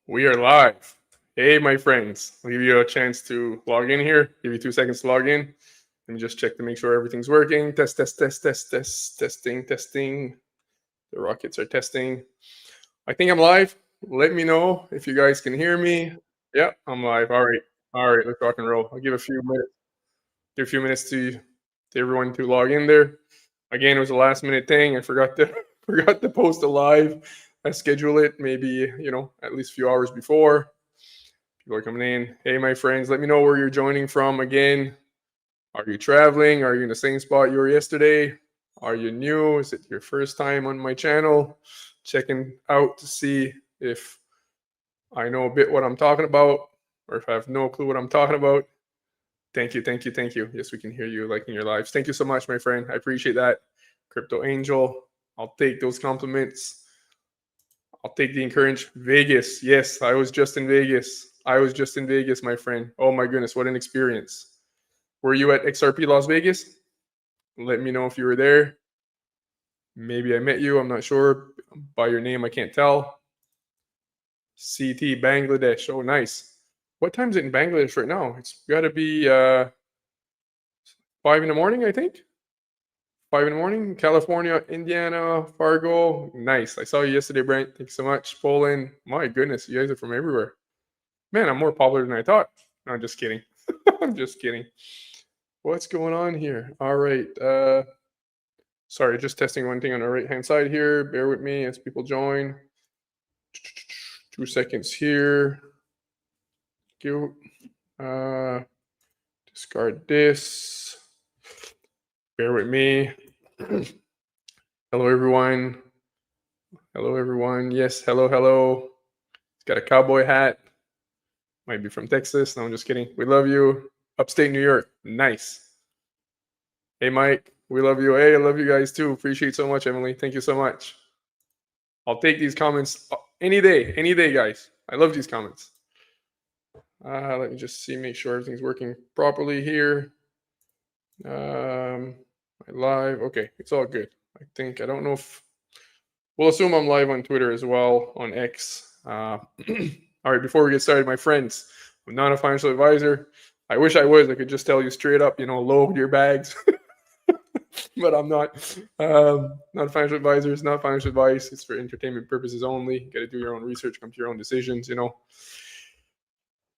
We are live. Hey, my friends. I'll give you a chance to log in here. Give you 2 seconds to log in. Let me just check to make sure everything's working. Test, test, test, test, test, testing, testing. The rockets are testing. I think I'm live. Let me know if you guys can hear me. Yeah, I'm live. All right. All right, let's rock and roll. I'll give a few minutes. Give a few minutes to everyone to log in there. Again, it was a last minute thing. I forgot to forgot to post a live. I schedule it maybe at least a few hours before. People are coming in. Hey, my friends, let me know where you're joining from. Again, are you traveling? Are you in the same spot you were yesterday? Are you new? Is it your first time on my channel? Checking out to see if I know a bit what I'm talking about, or if I have no clue what I'm talking about. Thank you, thank you, thank you. Yes, we can hear you liking your lives. Thank you so much, my friend. I appreciate that. Crypto Angel, I'll take those compliments. I'll take the encourage. Vegas, yes, I was just in Vegas. I was just in Vegas, my friend. Oh my goodness, what an experience. Were you at XRP Las Vegas? Let me know if you were there. Maybe I met you, I'm not sure. By your name, I can't tell. CT Bangladesh. Oh, nice. What time is it in Bangladesh right now? It's got to be 5 in the morning, I think. 5 in the morning. California, Indiana, Fargo. Nice. I saw you yesterday, Brent. Thanks so much. Poland. My goodness, you guys are from everywhere. Man, I'm more popular than I thought. No, I'm just kidding. I'm just kidding. What's going on here? All right. Sorry, just testing one thing on the right-hand side here. Bear with me as people join. 2 seconds here. Thank you. Discard this. Bear with me. Hello, everyone. Hello, everyone. Yes, hello, hello. He's got a cowboy hat. Might be from Texas. No, I'm just kidding. We love you. Upstate New York. Nice. Hey, Mike. We love you. Hey, I love you guys too. Appreciate so much, Emily. Thank you so much. I'll take these comments any day, guys. I love these comments. Let me just make sure everything's working properly here. Live. Okay, it's all good. I don't know if we'll assume I'm live on Twitter as well, on X. All right, before we get started, my friends, I'm not a financial advisor. I wish I was. I could just tell you straight up, load your bags. But I'm not. Not a financial advisor. It's not financial advice. It's for entertainment purposes only. You got to do your own research, come to your own decisions.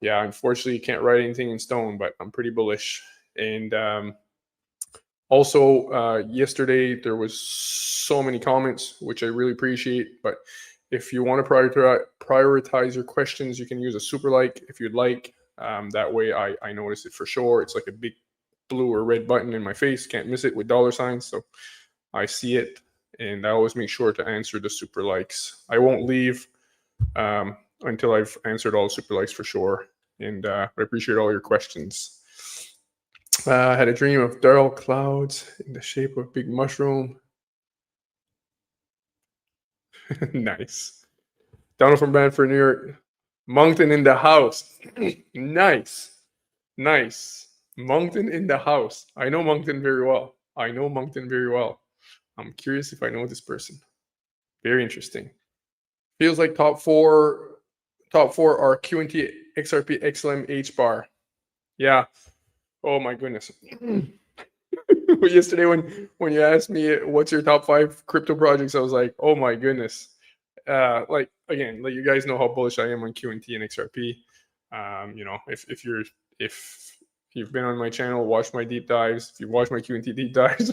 Yeah, unfortunately, you can't write anything in stone, but I'm pretty bullish. And also, yesterday there was so many comments, which I really appreciate. But if you want to prioritize your questions, you can use a super like if you'd like. That way, I notice it for sure. It's like a big blue or red button in my face. Can't miss it with dollar signs. So I see it, and I always make sure to answer the super likes. I won't leave until I've answered all the super likes for sure. And I appreciate all your questions. I had a dream of dark clouds in the shape of a big mushroom. Nice. Donald from Brantford, New York. Moncton in the house. Nice. Nice. Moncton in the house. I know Moncton very well. I'm curious if I know this person. Very interesting. Feels like top four are QNT, XRP, XLM, H bar. Yeah. Oh my goodness. Yesterday when you asked me what's your top 5 crypto projects, I was like, oh my goodness. Like you guys know how bullish I am on QNT and XRP. If you've been on my channel, watch my deep dives. If you watch my QNT deep dives,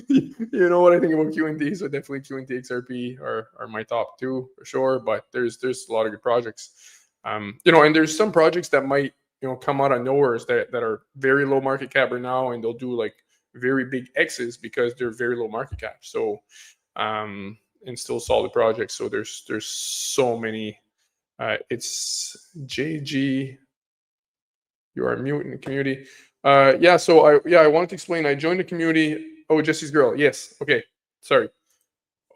you know what I think about QNT. So definitely QNT, XRP are my top 2 for sure. But there's a lot of good projects. And there's some projects that might come out of nowhere that are very low market cap right now, and they'll do like very big X's because they're very low market cap. So and still solid projects. So there's so many. It's JG. You are mute in the community. Yeah. So I wanted to explain. I joined the community. Oh, Jesse's girl. Yes. Okay. Sorry.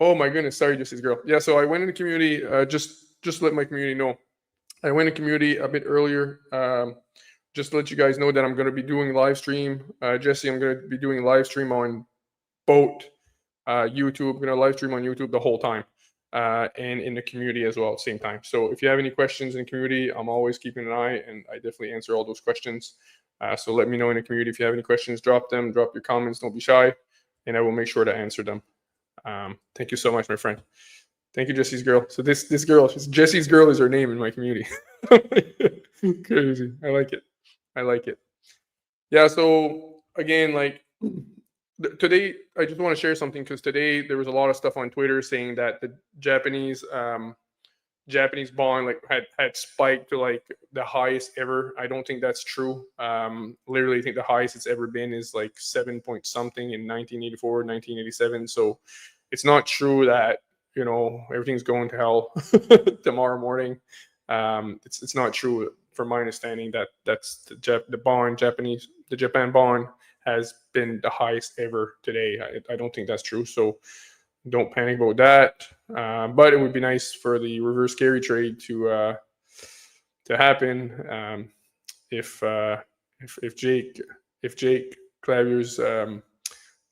Oh my goodness. Sorry, Jesse's girl. Yeah. So I went in the community. Just to let my community know. I went in the community a bit earlier. Just to let you guys know that I'm going to be doing live stream. Jesse, I'm going to be doing live stream on both YouTube. I'm going to live stream on YouTube the whole time. and in the community as well at the same time. So if you have any questions in the community, I'm always keeping an eye, and I definitely answer all those questions. So let me know in the community if you have any questions. Drop them, drop your comments. Don't be shy, and I will make sure to answer them. Thank you so much, my friend. Thank you, Jesse's girl. So this girl, Jesse's girl, is her name in my community. Crazy. I like it. I like it. Yeah. So again, like today, I just want to share something because today there was a lot of stuff on Twitter saying that the Japanese bond like had spiked to like the highest ever. I don't think that's true. Literally, I think the highest it's ever been is like 7 point something in 1984, 1987. So it's not true that everything's going to hell tomorrow morning. It's not true from my understanding that that's the Japan bond has been the highest ever today. I don't think that's true. So don't panic about that. But it would be nice for the reverse carry trade to happen if Jake Clavier's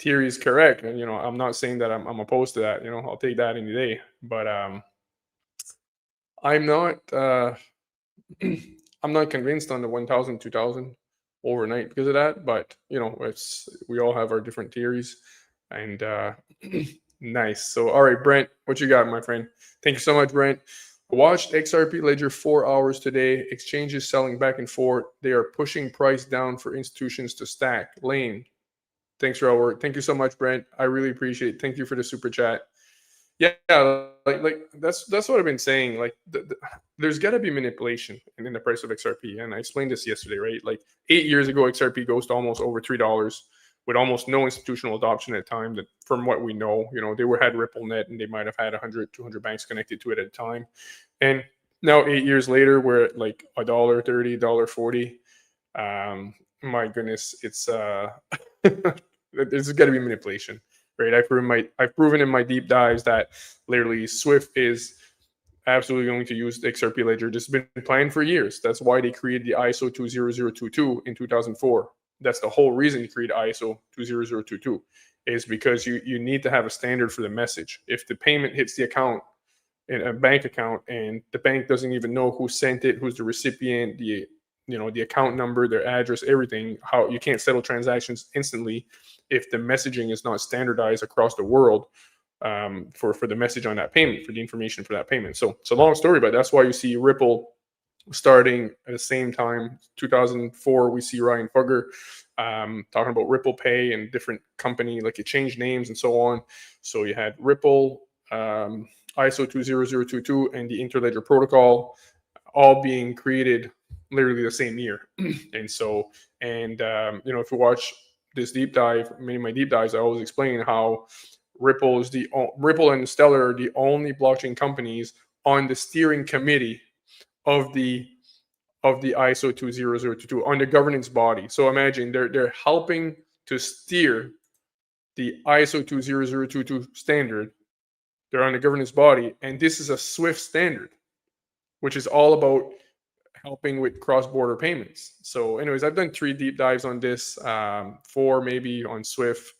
theory is correct. And I'm not saying that I'm opposed to that. I'll take that any day. But I'm not I'm not convinced on the 1,000, 2,000 overnight because of that. But we all have our different theories, and nice. So, all right, Brent, what you got, my friend? Thank you so much, Brent. I watched XRP Ledger 4 hours today. Exchanges selling back and forth. They are pushing price down for institutions to stack. Lane, thanks for our work. Thank you so much, Brent. I really appreciate it. Thank you for the super chat. Yeah, like that's what I've been saying. Like, there's got to be manipulation in the price of XRP, and I explained this yesterday, right? Like 8 years ago, XRP goes to almost over $3 with almost no institutional adoption at the time. That, from what we know, they had RippleNet, and they might have had 100, 200 banks connected to it at a time. And now 8 years later, we're at like $1.30, $1.40. My goodness, it's there's got to be manipulation. Right, I've proven in my deep dives that literally Swift is absolutely going to use the XRP ledger. This has been planned for years. That's why they created the ISO 20022 in 2004. That's the whole reason you created ISO 20022 is because you need to have a standard for the message. If the payment hits the account in a bank account and the bank doesn't even know who sent it, who's the recipient, the account number, their address, everything, how you can't settle transactions instantly if the messaging is not standardized across the world for the message on that payment, for the information for that payment. So it's a long story, but that's why you see Ripple starting at the same time. 2004, we see Ryan Fugger talking about Ripple Pay and different company, like it changed names and so on. So you had Ripple, ISO 20022, and the Interledger Protocol all being created literally the same year. And so, if you watch this deep dive, many of my deep dives, I always explain how Ripple and Stellar are the only blockchain companies on the steering committee of the ISO 20022 on the governance body. So imagine they're helping to steer the ISO 20022 standard. They're on the governance body, and this is a SWIFT standard, which is all about helping with cross-border payments. So anyways, I've done 3 deep dives on this, 4 maybe on Swift.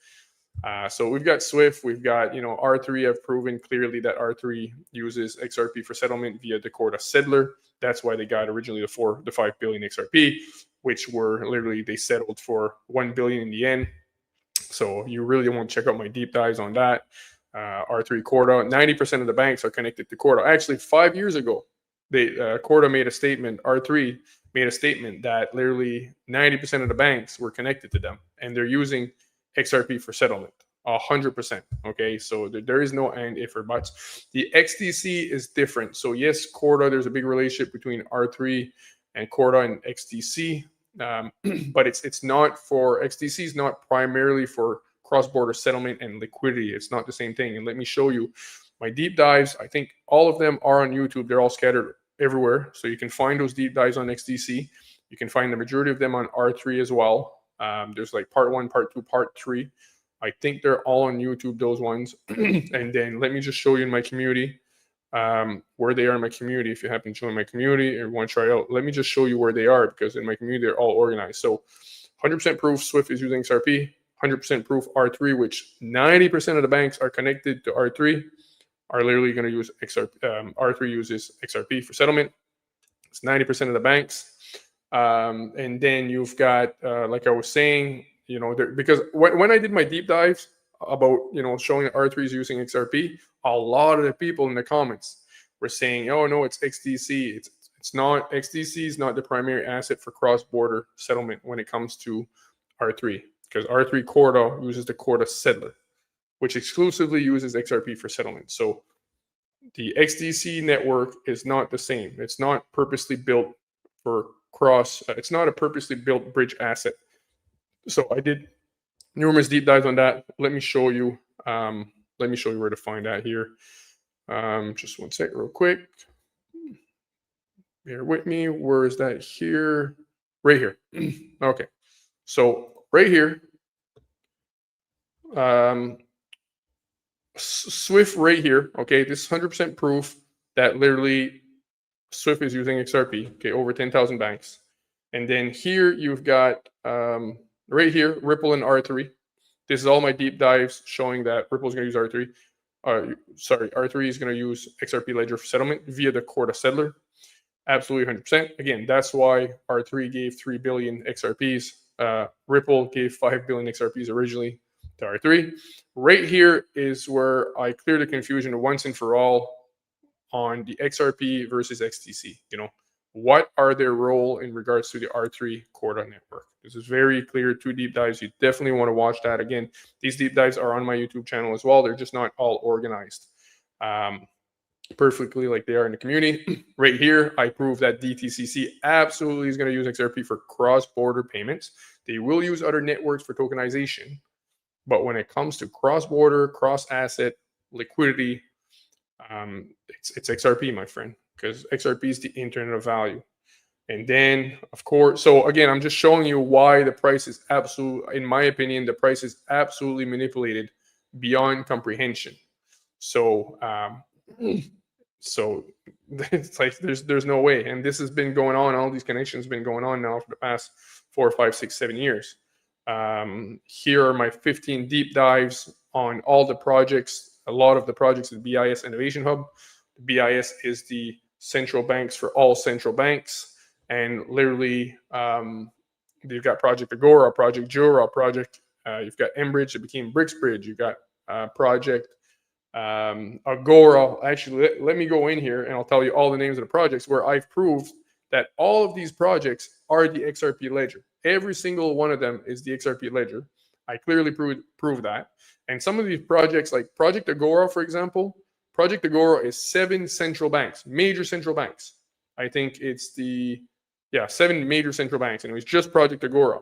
So we've got Swift, we've got, R3 have proven clearly that R3 uses XRP for settlement via the Corda settler. That's why they got originally the 5 billion XRP, which were literally, they settled for 1 billion in the end. So you really want to check out my deep dives on that. R3 Corda, 90% of the banks are connected to Corda. Actually, 5 years ago, Corda made a statement, R3 made a statement that literally 90% of the banks were connected to them, and they're using XRP for settlement, 100%. Okay, so there is no and, if, or buts. The XDC is different. So yes, Corda, there's a big relationship between R3 and Corda and XDC, but it's not for, XDC is not primarily for cross-border settlement and liquidity. It's not the same thing. And let me show you my deep dives. I think all of them are on YouTube. They're all scattered everywhere. So you can find those deep dives on XDC. You can find the majority of them on R3 as well. There's like part 1, part 2, part 3. I think they're all on YouTube, those ones. And then let me just show you in my community where they are in my community. If you happen to join my community or want to try it out, let me just show you where they are, because in my community, they're all organized. So 100% proof Swift is using XRP, 100% proof R3, which 90% of the banks are connected to R3. are literally going to use XRP. R3 uses XRP for settlement. It's 90% of the banks. And then you've got, like I was saying, because when I did my deep dives about, showing that R3 is using XRP, a lot of the people in the comments were saying, oh, no, it's XDC. It's not. XDC is not the primary asset for cross-border settlement when it comes to R3, because R3 Corda uses the Corda settler, which exclusively uses XRP for settlement. So the XDC network is not the same. It's not purposely built for it's not a purposely built bridge asset. So I did numerous deep dives on that. Let me show you where to find that here. Just one sec real quick. Bear with me. Where is that here? Right here. Okay. So right here, Swift right here. Okay, this is 100% proof that literally Swift is using XRP. Okay, over 10,000 banks. And then here you've got right here Ripple and R3. This is all my deep dives showing that Ripple is going to use R3. R3 is going to use XRP Ledger for settlement via the Corda settler. Absolutely 100%. Again, that's why R3 gave 3 billion XRPs. Ripple gave 5 billion XRPs originally to R3. Right here is where I clear the confusion once and for all on the XRP versus XTC. What are their role in regards to the R3 Corda network? This is very clear. 2 deep dives. You definitely want to watch that. Again, these deep dives are on my YouTube channel as well. They're just not all organized perfectly like they are in the community. Right here, I prove that DTCC absolutely is going to use XRP for cross-border payments. They will use other networks for tokenization. But when it comes to cross-border, cross-asset liquidity, it's XRP, my friend, because XRP is the internet of value. And then, of course, so again, I'm just showing you why the price is in my opinion, the price is absolutely manipulated beyond comprehension. So, it's like there's no way. And this has been going on. All these connections have been going on now for the past 4, 5, 6, 7 years. Here are my 15 deep dives on all the projects, a lot of the projects at BIS Innovation Hub. The BIS is the central banks for all central banks. And literally, you've got Project Agora, Project Jura, you've got Enbridge, it became BRICSbridge. You've got Project Agora. Actually, let me go in here and I'll tell you all the names of the projects where I've proved that all of these projects are the XRP ledger. Every single one of them is the XRP ledger. I clearly prove that. And some of these projects, like Project Agora, for example, Project Agora is 7 central banks, major central banks. I think it's 7 major central banks, and it was just Project Agora.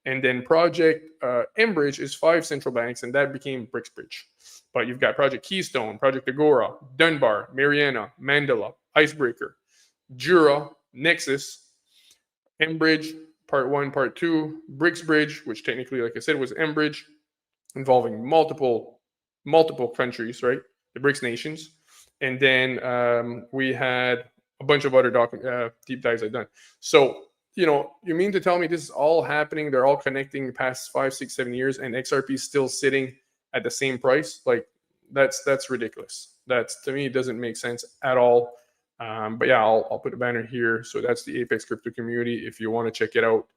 And then Project Enbridge is 5 central banks, and that became BRICSbridge. But you've got Project Keystone, Project Agora, Dunbar, Mariana, Mandela, Icebreaker, Jura, Nexus, Enbridge, Part 1, Part 2, BRICSbridge, which technically, like I said, was Enbridge, involving multiple countries, right? The BRICS nations. And then we had a bunch of other deep dives I've done. So, you mean to tell me this is all happening? They're all connecting the past 5, 6, 7 years, and XRP is still sitting at the same price? Like, that's ridiculous. That's, to me, doesn't make sense at all. But yeah, I'll put a banner here. So that's the Apex Crypto community if you want to check it out.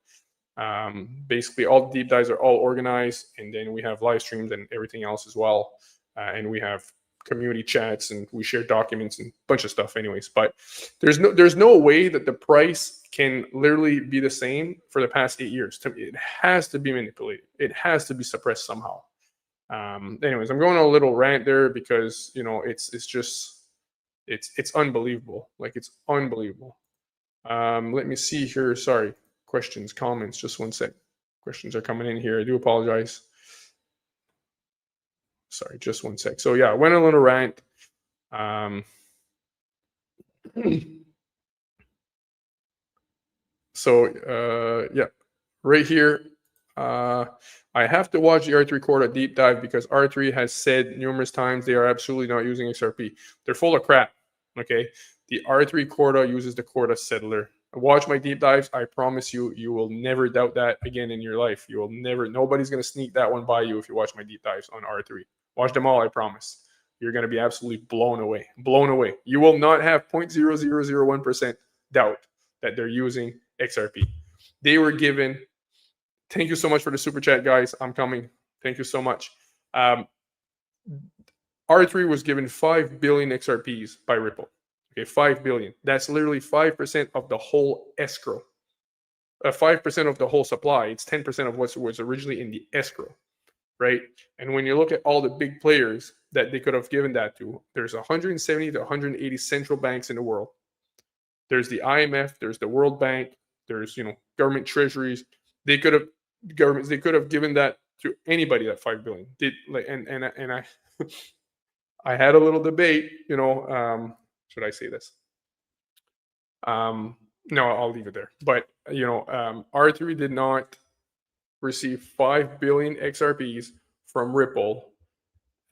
Basically, all the deep dives are all organized, and then we have live streams and everything else as well. And we have community chats, and we share documents and a bunch of stuff anyways. But there's no way that the price can literally be the same for the past 8 years. It has to be manipulated. It has to be suppressed somehow. Anyways, I'm going on a little rant there because it's unbelievable. Like, it's unbelievable. Let me see here. Sorry, questions, comments, just one sec. Questions are coming in here. I do apologize. Sorry, just one sec. So yeah, I went on a little rant. Yeah, right here, I have to watch the R3 Corda deep dive because R3 has said numerous times they are absolutely not using XRP. They're full of crap, okay? The R3 Corda uses the Corda settler. Watch my deep dives. I promise you, you will never doubt that again in your life. Nobody's going to sneak that one by you if you watch my deep dives on R3. Watch them all, I promise. you're going to be absolutely blown away. Blown away. You will not have 0.0001% doubt that they're using XRP. They were given, thank you so much for the super chat, guys. I'm coming. Thank you so much. R3 was given 5 billion XRPs by Ripple. Okay, 5 billion. That's literally 5% of the whole escrow. 5% of the whole supply. It's 10% of what was originally in the escrow, right? And when you look at all the big players that they could have given that to, there's 170 to 180 central banks in the world. There's the IMF, there's the World Bank, there's government treasuries. They could have given that to anybody, that 5 billion. And I I had a little debate, should I say this? No, I'll leave it there. But R3 did not receive 5 billion XRPs from Ripple.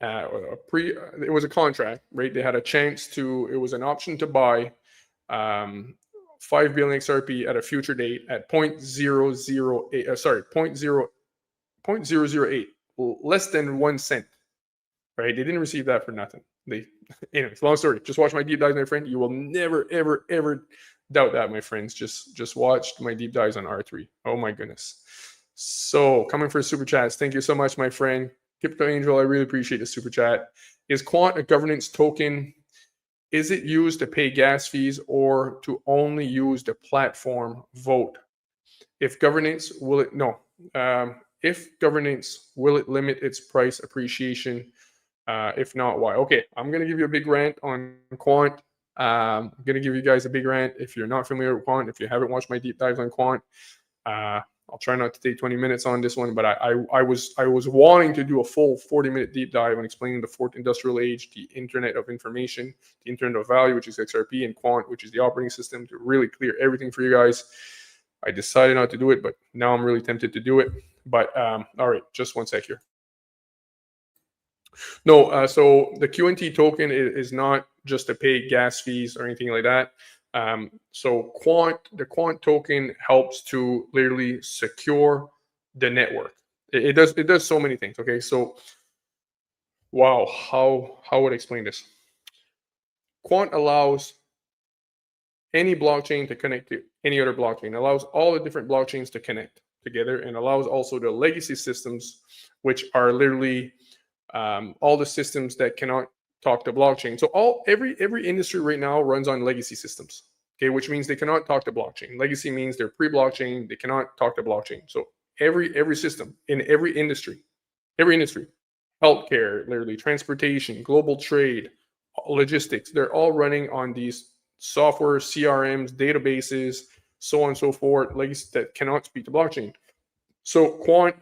It was a contract, right? They had a chance to. It was an option to buy 5 billion XRP at a future date at 0.008. Sorry, 0.008, less than 1 cent. Right? They didn't receive that for nothing. Anyways, long story. Just watch my deep dives, my friend. You will never, ever, ever doubt that, my friends. Just watch my deep dives on R3. Oh my goodness. So coming for super chats. Thank you so much, my friend. Crypto Angel, I really appreciate the super chat. Is Quant a governance token? Is it used to pay gas fees or to only use the platform vote? If governance, will it? No. If governance, will it limit its price appreciation? If not, why? Okay, I'm going to give you a big rant on Quant. I'm going to give you guys a big rant. If you're not familiar with Quant, if you haven't watched my deep dives on Quant, I'll try not to take 20 minutes on this one, but I was wanting to do a full 40-minute deep dive on explaining the fourth industrial age, the Internet of Information, the Internet of Value, which is XRP, and Quant, which is the operating system, to really clear everything for you guys. I decided not to do it, but now I'm really tempted to do it. But all right, just one sec here. No, so the QNT token is not just to pay gas fees or anything like that. So the Quant token helps to literally secure the network. It does so many things. Okay, so wow, how would I explain this? Quant allows any blockchain to connect to any other blockchain. It allows all the different blockchains to connect together, and allows also the legacy systems, which are literally all the systems that cannot talk to blockchain. So every industry right now runs on legacy systems. Okay, which means they cannot talk to blockchain. Legacy means they're pre-blockchain. They cannot talk to blockchain. So every system in every industry, healthcare, literally transportation, global trade, logistics, they're all running on these software, CRMs, databases, so on and so forth, legacy that cannot speak to blockchain. So Quant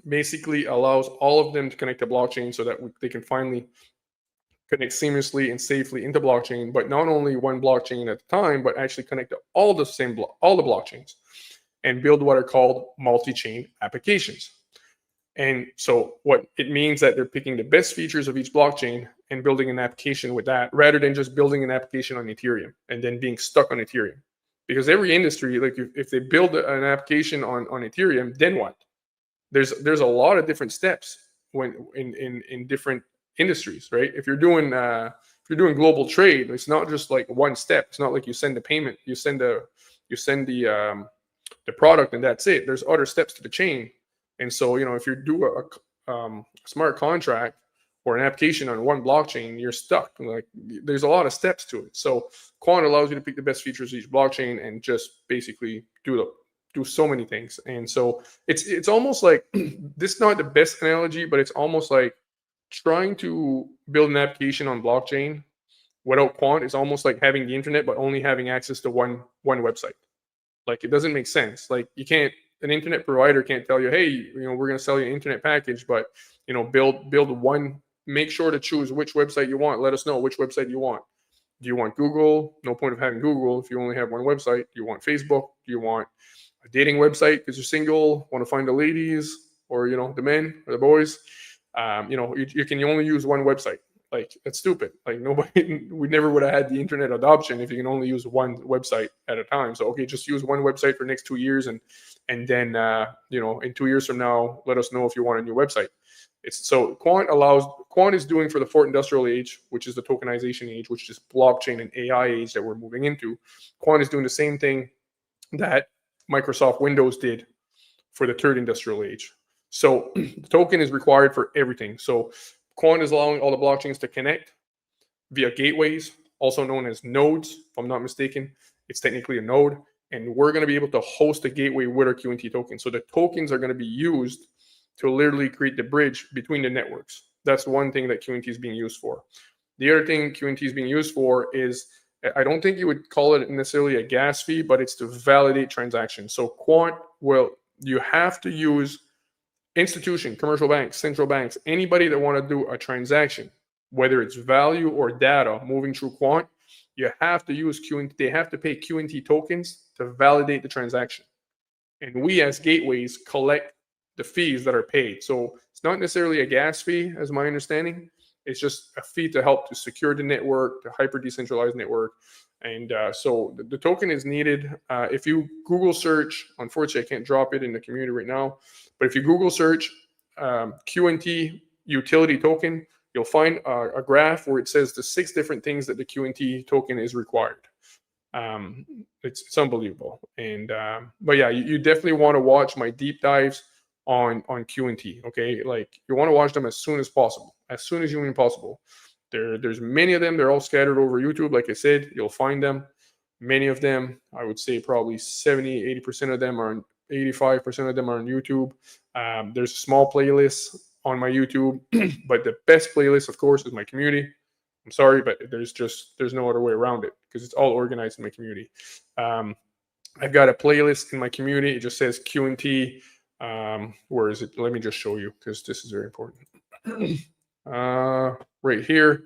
basically allows all of them to connect to blockchain so that they can finally connect seamlessly and safely into blockchain, but not only one blockchain at a time, but actually connect to all the blockchains and build what are called multi-chain applications. And so what it means that they're picking the best features of each blockchain and building an application with that, rather than just building an application on Ethereum and then being stuck on Ethereum. Because every industry, like if they build an application on Ethereum, then what? There's a lot of different steps when in different industries, right? If you're doing global trade, it's not just like one step. It's not like you send the payment, you send the product, and that's it. There's other steps to the chain. And so, if you do a smart contract or an application on one blockchain, you're stuck. Like, there's a lot of steps to it. So Quant allows you to pick the best features of each blockchain and just basically do so many things. And so it's almost like this is not the best analogy, but it's almost like trying to build an application on blockchain without Quant is almost like having the internet but only having access to one website. Like, it doesn't make sense. Like, an internet provider can't tell you, hey, we're going to sell you an internet package, but build one. Make sure to choose which website you want. Let us know which website you want. Do you want Google? No point of having Google if you only have one website. Do you want Facebook? Do you want a dating website because you're single, want to find the ladies, or the men or the boys? You can only use one website. Like, it's stupid. Like, we never would have had the internet adoption if you can only use one website at a time. So, okay, just use one website for the next 2 years, and then in 2 years from now, let us know if you want a new website. Quant is doing for the fourth industrial age, which is the tokenization age, which is blockchain and AI age that we're moving into. Quant is doing the same thing that Microsoft Windows did for the third industrial age. So the token is required for everything. So Quant is allowing all the blockchains to connect via gateways, also known as nodes, if I'm not mistaken. It's technically a node. And we're going to be able to host a gateway with our QNT token. So the tokens are going to be used to literally create the bridge between the networks. That's one thing that QNT is being used for. The other thing QNT is being used for is, I don't think you would call it necessarily a gas fee, but it's to validate transactions. So Quant you have to use institution, commercial banks, central banks, anybody that want to do a transaction, whether it's value or data moving through Quant, you have to use QNT. They have to pay QNT tokens to validate the transaction. And we as gateways collect the fees that are paid. So it's not necessarily a gas fee, as my understanding. It's just a fee to help to secure the network, the hyper decentralized network. And so the token is needed. If you Google search, unfortunately, I can't drop it in the community right now, but if you Google search QNT utility token, you'll find a graph where it says the 6 different things that the QNT token is required. It's unbelievable. And but yeah, you definitely want to watch my deep dives on QNT. Okay, like you want to watch them as soon as possible, as soon as humanly possible. There's many of them. They're all scattered over YouTube. Like I said, you'll find them. Many of them, I would say probably 70-80% of them are 85% of them are on YouTube. There's a small playlist on my YouTube, but the best playlist, of course, is my community. I'm sorry, but there's no other way around it because it's all organized in my community. I've got a playlist in my community. It just says QNT. Where is it? Let me just show you because this is very important. Right here.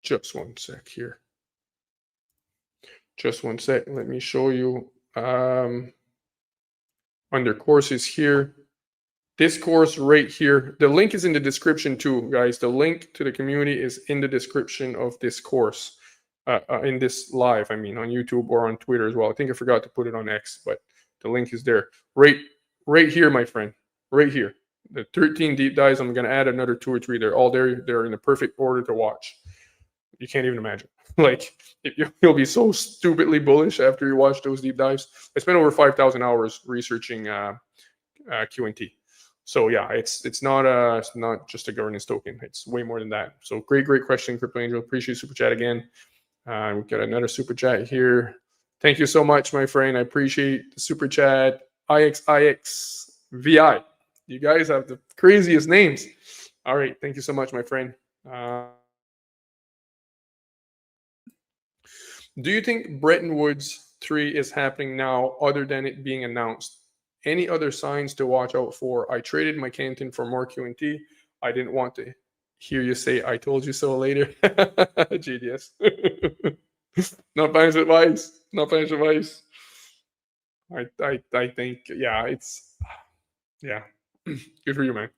Just one sec here. Just one sec. Let me show you. Under courses here. This course right here, the link is in the description too, guys. The link to the community is in the description of this course, in this live, I mean, on YouTube or on Twitter as well. I think I forgot to put it on X, but the link is there. Right here, my friend, right here. The 13 deep dives, I'm going to add another 2 or 3. They're all there. They're in the perfect order to watch. You can't even imagine. Like, you'll be so stupidly bullish after you watch those deep dives. I spent over 5,000 hours researching QNT. So yeah, it's not just a governance token. It's way more than that. So great question, Crypto Angel. Appreciate super chat again. We've got another super chat here. Thank you so much, my friend. I appreciate the super chat. IXIXVI. You guys have the craziest names. All right, thank you so much, my friend. Do you think Bretton Woods 3 is happening now, other than it being announced? Any other signs to watch out for? I traded my Canton for more QNT. I didn't want to hear you say I told you so later. GDS. Not financial advice. Not financial advice. I think, yeah, it's, yeah. Good for you, man.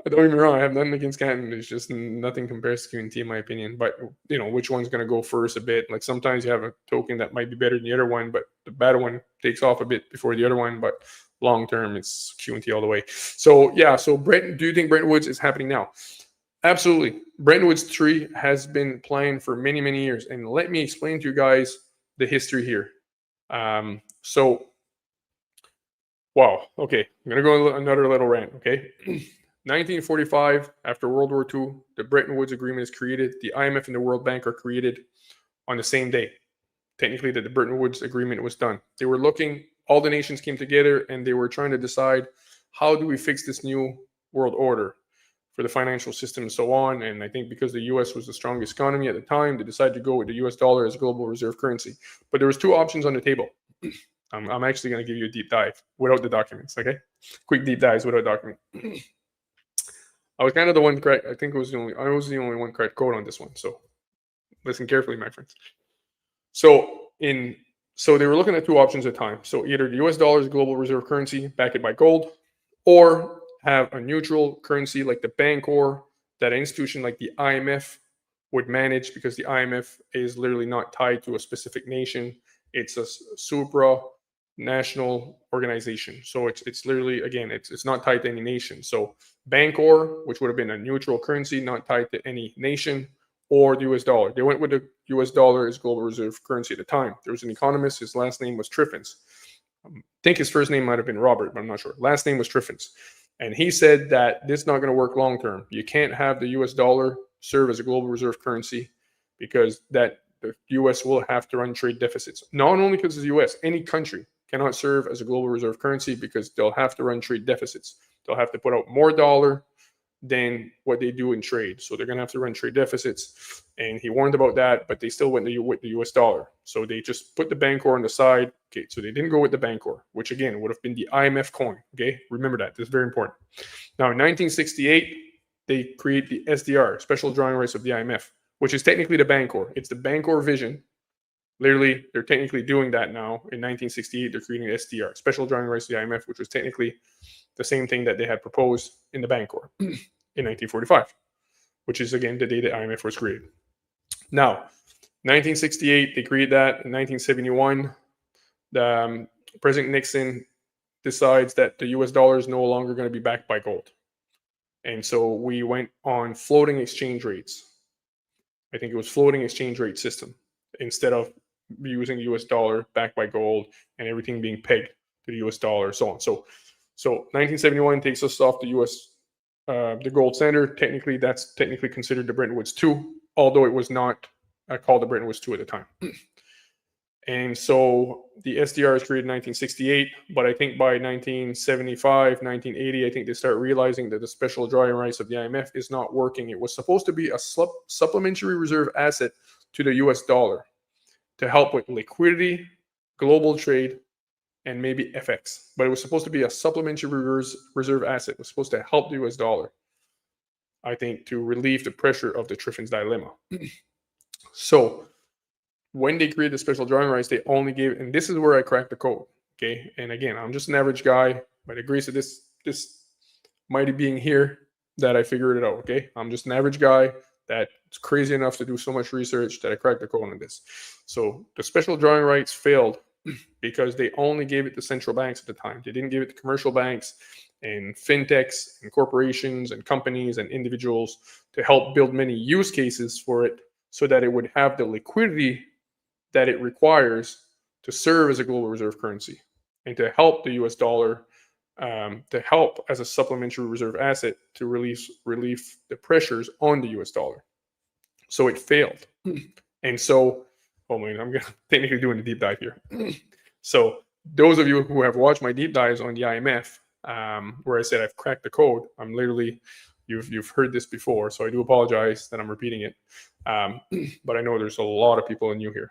Don't get me wrong, I have nothing against Canton. It's just nothing compares to QNT in my opinion. But you know, which one's gonna go first a bit? Like sometimes you have a token that might be better than the other one, but the better one takes off a bit before the other one. But long term, it's QNT all the way. So yeah, so do you think Bretton Woods is happening now? Absolutely. Bretton Woods 3 has been playing for many, many years. And let me explain to you guys the history here. So wow, okay. I'm gonna go another little rant, okay? 1945, after World War II, the Bretton Woods Agreement is created. The IMF and the World Bank are created on the same day. Technically, the Bretton Woods Agreement was done. They were looking, all the nations came together and they were trying to decide, how do we fix this new world order for the financial system and so on. And I think because the US was the strongest economy at the time, they decided to go with the US dollar as global reserve currency. But there was 2 options on the table. I'm actually going to give you a deep dive without the documents, okay? Quick deep dives without document. I was kind of the one correct. I think I was the only one correct quote on this one. So listen carefully, my friends. So they were looking at 2 options at a time. So either the US dollar is global reserve currency, back it by gold, or have a neutral currency like the Bancor that an institution like the IMF would manage, because the IMF is literally not tied to a specific nation. It's a supra national organization. So it's literally, again, it's not tied to any nation. So Bancor, which would have been a neutral currency, not tied to any nation, or the US dollar. They went with the US dollar as global reserve currency at the time. There was an economist, his last name was Triffins. I think his first name might have been Robert, but I'm not sure. Last name was Triffins. And he said that this is not going to work long term. You can't have the US dollar serve as a global reserve currency because the US will have to run trade deficits. Not only because it's the US, any country cannot serve as a global reserve currency because they'll have to run trade deficits. They'll have to put out more dollar than what they do in trade. So they're going to have to run trade deficits. And he warned about that, but they still went with the US dollar. So they just put the Bancor on the side. Okay, so they didn't go with the Bancor, which again would have been the IMF coin. Okay, remember that. This is very important. Now in 1968, they create the SDR, Special Drawing Rights of the IMF, which is technically the Bancor. It's the Bancor vision. Literally, they're technically doing that now. In 1968, they're creating the SDR, Special Drawing Rights of the IMF, which was technically the same thing that they had proposed in the Bancor in 1945, which is, again, the day the IMF was created. Now, 1968, they create that. In 1971, President Nixon decides that the US dollar is no longer going to be backed by gold. And so we went on floating exchange rates. I think it was floating exchange rate system instead of using US dollar backed by gold and everything being pegged to the US dollar, so on. So 1971 takes us off the US, the gold standard. Technically, that's technically considered the Bretton Woods 2, although it was not called the Bretton Woods 2 at the time. And so the SDR is created in 1968, but I think by 1975, 1980, I think they start realizing that the special drawing rights of the IMF is not working. It was supposed to be a supplementary reserve asset to the US dollar to help with liquidity, global trade, and maybe FX. But it was supposed to be a supplementary reserve asset. It was supposed to help the US dollar, I think, to relieve the pressure of the Triffins dilemma. So when they created the special drawing rights, they only gave, and this is where I cracked the code. Okay. And again, I'm just an average guy, by the grace of this mighty being here, that I figured it out. Okay. I'm just an average guy that's crazy enough to do so much research that I cracked the code on this. So the special drawing rights failed because they only gave it to central banks at the time. They didn't give it to commercial banks and fintechs and corporations and companies and individuals to help build many use cases for it so that it would have the liquidity that it requires to serve as a global reserve currency and to help the US dollar, to help as a supplementary reserve asset to relieve the pressures on the US dollar. So it failed. And so, oh man, I'm technically doing a deep dive here. So those of you who have watched my deep dives on the IMF, where I said I've cracked the code, I'm literally, you've heard this before, so I do apologize that I'm repeating it. But I know there's a lot of people new here.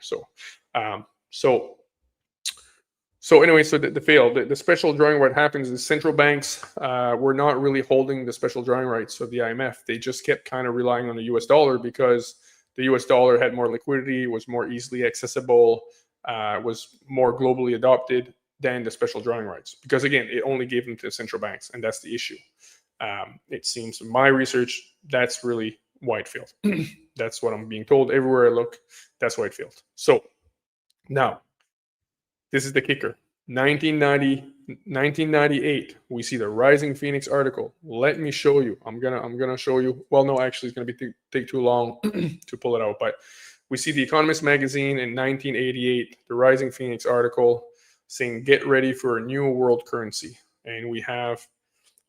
So anyway, so the fail, the special drawing, what happens is central banks were not really holding the special drawing rights of the IMF. They just kept kind of relying on the US dollar because the US dollar had more liquidity, was more easily accessible, was more globally adopted than the special drawing rights. Because again, it only gave them to central banks, and that's the issue. It seems in my research, that's really why it failed. That's what I'm being told everywhere I look. That's why it failed. So now, this is the kicker. 1998, we see the Rising Phoenix article. Let me show you. I'm gonna show you. Well, no, actually, it's gonna take too long to pull it out. But we see the Economist magazine in 1988, the Rising Phoenix article saying, "Get ready for a new world currency." And we have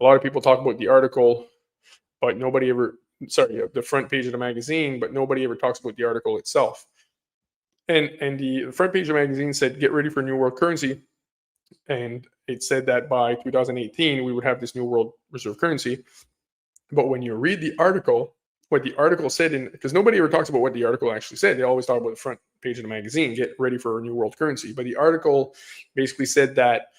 a lot of people talk about the article, but nobody ever. Sorry, the front page of the magazine, but nobody ever talks about the article itself. And the front page of the magazine said, "Get ready for a new world currency." And it said that by 2018, we would have this new world reserve currency. But when you read the article, what the article said, because nobody ever talks about what the article actually said. They always talk about the front page of the magazine, "Get ready for a new world currency." But the article basically said that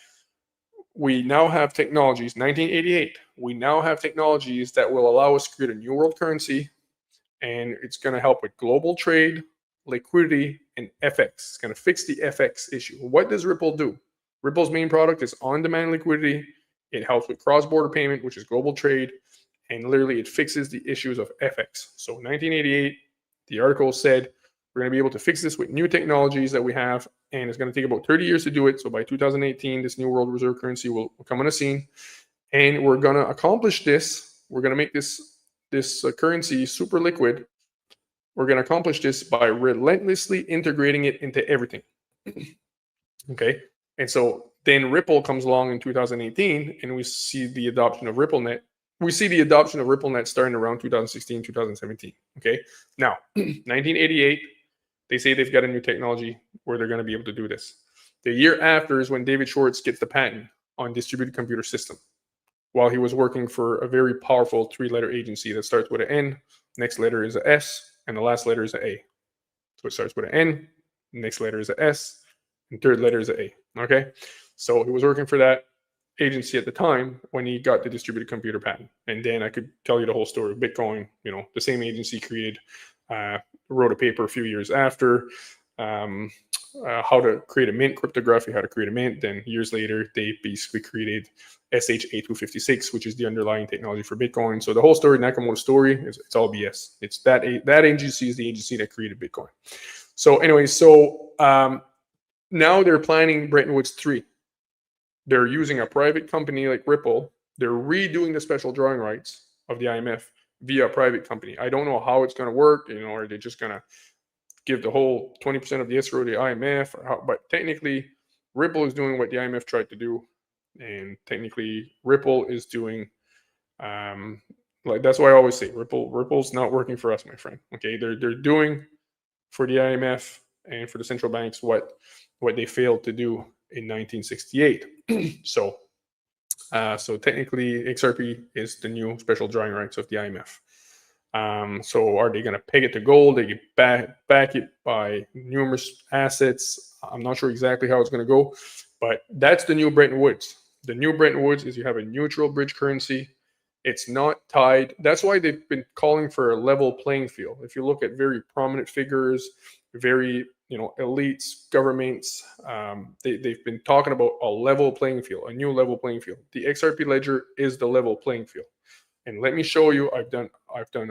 we now have technologies, 1988, we now have technologies that will allow us to create a new world currency, and it's going to help with global trade, liquidity, and FX. It's going to fix the FX issue. What does Ripple do? Ripple's main product is on-demand liquidity. It helps with cross-border payment, which is global trade, and literally it fixes the issues of FX. So 1988, the article said We're going to be able to fix this with new technologies that we have, and it's going to take about 30 years to do it. So by 2018, this new world reserve currency will come on the scene, and we're going to accomplish this. We're going to make this currency super liquid. We're going to accomplish this by relentlessly integrating it into everything. Okay, and so then Ripple comes along in 2018, and we see the adoption of RippleNet. We see the adoption of RippleNet starting around 2016, 2017. Okay, now 1988, they say they've got a new technology where they're going to be able to do this. The year after is when David Schwartz gets the patent on distributed computer system, while he was working for a very powerful three-letter agency that starts with an N, next letter is a S, and the last letter is an A. So it starts with an N, next letter is a S, and third letter is a A. Okay, so he was working for that agency at the time when he got the distributed computer patent. And then I could tell you the whole story of Bitcoin. You know, the same agency wrote a paper a few years after how to create a mint, cryptography, how to create a mint. Then years later, they basically created SHA-256, which is the underlying technology for Bitcoin. So the whole story, Nakamoto's story, it's all BS. It's that agency is the agency that created Bitcoin. So anyway, now they're planning Bretton Woods 3. They're using a private company like Ripple. They're redoing the special drawing rights of the IMF via a private company. I don't know how it's going to work. You know, are they just going to give the whole 20% of the escrow to the IMF? But technically, Ripple is doing what the IMF tried to do, and technically, Ripple is doing. Like that's why I always say Ripple's not working for us, my friend. Okay, they're doing for the IMF and for the central banks what they failed to do in 1968. So technically, XRP is the new special drawing rights of the IMF. So are they going to peg it to gold? They back it by numerous assets. I'm not sure exactly how it's going to go, but that's the new Bretton Woods. The new Bretton Woods is you have a neutral bridge currency. It's not tied. That's why they've been calling for a level playing field. If you look at very prominent figures, very elites, governments, they've been talking about a level playing field, a new level playing field. The XRP ledger is the level playing field. And let me show you, I've done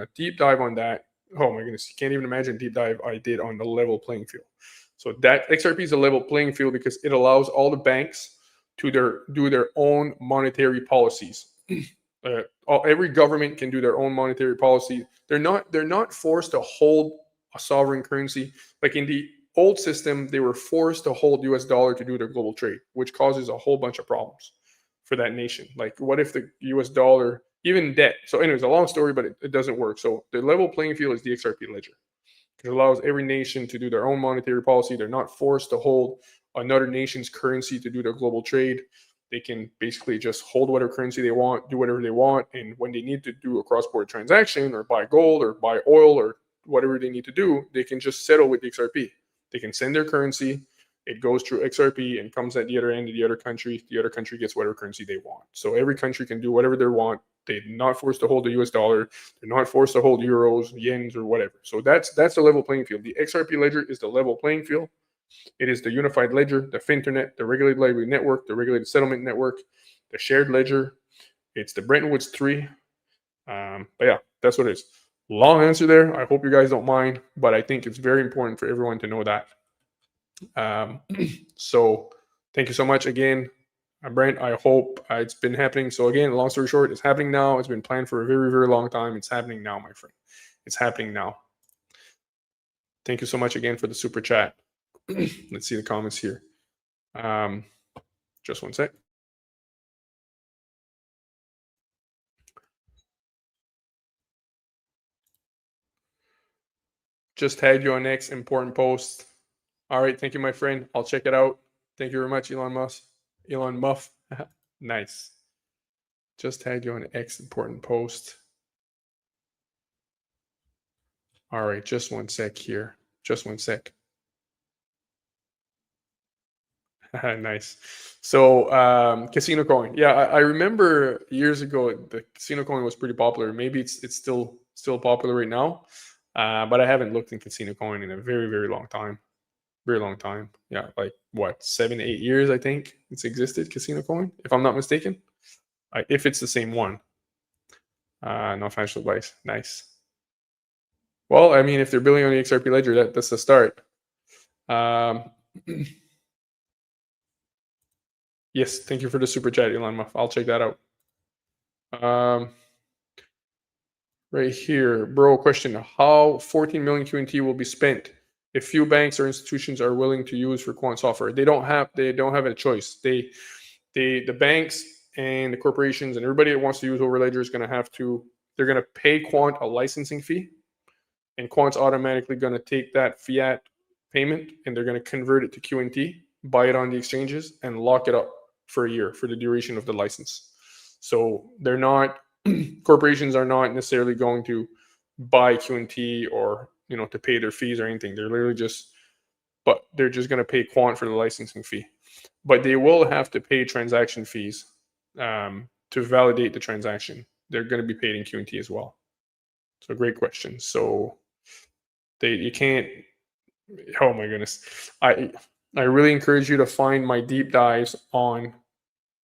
a deep dive on that. Oh my goodness, you can't even imagine deep dive I did on the level playing field. So that XRP is a level playing field because it allows all the banks to do their own monetary policies. Every government can do their own monetary policy. They're not forced to hold a sovereign currency. Like in the old system, they were forced to hold US dollar to do their global trade, which causes a whole bunch of problems for that nation. Like what if the US dollar, even debt. So anyways, a long story, but it doesn't work. So the level playing field is the XRP ledger. It allows every nation to do their own monetary policy. They're not forced to hold another nation's currency to do their global trade. They can basically just hold whatever currency they want, do whatever they want. And when they need to do a cross-border transaction or buy gold or buy oil or whatever they need to do, they can just settle with the XRP. They can send their currency. It goes through XRP and comes at the other end of the other country. The other country gets whatever currency they want. So every country can do whatever they want. They're not forced to hold the US dollar. They're not forced to hold euros, yens, or whatever. So that's the level playing field. The XRP ledger is the level playing field. It is the unified ledger, the Finternet, the regulated library network, the regulated settlement network, the shared ledger. It's the Bretton Woods 3. But yeah, that's what it is. Long answer there. I hope you guys don't mind, but I think it's very important for everyone to know that. So thank you so much again, Brent. I hope it's been happening. So again, long story short, it's happening now. It's been planned for a very, very long time. It's happening now, my friend. It's happening now. Thank you so much again for the super chat. Let's see the comments here. Just one sec. Just tagged you on X, important post. All right, thank you, my friend. I'll check it out. Thank you very much, Elon Musk. Elon Muff. Nice. Just tagged you on X, important post. All right, just one sec here. Just one sec. Nice. So casino coin. Yeah, I remember years ago the casino coin was pretty popular. Maybe it's still popular right now. But I haven't looked in casino coin in a very, very long time. Very long time. Yeah, like what, 7, 8 years, I think it's existed, casino coin, if I'm not mistaken. If it's the same one. No financial advice. Nice. Well, I mean, if they're billing on the XRP ledger, that's the start. Um, yes, thank you for the super chat, Elon Musk. I'll check that out. Right here, bro. Question: how 14 million QNT will be spent if few banks or institutions are willing to use for Quant software? They don't have a choice. The banks and the corporations and everybody that wants to use Overledger is going to have to. They're going to pay Quant a licensing fee, and Quant's automatically going to take that fiat payment and they're going to convert it to QNT, buy it on the exchanges, and lock it up for a year for the duration of the license. So they're not corporations are not necessarily going to buy QNT or to pay their fees or anything. They're literally just going to pay Quant for the licensing fee. But they will have to pay transaction fees to validate the transaction. They're going to be paid in QNT as well. So great question. So you can't. Oh my goodness, I really encourage you to find my deep dives on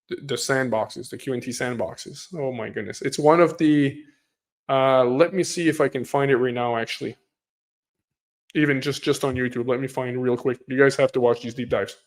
the sandboxes, the QNT sandboxes. Oh my goodness, it's one of the. Let me see if I can find it right now. Actually, even just on YouTube, let me find real quick. You guys have to watch these deep dives.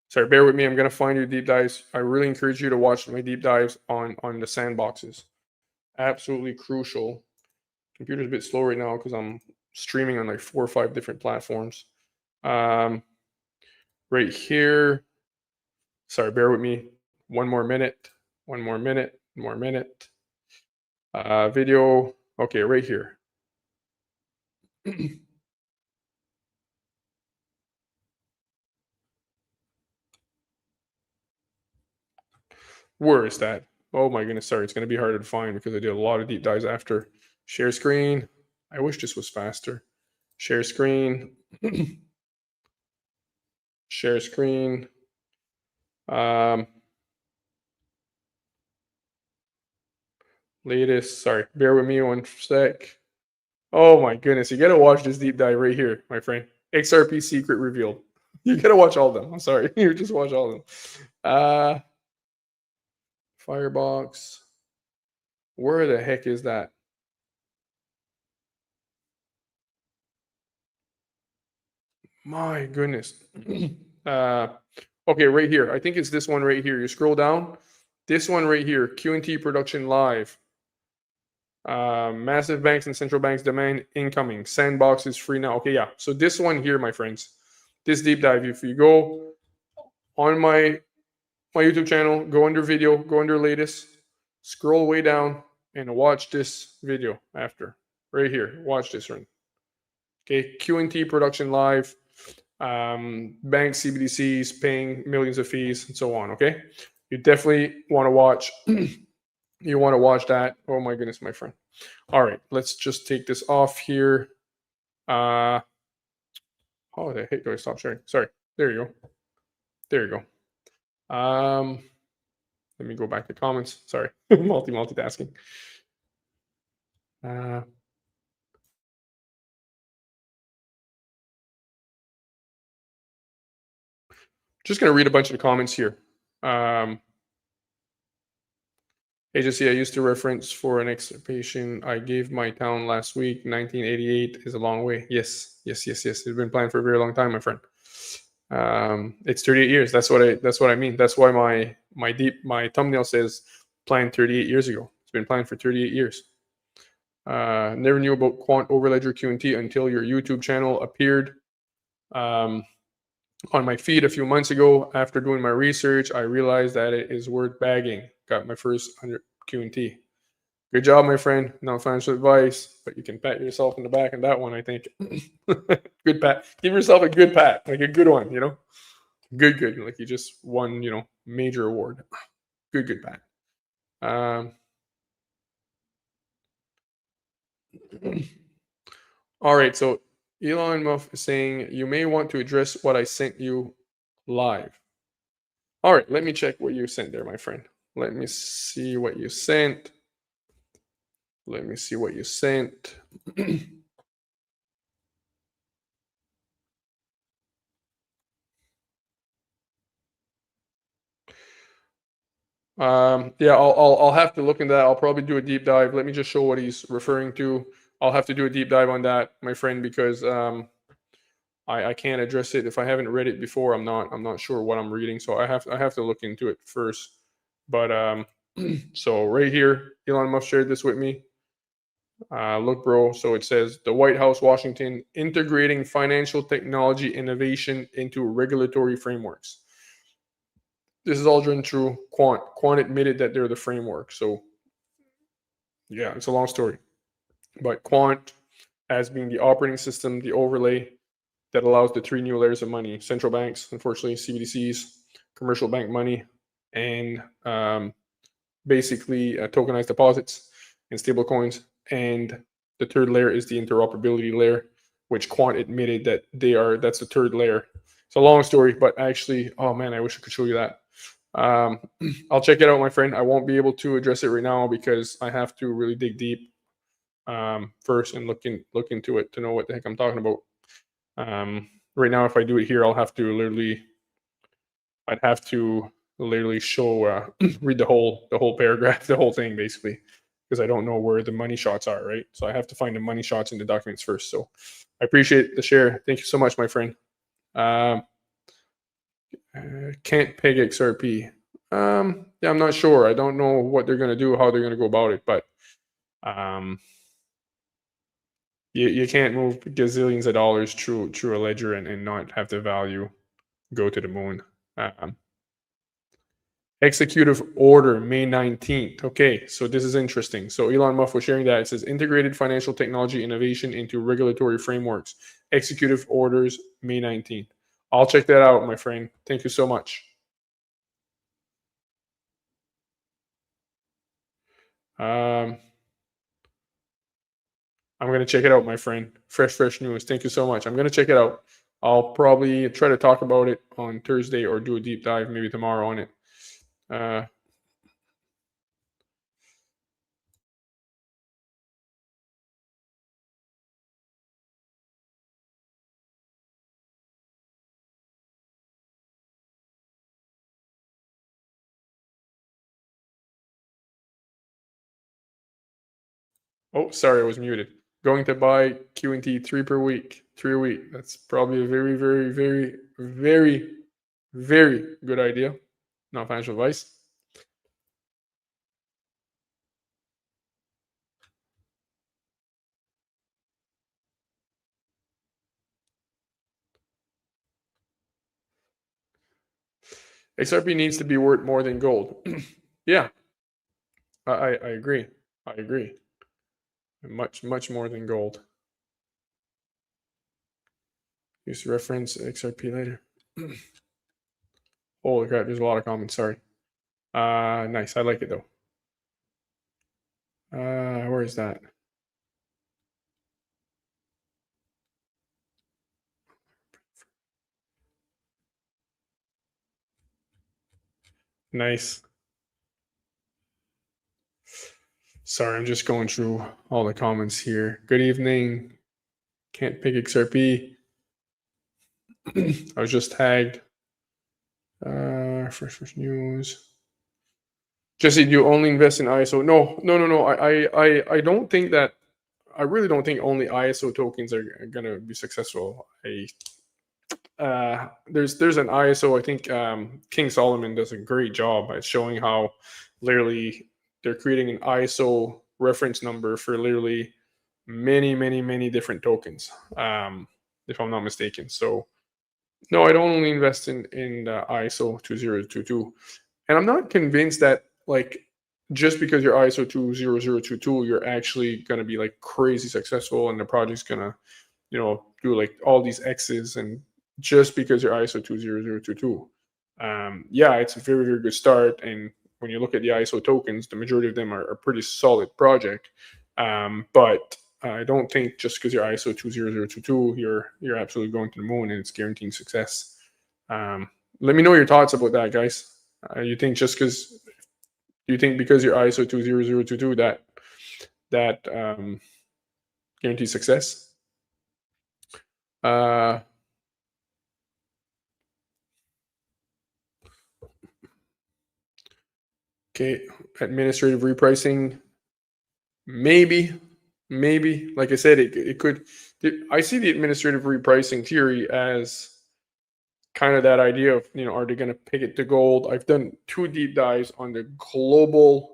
Sorry, bear with me. I'm gonna find you deep dives. I really encourage you to watch my deep dives on the sandboxes. Absolutely crucial. Computer's a bit slow right now because I'm streaming on like 4 or 5 different platforms. Right here. Sorry, bear with me. One more minute. One more minute. One more minute. Video. Okay, right here. Where is that? Oh my goodness, sorry. It's going to be harder to find because I did a lot of deep dives after. Share screen. I wish this was faster. Share screen. Share screen. Latest. Sorry, bear with me one sec. Oh my goodness, you gotta watch this deep dive right here, my friend. XRP secret revealed. You gotta watch all of them. I'm sorry, you just watch all of them. Firebox. Where the heck is that? My goodness. Okay, right here. I think it's this one right here. You scroll down. This one right here. QNT production live. Massive banks and central banks demand incoming. Sandbox is free now. Okay, yeah. So this one here, my friends. This deep dive. If you go on my YouTube channel, go under video, go under latest, scroll way down, and watch this video after. Right here. Watch this one. Okay, QNT production live. Banks, CBDCs paying millions of fees and so on. Okay, you definitely want to watch. You want to watch that. Oh my goodness, my friend. All right, let's just take this off here. Oh, the heck do I stop sharing? Sorry. There you go. There you go. Let me go back to comments. Sorry, multitasking. Just gonna read a bunch of the comments here. Agency I used to reference for an excerptation. I gave my town last week. 1988 is a long way. Yes. It's been planned for a very long time, my friend. It's 38 years. That's what I mean. That's why my thumbnail says planned 38 years ago. It's been planned for 38 years. Never knew about Quant Overledger QNT until your YouTube channel appeared on my feed a few months ago. After doing my research, I realized that it is worth bagging. Got my first 100 QNT. Good job, my friend. Not financial advice, but you can pat yourself in the back on that one, I think. Good pat. Give yourself a good pat, like a good one, Good. Like you just won, major award. Good pat. All right, so Elon Musk is saying you may want to address what I sent you live. All right, let me check what you sent there, my friend. Let me see what you sent. Let me see what you sent. Yeah, I'll have to look into that. I'll probably do a deep dive. Let me just show what he's referring to. I'll have to do a deep dive on that, my friend, because I can't address it if I haven't read it before. I'm not sure what I'm reading, so I have to look into it first. But so right here, Elon Musk shared this with me. Look, bro. So it says the White House, Washington, integrating financial technology innovation into regulatory frameworks. This is all driven through Quant. Quant admitted that they're the framework. So yeah, it's a long story. But Quant, as being the operating system, the overlay that allows the three new layers of money: central banks, unfortunately, CBDCs, commercial bank money, and basically tokenized deposits and stable coins. And the third layer is the interoperability layer, which Quant admitted that that's the third layer. It's a long story, but actually, oh man, I wish I could show you that. I'll check it out, my friend. I won't be able to address it right now because I have to really dig deep first and look into it to know what the heck I'm talking about. Right now, if I do it here, I'd have to literally show, read the whole paragraph, the whole thing basically, because I don't know where the money shots are, right? So I have to find the money shots in the documents first. So I appreciate the share. Thank you so much, my friend. Um, can't peg XRP. Yeah, I'm not sure. I don't know what they're gonna do, how they're gonna go about it, but um, you can't move gazillions of dollars through a ledger and not have the value go to the moon. Um, Executive order, May 19th. Okay, so this is interesting. So Elon Musk was sharing that. It says integrated financial technology innovation into regulatory frameworks. Executive orders, May 19th. I'll check that out, my friend. Thank you so much. Um, I'm going to check it out, my friend. Fresh news. Thank you so much. I'm going to check it out. I'll probably try to talk about it on Thursday or do a deep dive maybe tomorrow on it. Uh, Oh, sorry, I was muted. Going to buy Q&T 3 a week. That's probably a very good idea. Not financial advice. XRP needs to be worth more than gold. Yeah, I agree. I agree. Much more than gold. Use reference XRP later. Holy crap, there's a lot of comments. Sorry. Nice. I like it though. Where is that? Nice. Sorry, I'm just going through all the comments here. Good evening. Can't pick XRP. I was just tagged. Fresh news. Jesse, do you only invest in ISO? No. I don't think that. I really don't think only ISO tokens are gonna be successful. There's an ISO. I think King Solomon does a great job at showing how literally they're creating an ISO reference number for literally many different tokens. If I'm not mistaken. So no, I don't only invest in ISO 2022, and I'm not convinced that like just because you're ISO 20022, you're actually gonna be like crazy successful and the project's gonna do like all these X's and just because you're ISO 20022. Yeah, it's a very good start, and when you look at the ISO tokens, the majority of them are a pretty solid project. But I don't think just because you're ISO 20022, you're absolutely going to the moon and it's guaranteeing success. Let me know your thoughts about that, guys. You think just because Do you think because you're ISO 20022 that guarantees success? Uh, okay, administrative repricing, maybe, maybe. Like I said, it could. I see the administrative repricing theory as kind of that idea of, are they going to pick it to gold? I've done 2 deep dives on the global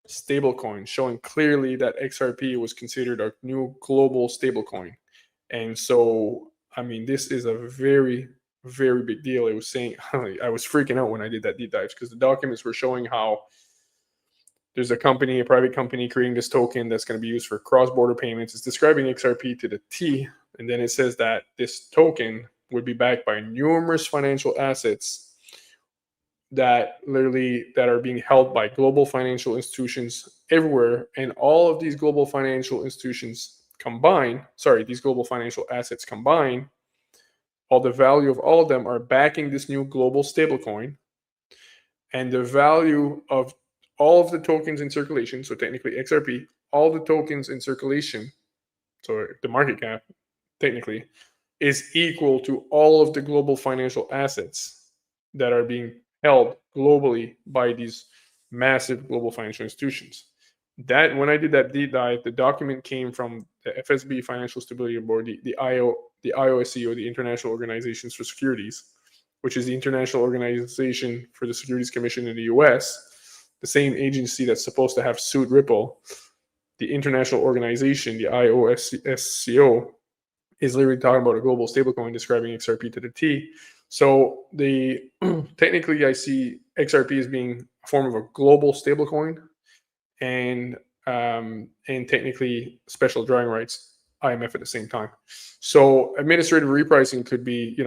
stablecoin, showing clearly that XRP was considered a new global stablecoin. And so, I mean, this is a very, very big deal. It was saying, I was freaking out when I did that deep dive because the documents were showing how there's a company, a private company, creating this token that's going to be used for cross-border payments. It's describing XRP to the T, and then it says that this token would be backed by numerous financial assets that are being held by global financial institutions everywhere, and all of these global financial institutions these global financial assets combined, all the value of all of them are backing this new global stablecoin, and the value of all of the tokens in circulation, so technically XRP, all the tokens in circulation, so the market cap technically, is equal to all of the global financial assets that are being held globally by these massive global financial institutions. That when I did that deep dive, the document came from the FSB Financial Stability Board, the IOSC, or the International Organizations for Securities, which is the international organization for the Securities Commission in the US, the same agency that's supposed to have sued Ripple. The international organization, the IOSCO, is literally talking about a global stablecoin, describing XRP to the T. So technically, I see XRP as being a form of a global stablecoin, and technically special drawing rights, IMF at the same time. So administrative repricing could be,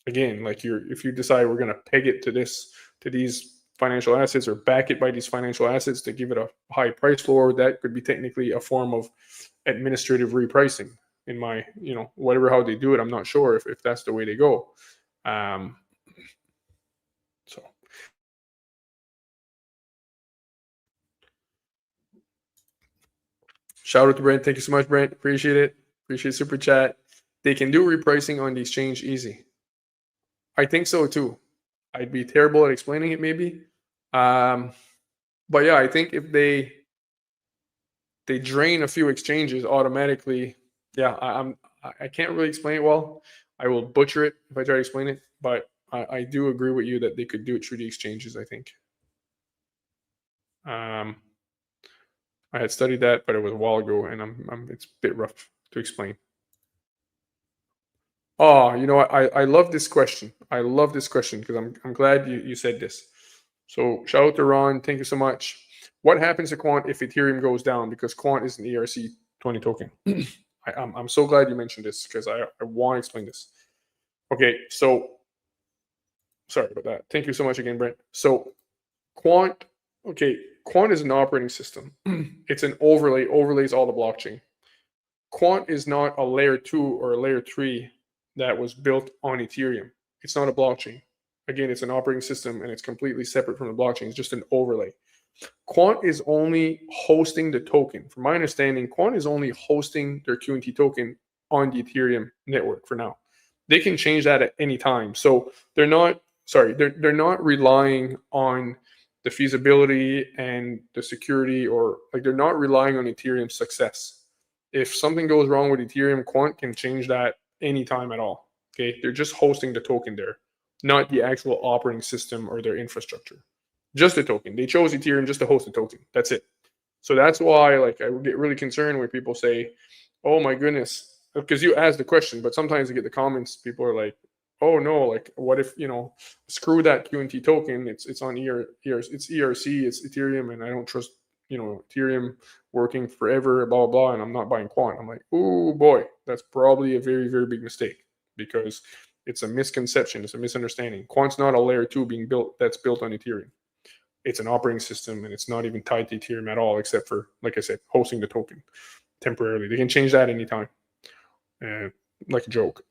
again, like if you decide we're going to peg it to these financial assets or back it by these financial assets to give it a high price floor, that could be technically a form of administrative repricing. In my, whatever how they do it, I'm not sure if that's the way they go. So shout out to Brent. Thank you so much, Brent. Appreciate it. Appreciate super chat. They can do repricing on the exchange easy. I think so too. I'd be terrible at explaining it maybe. But yeah, I think if they drain a few exchanges automatically, yeah, I can't really explain it well. I will butcher it if I try to explain it, but I do agree with you that they could do it through the exchanges, I think. I had studied that, but it was a while ago, and it's a bit rough to explain. Oh, I love this question. I love this question because I'm glad you said this. So shout out to Ron. Thank you so much. What happens to Quant if Ethereum goes down? Because Quant is an ERC20 token. I'm so glad you mentioned this because I want to explain this. Okay, so sorry about that. Thank you so much again, Brent. So Quant is an operating system. It's an overlays all the blockchain. Quant is not a layer 2 or a layer 3 that was built on Ethereum. It's not a blockchain. Again, it's an operating system and it's completely separate from the blockchain. It's just an overlay. Quant is only hosting the token. From my understanding, Quant is only hosting their QNT token on the Ethereum network for now. They can change that at any time. So they're not relying on the feasibility and the security, or like they're not relying on Ethereum's success. If something goes wrong with Ethereum, Quant can change that anytime at all. Okay, they're just hosting the token there, not the actual operating system or their infrastructure. Just a token. They chose Ethereum just to host a token. That's it. So that's why, like, I get really concerned when people say, "Oh my goodness," because you ask the question, but sometimes you get the comments. People are like, "Oh no, like, what if screw that QNT token? It's on it's ERC, it's Ethereum, and I don't trust Ethereum working forever, blah blah blah, and I'm not buying Quant." I'm like, "Oh boy, that's probably a very very big mistake because it's a misconception, it's a misunderstanding. Quant's not a layer 2 being built that's built on Ethereum. It's an operating system, and it's not even tied to Ethereum at all, except for, like I said, hosting the token temporarily. They can change that anytime, like a joke."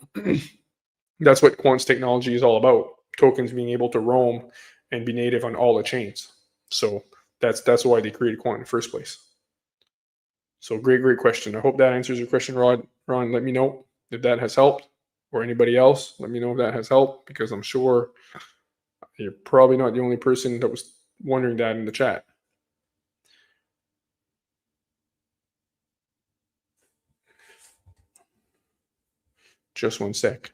That's what Quant's technology is all about: tokens being able to roam and be native on all the chains. So That's why they created Quant in the first place. So great question. I hope that answers your question, Ron. Let me know if that has helped, or anybody else. Let me know if that has helped, because I'm sure you're probably not the only person that was wondering that in the chat. Just one sec.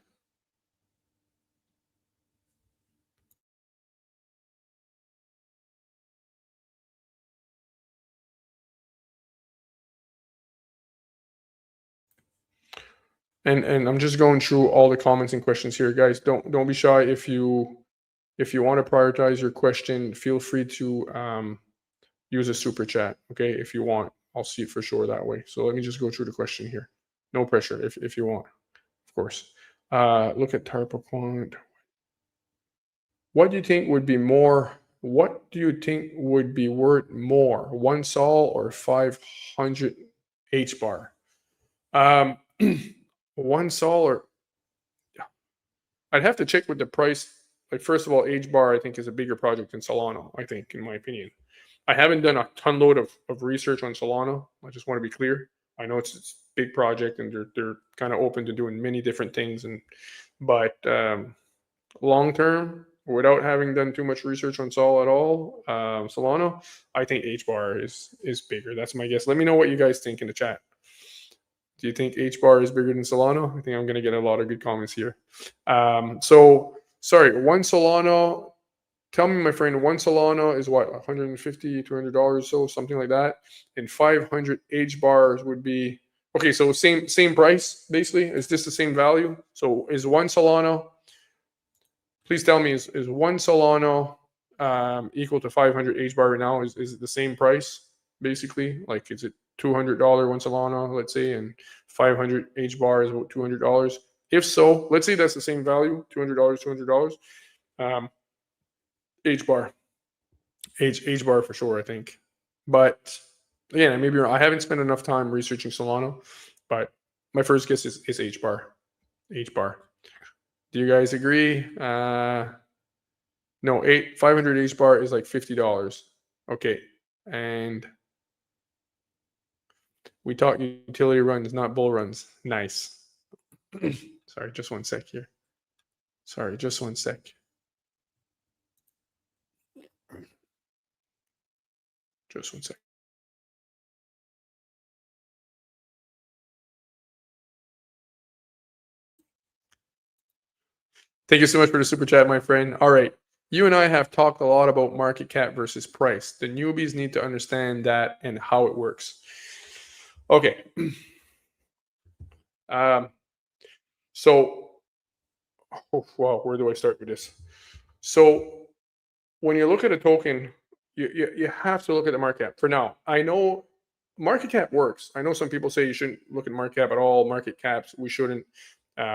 And I'm just going through all the comments and questions here, guys. Don't be shy. If you want to prioritize your question, feel free to use a super chat. Okay, if you want, I'll see it for sure that way. So let me just go through the question here. No pressure, if you want, of course. Look at Tarpo Quant. What do you think would be more? What do you think would be worth more, one sol or 500 H bar? Um, one sol, or I'd have to check with the price. Like, first of all, H bar I think is a bigger project than Solana. I think, in my opinion, I haven't done a ton load of research on Solana. I just want to be clear. I know it's a big project, and they're kind of open to doing many different things, but long term, without having done too much research on Sol at all, Solana, I think H bar is bigger. That's my guess. Let me know what you guys think in the chat. Do you think H bar is bigger than Solana? I think I'm going to get a lot of good comments here. So sorry, one Solana. Tell me, my friend, one Solana is what, $150, $200 or so, something like that, and 500 H bars would be okay. So same price basically. Is this the same value? So is one Solana? Please tell me, is one Solana equal to 500 H bar right now? Is it the same price basically? Like, is it $200 one Solana, let's say, and 500 H bar is about $200? If so, let's say that's the same value, $200. H bar, H bar for sure, I think. But again, maybe I haven't spent enough time researching Solana, but my first guess is H bar. H bar. Do you guys agree? No, 500 H bar is like $50. Okay, and we talk utility runs, not bull runs. Nice. Sorry, just one sec here. Sorry, just one sec. Just one sec. Thank you so much for the super chat, my friend. All right. You and I have talked a lot about market cap versus price. The newbies need to understand that and how it works. Okay. So, wow, where do I start with this? So, when you look at a token, you have to look at the market cap. For now, I know market cap works. I know some people say you shouldn't look at market cap at all. Market caps, we shouldn't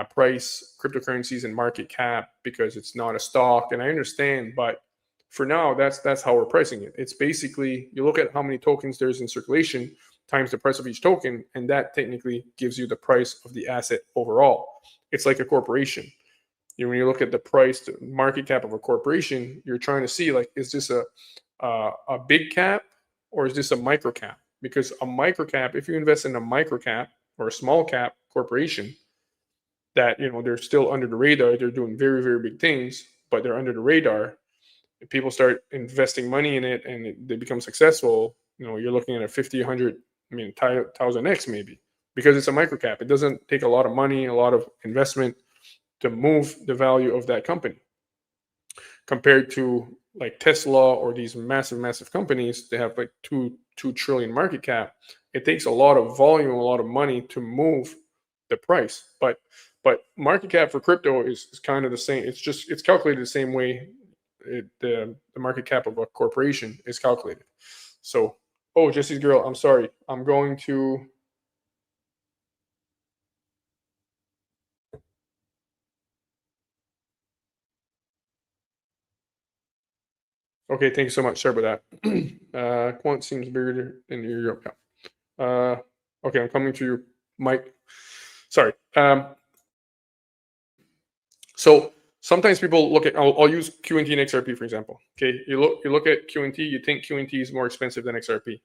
price cryptocurrencies in market cap because it's not a stock. And I understand, but for now, that's how we're pricing it. It's basically, you look at how many tokens there's in circulation times the price of each token, and that technically gives you the price of the asset overall. It's like a corporation. When you look at the price, the market cap of a corporation, you're trying to see, like, is this a big cap or is this a micro cap? Because a micro cap, if you invest in a micro cap or a small cap corporation, that they're still under the radar, they're doing very, very big things, but they're under the radar. If people start investing money in it and they become successful, you're looking at a 50, 100, 1,000x maybe, because it's a micro cap. It doesn't take a lot of money, a lot of investment to move the value of that company, compared to like Tesla or these massive companies. They have like 2 trillion market cap. It takes a lot of volume, a lot of money to move the price. But market cap for crypto is kind of the same. It's calculated the same way the market cap of a corporation is calculated. So, oh, Jesse's girl, I'm sorry, I'm going to okay, thank you so much. Sorry about that. Quant seems bigger than Europe. Okay, I'm coming to your mic. Sorry. So sometimes people look at, I'll use QNT and XRP for example. Okay, you look at QNT, you think QNT is more expensive than XRP,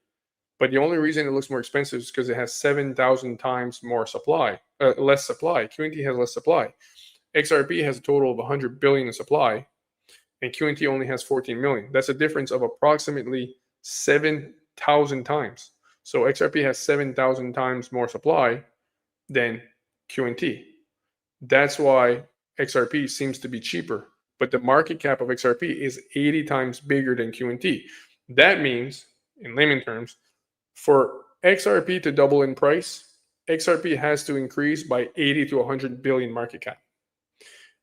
but the only reason it looks more expensive is because it has 7,000 times more supply, less supply. QNT has less supply. XRP has a total of 100 billion in supply, and QNT only has 14 million. That's a difference of approximately 7,000 times. So XRP has 7,000 times more supply than QNT. That's why XRP seems to be cheaper, but the market cap of XRP is 80 times bigger than QNT. That means, in layman terms, for XRP to double in price, XRP has to increase by 80 to 100 billion market cap.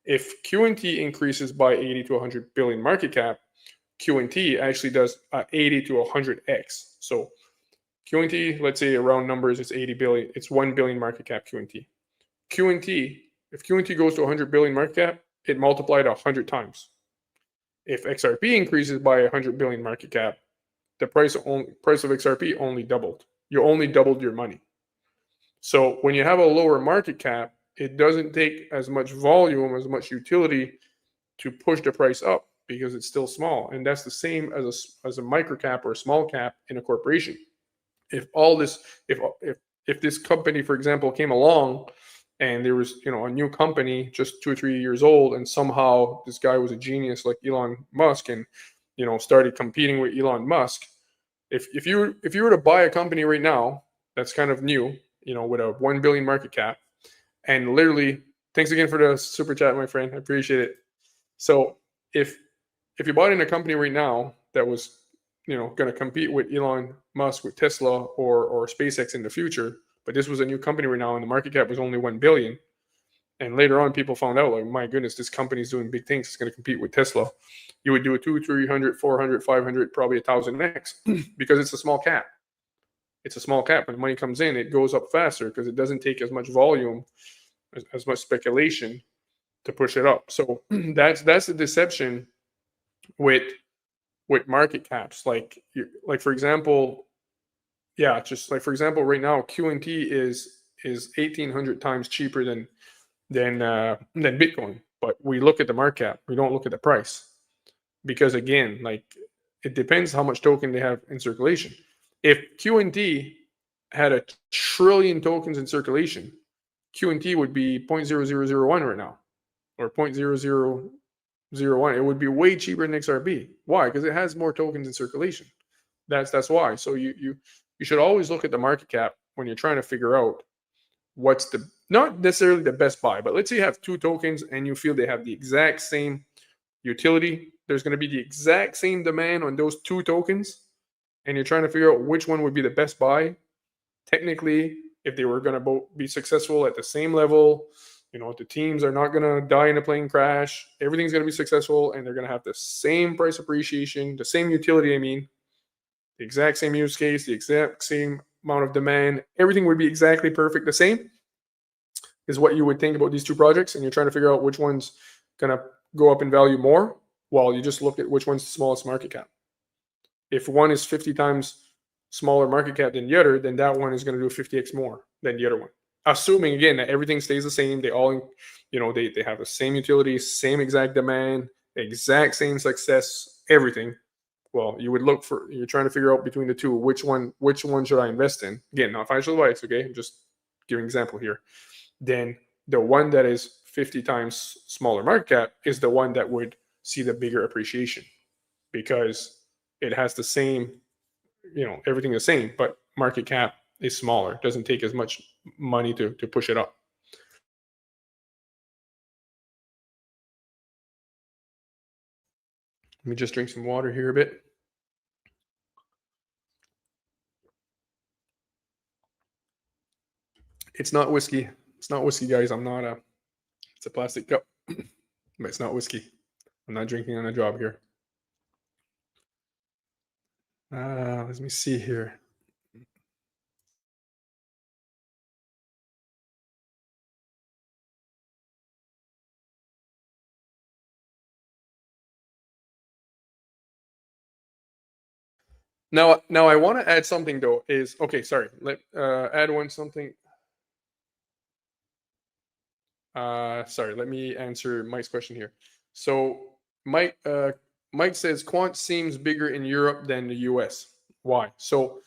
If QNT increases by 80 to 100 billion market cap, QNT actually does 80 to 100x. So QNT, let's say around numbers, it's 80 billion. It's 1 billion market cap QNT. If QNT goes to 100 billion market cap, it multiplied 100 times. If XRP increases by 100 billion market cap, the price of XRP only doubled. You only doubled your money. So when you have a lower market cap, it doesn't take as much volume, as much utility to push the price up because it's still small. And that's the same as a micro cap or a small cap in a corporation. If this company, for example, came along and there was a new company just 2 or 3 years old, and somehow this guy was a genius like Elon Musk and started competing with Elon Musk. If you were to buy a company right now that's kind of new, with a 1 billion market cap, and literally, thanks again for the super chat, my friend, I appreciate it. So if you bought in a company right now that was going to compete with Elon Musk, with Tesla or SpaceX in the future, but this was a new company right now and the market cap was only 1 billion, and later on people found out, like, my goodness, this company's doing big things, it's going to compete with Tesla, you would do a 200, 300, 400, 500, probably 1,000x because it's a small cap. It's a small cap. When money comes in, it goes up faster because it doesn't take as much volume, as much speculation to push it up. So that's the deception with market caps. Like for example, just like for example, right now QNT is 1,800 times cheaper than Bitcoin, but we look at the market cap, we don't look at the price, because again, like, it depends how much token they have in circulation. If QNT had 1 trillion tokens in circulation, QNT would be 0.0001 right now, or 0.0001. It would be way cheaper than XRP. Why? Because it has more tokens in circulation. That's why. So you should always look at the market cap when you're trying to figure out what's not necessarily the best buy, but let's say you have 2 tokens and you feel they have the exact same utility. There's going to be the exact same demand on those 2 tokens, and you're trying to figure out which one would be the best buy. Technically, if they were going to both be successful at the same level, the teams are not going to die in a plane crash, everything's going to be successful, and they're going to have the same price appreciation, the same utility, the exact same use case, the exact same amount of demand, everything would be exactly perfect, the same, is what you would think about these 2 projects, and you're trying to figure out which one's going to go up in value more, while you just look at which one's the smallest market cap. If one is 50 times smaller market cap than the other, then that one is going to do 50x more than the other one. Assuming, again, that everything stays the same, they all, they have the same utility, same exact demand, exact same success, everything. Well, you're trying to figure out between the 2, which one should I invest in? Again, not financial advice, okay? I'm just giving an example here. Then the one that is 50 times smaller market cap is the one that would see the bigger appreciation, because it has the same, everything the same, but market cap is smaller. It doesn't take as much money to push it up. Let me just drink some water here a bit. It's not whiskey. It's not whiskey, guys. It's a plastic cup, but it's not whiskey. I'm not drinking on a job here. Let me see here. Now I want to add something though. Sorry. Let add something. Sorry, let me answer Mike's question here. So Mike, Mike says Quant seems bigger in Europe than the US. Why? So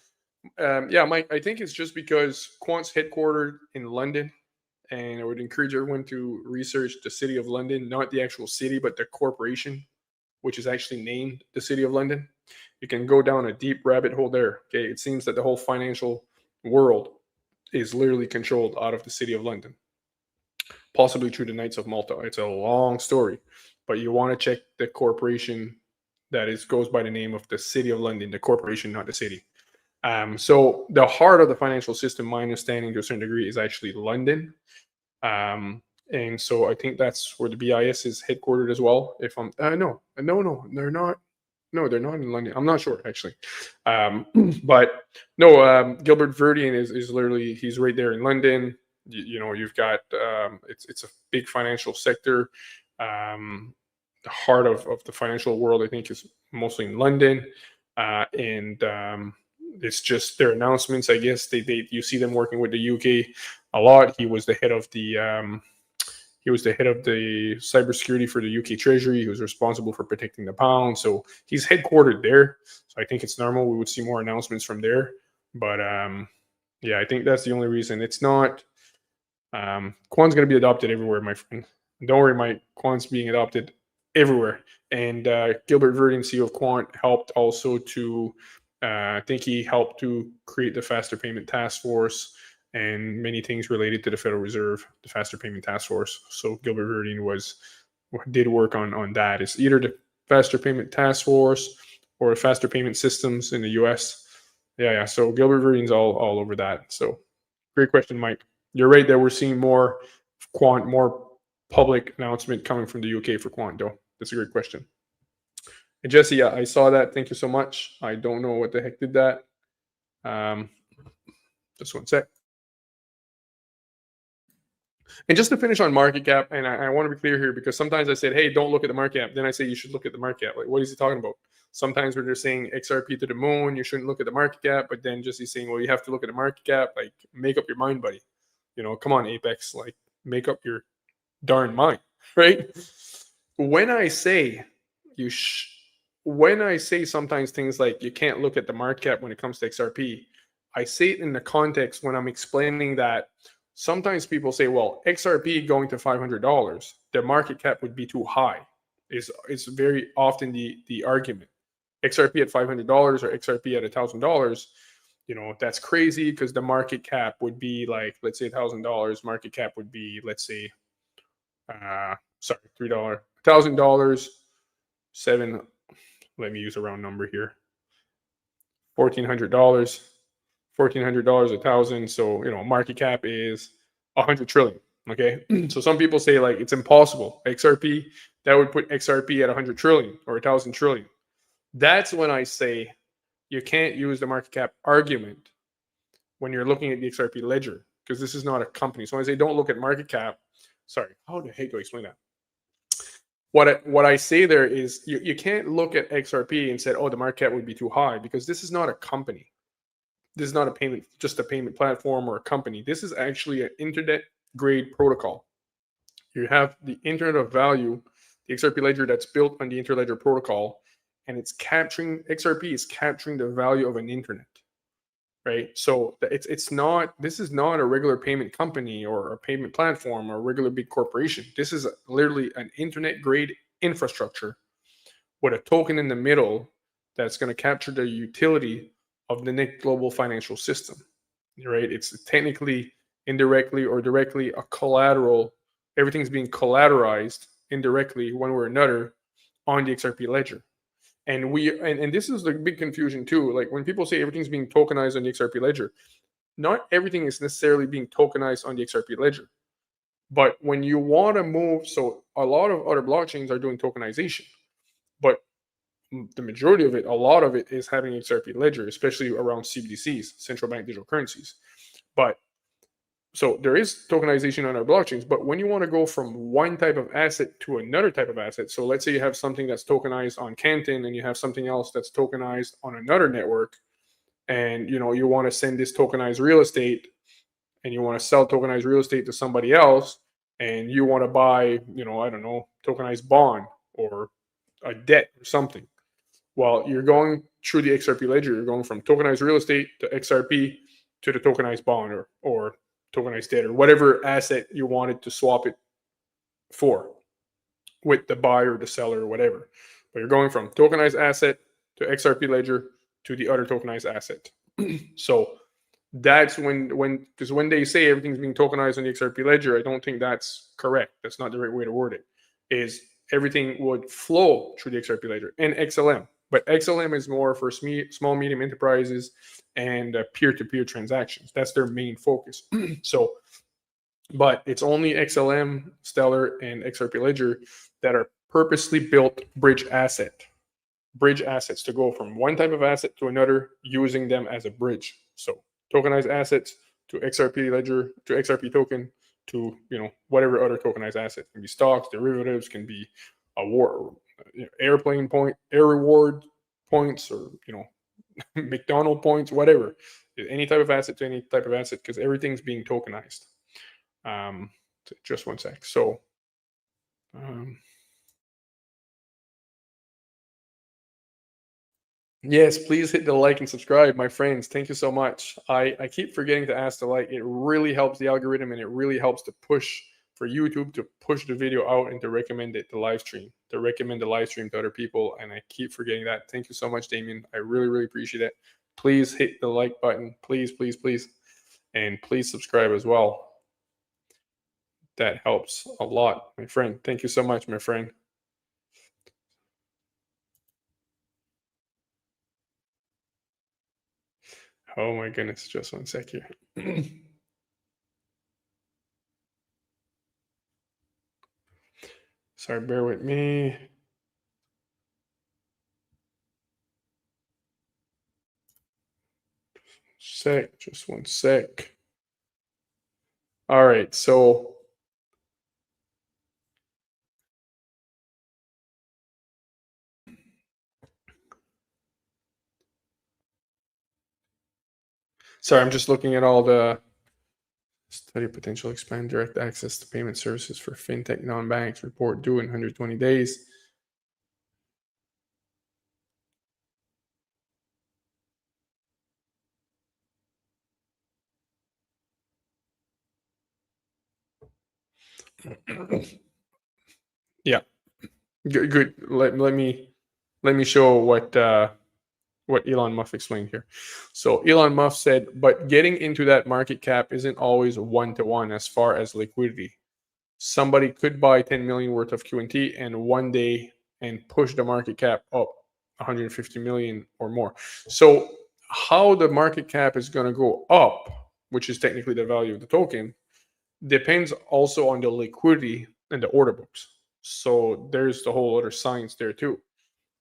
yeah, Mike, I think it's just because Quant's headquartered in London, and I would encourage everyone to research the city of London, not the actual city, but the corporation, which is actually named the City of London. You can go down a deep rabbit hole there. Okay, it seems that the whole financial world is literally controlled out of the City of London, possibly through the Knights of Malta. It's a long story, but you want to check the corporation that is goes by the name of the City of London, the corporation, not the city. So the heart of the financial system, my understanding to a certain degree, is actually London. And so I think that's where the BIS is headquartered as well. If I'm no, they're not. No, they're not in London. I'm not sure actually, um, but no, Gilbert Verdian is literally he's right there in London. You know, you've got it's a big financial sector. The heart of the financial world, I think, is mostly in London, and it's just their announcements. I guess they you see them working with the UK a lot. He was the head of the cybersecurity for the UK Treasury. He was responsible for protecting the pound. So he's headquartered there. So I think it's normal we would see more announcements from there. But yeah, I think that's the only reason. It's not. Quant's going to be adopted everywhere, my friend. Don't worry, Mike. Quant's being adopted everywhere. And Gilbert Verdin, CEO of Quant, helped also to. I think he helped to create the Faster Payment Task Force and many things related to the Federal Reserve, the Faster Payment Task Force. So Gilbert Verdin did work on that. It's either the Faster Payment Task Force or the Faster Payment Systems in the U.S. Yeah. So Gilbert Verdin's all over that. So great question, Mike. You're right that we're seeing more Quant, more public announcement coming from the UK for Quant, though. That's a great question. And Jesse, yeah, I saw that. Thank you so much. I don't know what the heck did that. Um, just one sec. And just to finish on market cap, and I want to be clear here because sometimes I said, hey, don't look at the market cap. Then I say you should look at the market cap. Like, what is he talking about? Sometimes when they're saying XRP to the moon, you shouldn't look at the market cap. But then just he's saying, well, you have to look at the market cap. Like, make up your mind, buddy. You know, come on, Apex. Like, make up your darn mind, right? When I say you, when I say sometimes things like you can't look at the market cap when it comes to XRP, I say it in the context when I'm explaining that sometimes people say, well, XRP going to $500, the market cap would be too high. Is very often the argument. XRP at $500 or XRP at $1,000, you know, that's crazy because the market cap would be like, let's say $1,000. Market cap would be, let's say, sorry, $3, $1,000, seven. Let me use a round number here. $1,400, $1,400, 1,000. So you know, market cap is 100 trillion. Okay, so some people say like it's impossible. XRP that would put XRP at 100 trillion or 1,000 trillion. That's when I say you can't use the market cap argument when you're looking at the XRP ledger because this is not a company. So when I say don't look at market cap, sorry, how the heck do I explain that? What I say there is you can't look at XRP and say, oh, the market cap would be too high because this is not a company. This is not a payment, just a payment platform or a company. This is actually an internet grade protocol. You have the Internet of Value, the XRP ledger that's built on the Interledger protocol, and it's capturing XRP is capturing the value of an internet, right? So it's not. This is not a regular payment company or a payment platform or a regular big corporation. This is literally an internet grade infrastructure with a token in the middle that's going to capture the utility of the net global financial system, right? It's technically, indirectly, or directly a collateral. Everything's being collateralized indirectly, one way or another, on the XRP ledger. And this is the big confusion too. Like when people say everything's being tokenized on the XRP ledger, not everything is necessarily being tokenized on the XRP ledger. But when you want to move, so a lot of other blockchains are doing tokenization, but the majority of it, a lot of it is having XRP ledger, especially around CBDCs, central bank digital currencies. But so there is tokenization on our blockchains, but when you want to go from one type of asset to another type of asset, so let's say you have something that's tokenized on Canton and you have something else that's tokenized on another network, and you know you want to send this tokenized real estate and you want to sell tokenized real estate to somebody else, and you want to buy, I don't know, tokenized bond or a debt or something. Well, you're going through the XRP ledger. You're going from tokenized real estate to XRP to the tokenized bond or tokenized debt or whatever asset you wanted to swap it for with the buyer, the seller, or whatever. But you're going from tokenized asset to XRP ledger to the other tokenized asset. So that's because when they say everything's being tokenized on the XRP ledger, I don't think that's correct. That's not the right way to word it. Is everything would flow through the XRP ledger and XLM, but XLM is more for small medium enterprises and peer-to-peer transactions. That's their main focus. So, but it's only XLM, Stellar, and XRP ledger that are purposely built bridge assets to go from one type of asset to another using them as a bridge. So tokenized assets to XRP ledger to XRP token to whatever other tokenized asset. Can be stocks, derivatives, can be air reward points, or McDonald points, whatever. Any type of asset to any type of asset, because everything's being tokenized. Just one sec. So yes, please hit the like and subscribe, my friends. Thank you so much. I keep forgetting to ask to like. It really helps the algorithm, and it really helps to push for YouTube to push the video out and to recommend it to recommend the live stream to other people. And I keep forgetting that. Thank you so much, Damien. I really, really appreciate it. Please hit the like button. Please, please, please. And please subscribe as well. That helps a lot, my friend. Thank you so much, my friend. Oh my goodness, just one sec here. Sorry, bear with me. Just one sec. All right, so sorry, I'm just looking at all the study potential expand direct access to payment services for fintech non-banks. Report due in 120 days. Yeah, good. Let me show what Elon Musk explained here. So Elon Musk said, but getting into that market cap isn't always one-to-one as far as liquidity. Somebody could buy 10 million worth of QNT and one day and push the market cap up 150 million or more. So how the market cap is going to go up, which is technically the value of the token, depends also on the liquidity and the order books. So there's the whole other science there too.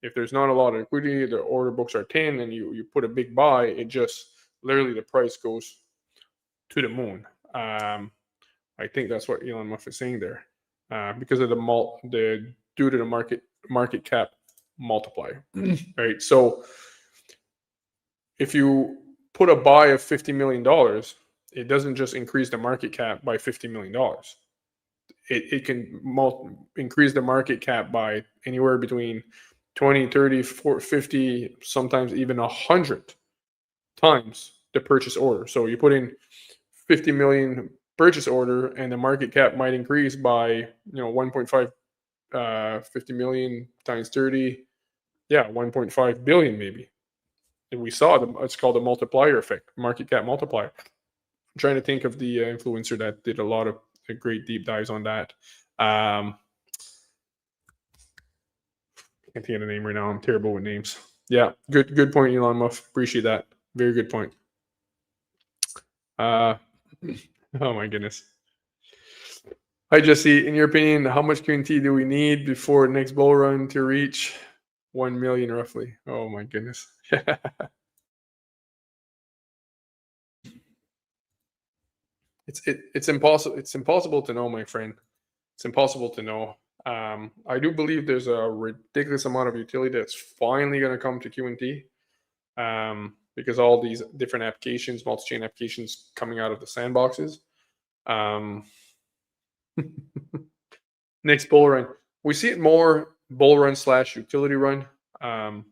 If there's not a lot of liquidity, the order books are 10 and you put a big buy, it just literally the price goes to the moon. I think that's what Elon Musk is saying there, because of the due to the market cap multiplier, right? So if you put a buy of $50 million, it doesn't just increase the market cap by $50 million. It can increase the market cap by anywhere between 20, 30, 40, 50, sometimes even 100 times the purchase order. So you put in 50 million purchase order and the market cap might increase by 1.5 50 million times 30, 1.5 billion maybe. And we saw it's called the multiplier effect, market cap multiplier. I'm trying to think of the influencer that did a lot of great deep dives on that. I can't think of the name right now. I'm terrible with names. Yeah, good point, Elon Musk. Appreciate that. Very good point. Oh my goodness. Hi Jesse, in your opinion, how much QNT do we need before next bull run to reach 1 million roughly? Oh my goodness. It's impossible. It's impossible to know, my friend. It's impossible to know. I do believe there's a ridiculous amount of utility that's finally going to come to QNT, because all these different applications, multi-chain applications coming out of the sandboxes. Next bull run. We see it more bull run slash utility run. Um,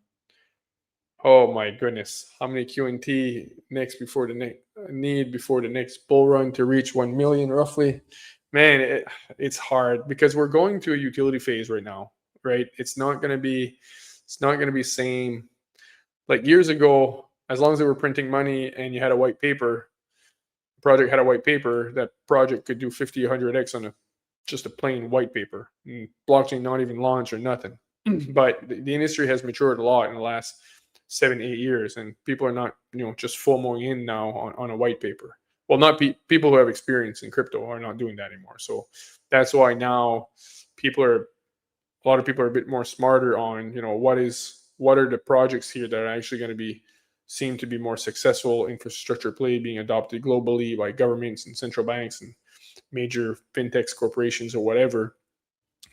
oh my goodness, how many QNT next before the next need before the next bull run to reach 1 million roughly? Man, it's hard because we're going to a utility phase right now, right? It's not going to be same like years ago. As long as they were printing money and you had a white paper, project had a white paper, that project could do 50, 100x on just a plain white paper. And blockchain not even launched or nothing. But the industry has matured a lot in the last 7, 8 years, and people are not just FOMOing in now on a white paper. Well, not people who have experience in crypto are not doing that anymore. So that's why now a lot of people are a bit more smarter on what are the projects here that are actually going to be seem to be more successful infrastructure play being adopted globally by governments and central banks and major fintechs, corporations, or whatever.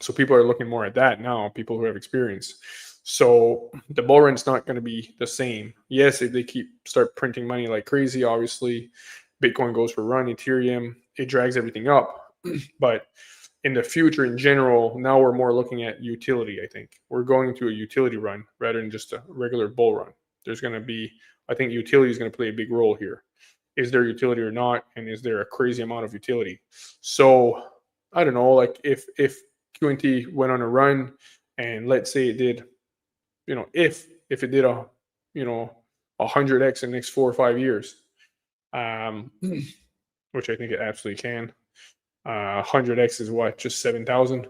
So people are looking more at that now, people who have experience. So the bull run's not going to be the same. Yes, if they start printing money like crazy, obviously Bitcoin goes for a run, Ethereum, it drags everything up. But in the future in general, now we're more looking at utility. I think we're going to a utility run rather than just a regular bull run. I think utility is going to play a big role here. Is there utility or not? And is there a crazy amount of utility? So I don't know, like if QNT went on a run and let's say it did, if it did 100x in the next 4 or 5 years, which I think it absolutely can. 100x is what, just 7,000.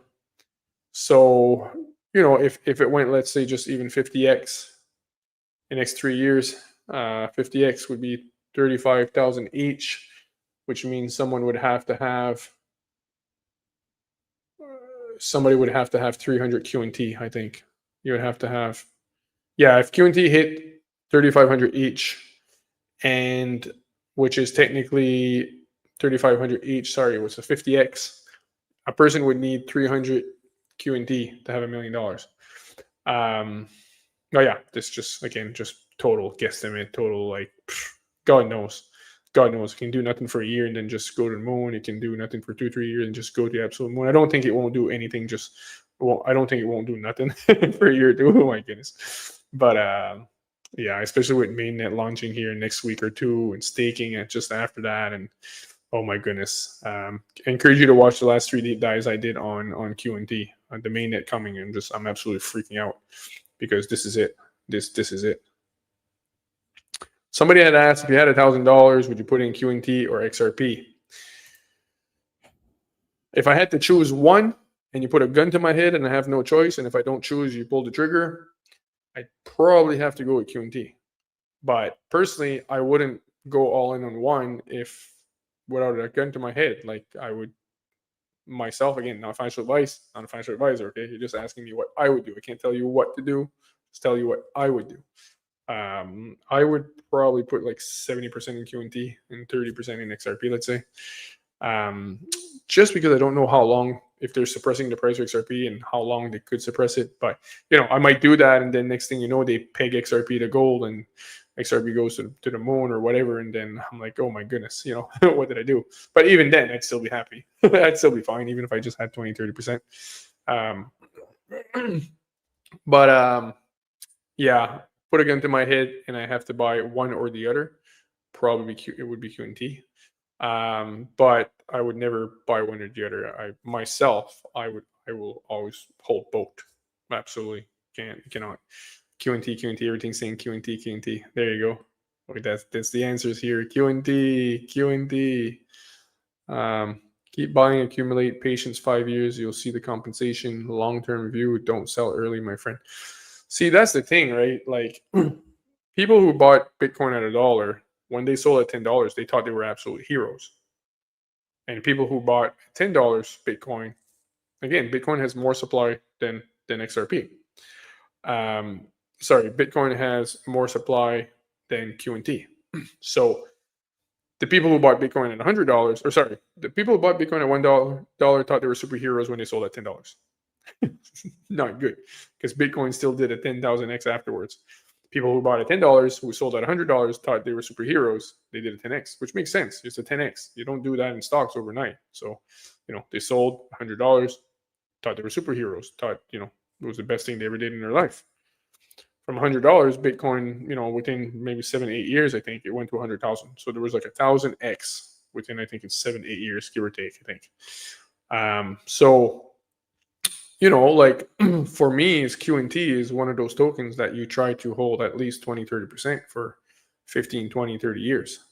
So if it went, let's say, just even 50x in the next 3 years, 50x would be 35,000 each, which means somebody would have to have 300 QNT. I think you would have to have, if QNT hit 3,500 each, and which is technically 3,500 each. Sorry, it was a 50x. A person would need 300 QNT to have $1 million. Oh yeah, this just total guesstimate, total God knows. It can do nothing for a year and then just go to the moon. It can do nothing for 2-3 years and just go to the absolute moon. I don't think it won't do anything. I don't think it won't do nothing for a year or two. Oh my goodness. But yeah, especially with mainnet launching here next week or two and staking it just after that. And oh my goodness. I encourage you to watch the last 3 deep dives I did on QNT, the mainnet coming, and I'm absolutely freaking out because this is it. This is it. Somebody had asked, if you had $1,000, would you put in QNT or XRP? If I had to choose one and you put a gun to my head and I have no choice, and if I don't choose, you pull the trigger, I'd probably have to go with QNT. But personally, I wouldn't go all in on one without a gun to my head. Like I would myself, again, not financial advice, not a financial advisor. Okay, you're just asking me what I would do. I can't tell you what to do. Just tell you what I would do. I would probably put like 70% in QNT and 30% in XRP, let's say. Just because I don't know how long, if they're suppressing the price of XRP and how long they could suppress it. But, I might do that. And then next thing you know, they peg XRP to gold and XRP goes to the moon or whatever. And then I'm like, oh my goodness, what did I do? But even then, I'd still be happy. I'd still be fine, even if I just had 20, 30%. Yeah, put a gun to my head and I have to buy one or the other, probably it would be QNT. But I would never buy one or the other. I will always hold both. Absolutely cannot. QNT, everything's saying QNT. There you go. Okay, that's the answers here. QNT. Keep buying, accumulate, patience, 5 years. You'll see the compensation. Long-term view. Don't sell early, my friend. See, that's the thing, right? Like people who bought Bitcoin at $1, when they sold at $10, they thought they were absolute heroes. And people who bought $10 Bitcoin, again, Bitcoin has more supply than XRP. Bitcoin has more supply than QNT. So the people who bought Bitcoin at $100, the people who bought Bitcoin at $1 thought they were superheroes when they sold at $10. Not good, because Bitcoin still did a 10,000x afterwards. People who bought at $10, who sold at $100, thought they were superheroes. They did a 10x, which makes sense. It's a 10x. You don't do that in stocks overnight. So they sold $100, thought they were superheroes, thought, it was the best thing they ever did in their life. From $100, Bitcoin, within maybe 7, 8 years, I think it went to 100,000. So there was like 1,000x within, I think it's 7, 8 years, give or take, I think. So, like for me, is QNT is one of those tokens that you try to hold at least 20, 30% for 15, 20, 30 years.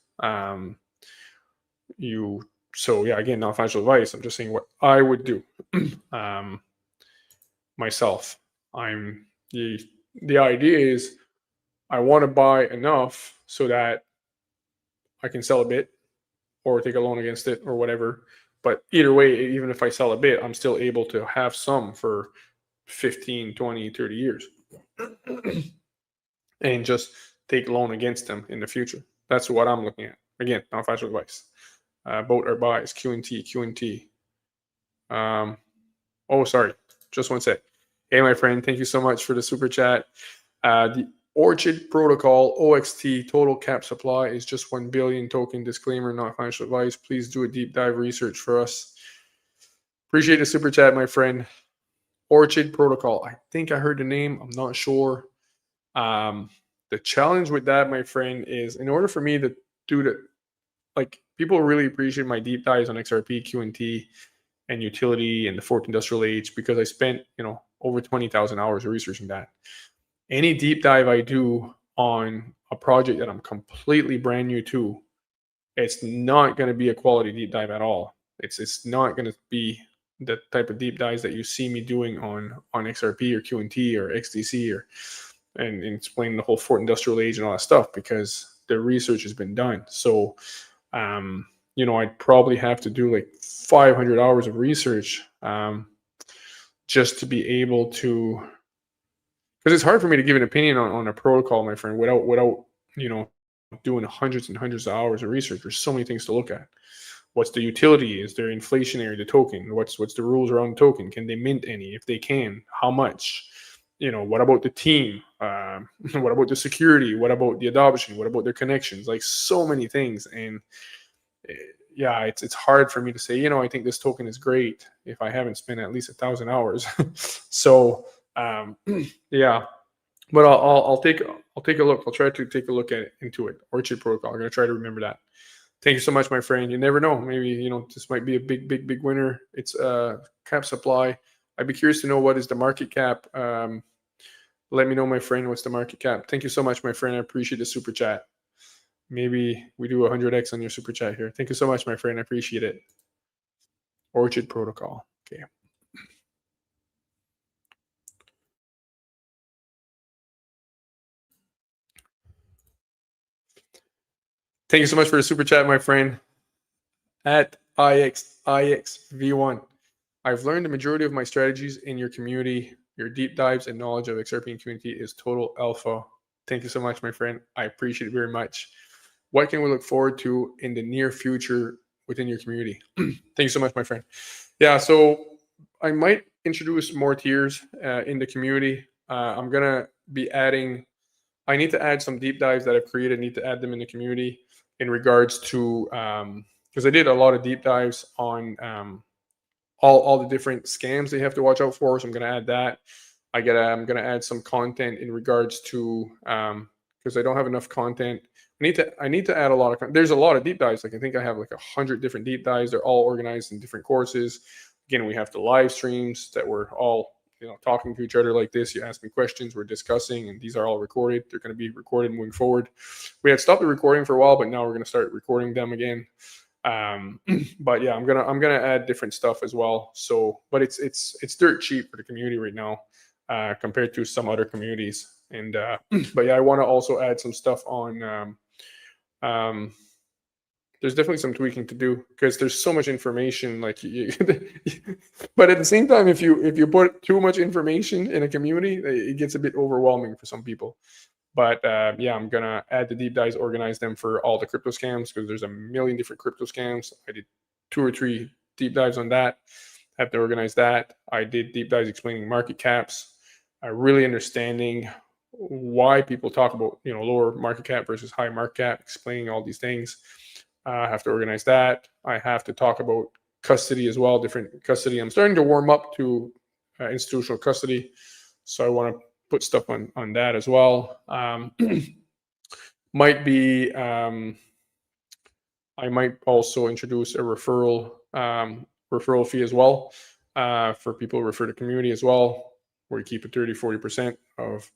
So yeah, again, not financial advice. I'm just saying what I would do myself. The idea is I want to buy enough so that I can sell a bit or take a loan against it or whatever. But either way, even if I sell a bit, I'm still able to have some for 15, 20, 30 years and just take loan against them in the future. That's what I'm looking at. Again, not financial advice. Boat or buys, QNT. Oh, sorry. Just one sec. Hey, my friend, thank you so much for the super chat. The Orchid Protocol OXT total cap supply is just 1 billion token. Disclaimer, not financial advice. Please do a deep dive research for us. Appreciate the super chat, my friend. Orchid Protocol. I think I heard the name. I'm not sure. The challenge with that, my friend, is in order for me to do that, like people really appreciate my deep dives on XRP, QNT, and utility and the fourth industrial age because I spent, over 20,000 hours of researching that. Any deep dive I do on a project that I'm completely brand new to, it's not going to be a quality deep dive at all. It's not going to be the type of deep dives that you see me doing on XRP or QNT or XDC and explaining the whole fourth industrial age and all that stuff because the research has been done. So, I'd probably have to do like 500 hours of research just to be able to, because it's hard for me to give an opinion on a protocol, my friend, without doing hundreds and hundreds of hours of research. There's so many things to look at. What's the utility? Is there inflationary, the token? What's the rules around the token? Can they mint any? If they can, how much? What about the team? What about the security? What about the adoption? What about their connections? Like so many things. And yeah, it's hard for me to say, I think this token is great if I haven't spent at least 1,000 hours. So yeah, but I'll take a look. I'll try to take a look into it. Orchid Protocol. I'm gonna try to remember that. Thank you so much, my friend. You never know. Maybe this might be a big winner. It's cap supply. I'd be curious to know what is the market cap. Let me know, my friend, what's the market cap. Thank you so much, my friend. I appreciate the super chat. Maybe we do 100x on your super chat here. Thank you so much, my friend. I appreciate it. Orchid Protocol. Okay. Thank you so much for the super chat, my friend. At IXV1. I've learned the majority of my strategies in your community. Your deep dives and knowledge of XRP and community is total alpha. Thank you so much, my friend. I appreciate it very much. What can we look forward to in the near future within your community? Thank you so much, my friend. Yeah, so I might introduce more tiers in the community. I'm going to be I need to add some deep dives that I've created. I need to add them in the community in regards to, because I did a lot of deep dives on all the different scams they have to watch out for. So I'm going to add that. I'm going to add some content in regards to, because I don't have enough content. I need to add a lot of, there's a lot of deep dives. Like I think I have like 100 different deep dives. They're all organized in different courses. Again, we have the live streams that we're all, talking to each other like this. You ask me questions, we're discussing, and these are all recorded. They're going to be recorded moving forward. We had stopped the recording for a while, but now we're going to start recording them again. But yeah, I'm gonna add different stuff as well. So, but it's dirt cheap for the community right now, compared to some other communities. And but yeah, I want to also add some stuff on. There's definitely some tweaking to do because there's so much information. Like, but at the same time, if you put too much information in a community, it gets a bit overwhelming for some people. But yeah, I'm gonna add the deep dives, organize them for all the crypto scams because there's a million different crypto scams. I did 2 or 3 deep dives on that. I have to organize that. I did deep dives explaining market caps, really understanding why people talk about lower market cap versus high market cap, explaining all these things. I have to organize that. I have to talk about custody as well, different custody. I'm starting to warm up to institutional custody, so I want to put stuff on that as well. Might be I might also introduce a referral fee as well for people who refer to community as well, where you keep it 30-40% of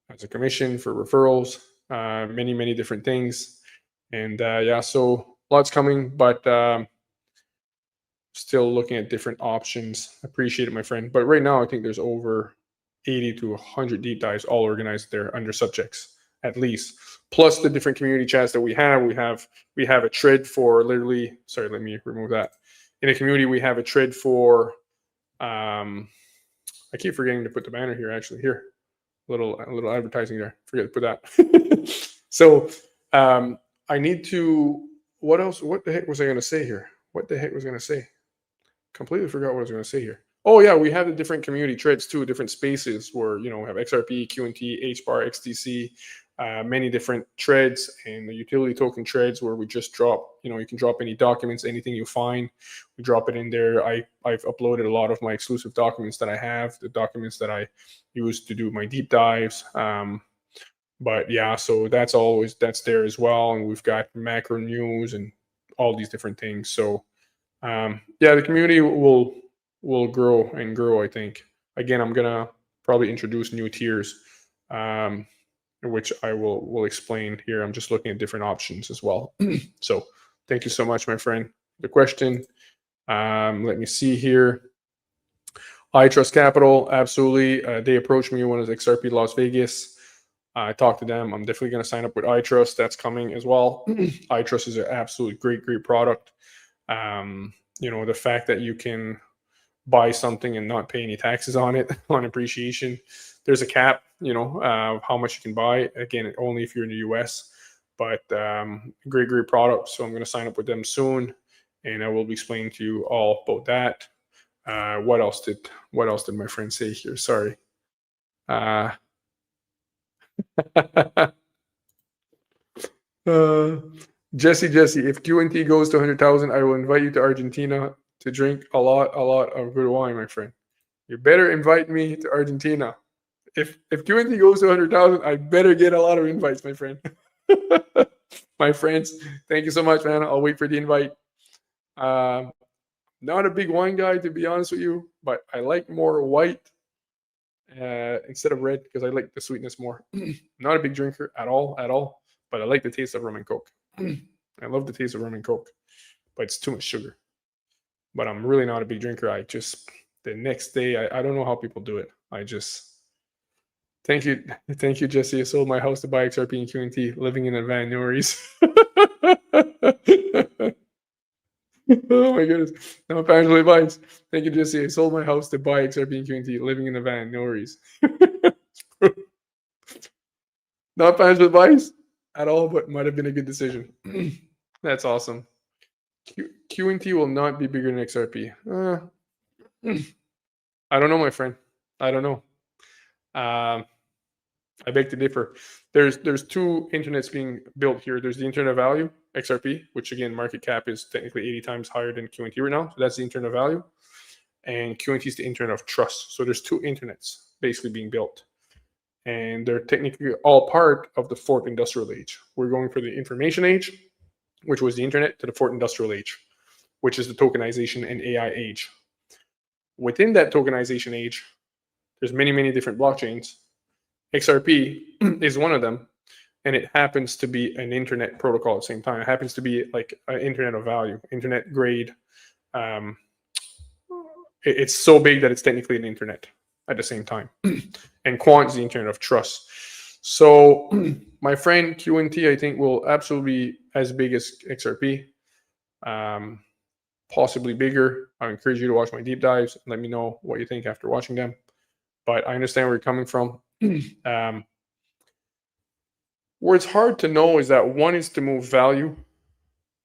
as a commission for referrals. Many different things, and yeah, so lots coming, but still looking at different options. Appreciate it, my friend. But right now, I think there's over 80 to 100 deep dives all organized there under subjects at least, plus the different community chats that we have. We have a thread for literally. Sorry, let me remove that. In a community, we have a thread for. I keep forgetting to put the banner here. Actually, here, a little advertising there. Forget to put that. So I need to. What else? What the heck was I going to say here? What the heck was I going to say? Completely forgot what I was going to say here. Oh yeah, we have the different community threads too, different spaces where we have XRP, QNT, HBAR, XTC, many different threads, and the utility token threads where we just drop. You can drop any documents, anything you find, we drop it in there. I've uploaded a lot of my exclusive documents that I have, the documents that I use to do my deep dives. But yeah, so that's there as well, and we've got macro news and all these different things. So. Yeah, the community will grow and grow. I think. Again, I'm gonna probably introduce new tiers, which I will explain here. I'm just looking at different options as well. So, thank you so much, my friend. The question. Let me see here. I Trust Capital, absolutely. They approached me when it was XRP Las Vegas. I talked to them. I'm definitely going to sign up with iTrust. That's coming as well. iTrust is an absolutely great product. The fact that you can buy something and not pay any taxes on it on appreciation. There's a cap, how much you can buy. Again, only if you're in the US. But great product. So I'm going to sign up with them soon, and I will be explaining to you all about that. What else did my friend say here? Sorry. Jesse, if QNT goes to 100,000, I will invite you to Argentina to drink a lot of good wine, my friend. You better invite me to Argentina. If QNT goes to 100,000, I better get a lot of invites, my friend. My friends, thank you so much, man. I'll wait for the invite. Not a big wine guy, to be honest with you, but I like more white instead of red because I like the sweetness more. Not a big drinker at all. But I like the taste of rum and coke. I love the taste of rum and coke, but it's too much sugar. But I'm really not a big drinker. The next day, I don't know how people do it. Thank you, Jesse. I sold my house to buy XRP and QNT, living in a van, no worries. Oh my goodness. No financial advice. Thank you, Jesse. I sold my house to buy XRP and QNT, living in a van, no worries. Not financial advice at all, but might have been a good decision. That's awesome. QNT will not be bigger than XRP. I don't know, my friend. I don't know. I beg to differ. There's two internets being built here. There's the Internet of Value, XRP, which again, market cap is technically 80 times higher than QNT right now. So that's the Internet of Value. And QNT is the Internet of Trust. So there's two internets basically being built. And they're technically all part of the fourth industrial age. We're going for the information age, which was the internet, to the fourth industrial age, which is the tokenization and AI age. Within that tokenization age, there's many different blockchains. XRP is one of them, and it happens to be an internet protocol at the same time. It happens to be like an internet of value, internet grade. It's so big that it's technically an internet at the same time. And Quant is the internet of trust. So my friend QNT, I think, will absolutely be as big as XRP, possibly bigger. I encourage you to watch my deep dives. Let me know what you think after watching them. But I understand where you're coming from. Where it's hard to know is that one is to move value,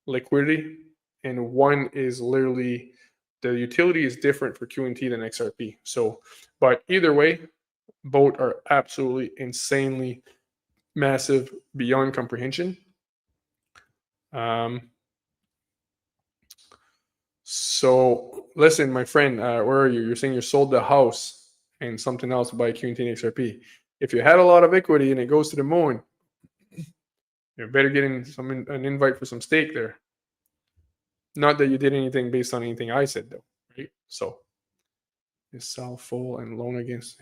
liquidity, and one is literally the utility is different for QNT than XRP. So, but either way, both are absolutely insanely massive beyond comprehension. So listen, my friend, where are you? You're saying you sold the house and something else to buy QT and XRP. If you had a lot of equity and it goes to the moon, you better get in an invite for some stake there. Not that you did anything based on anything I said though, right? So is sell full and loan against.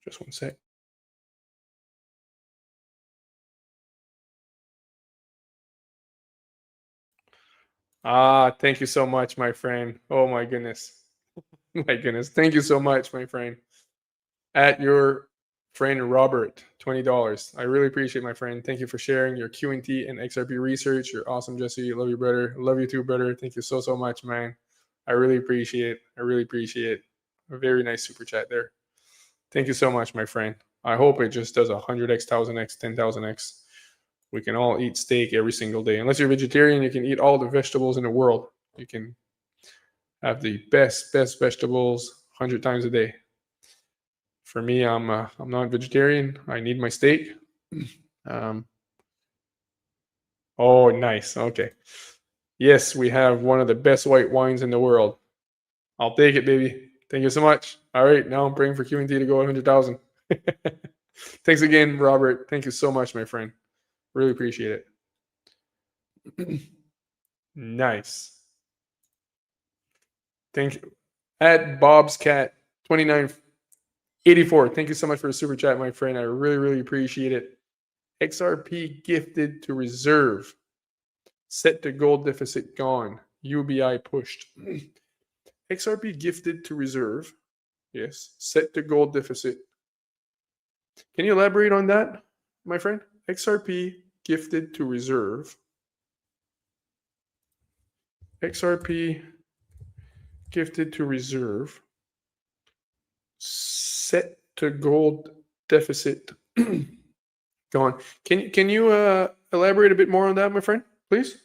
Just one sec. Thank you so much, my friend. Oh my goodness. My goodness. Thank you so much, my friend. At your friend Robert, $20. I really appreciate, my friend. Thank you for sharing your QNT and XRP research. You're awesome, Jesse. Love you, brother. Love you too, brother. Thank you so much, man. I really appreciate it. I really appreciate a very nice super chat there. Thank you so much, my friend. I hope it just does 100x, 1000x, 10,000x. We can all eat steak every single day. Unless you're vegetarian, you can eat all the vegetables in the world. You can have the best vegetables 100 times a day. For me, I'm not vegetarian. I need my steak. Oh, nice. Okay. Yes, we have one of the best white wines in the world. I'll take it, baby. Thank you so much. All right, now I'm praying for QT to go 100,000. Thanks again, Robert. Thank you so much, my friend. Really appreciate it. Nice. Thank you. At Bob's Cat 2984. Thank you so much for the super chat, my friend. I really appreciate it. XRP gifted to reserve. Set to gold deficit gone. UBI pushed. XRP gifted to reserve. Yes. Set to gold deficit. Can you elaborate on that, my friend? XRP gifted to reserve. XRP gifted to reserve. Set to gold deficit gone. Can you elaborate a bit more on that, my friend, please?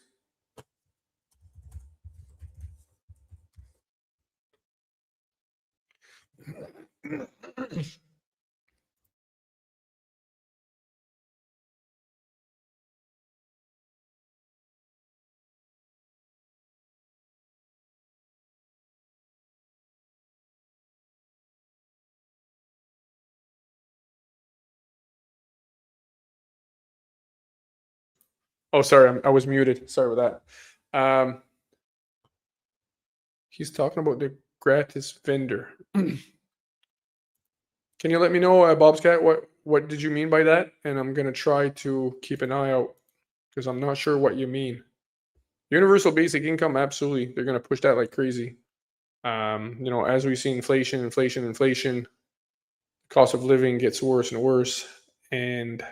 Oh, sorry, I was muted. Sorry about that. He's talking about the gratis vendor. Can you let me know, Bob's Cat, what did you mean by that? And I'm gonna try to keep an eye out because I'm not sure what you mean. Universal basic income, absolutely, they're gonna push that like crazy. As we see inflation, cost of living gets worse and worse, and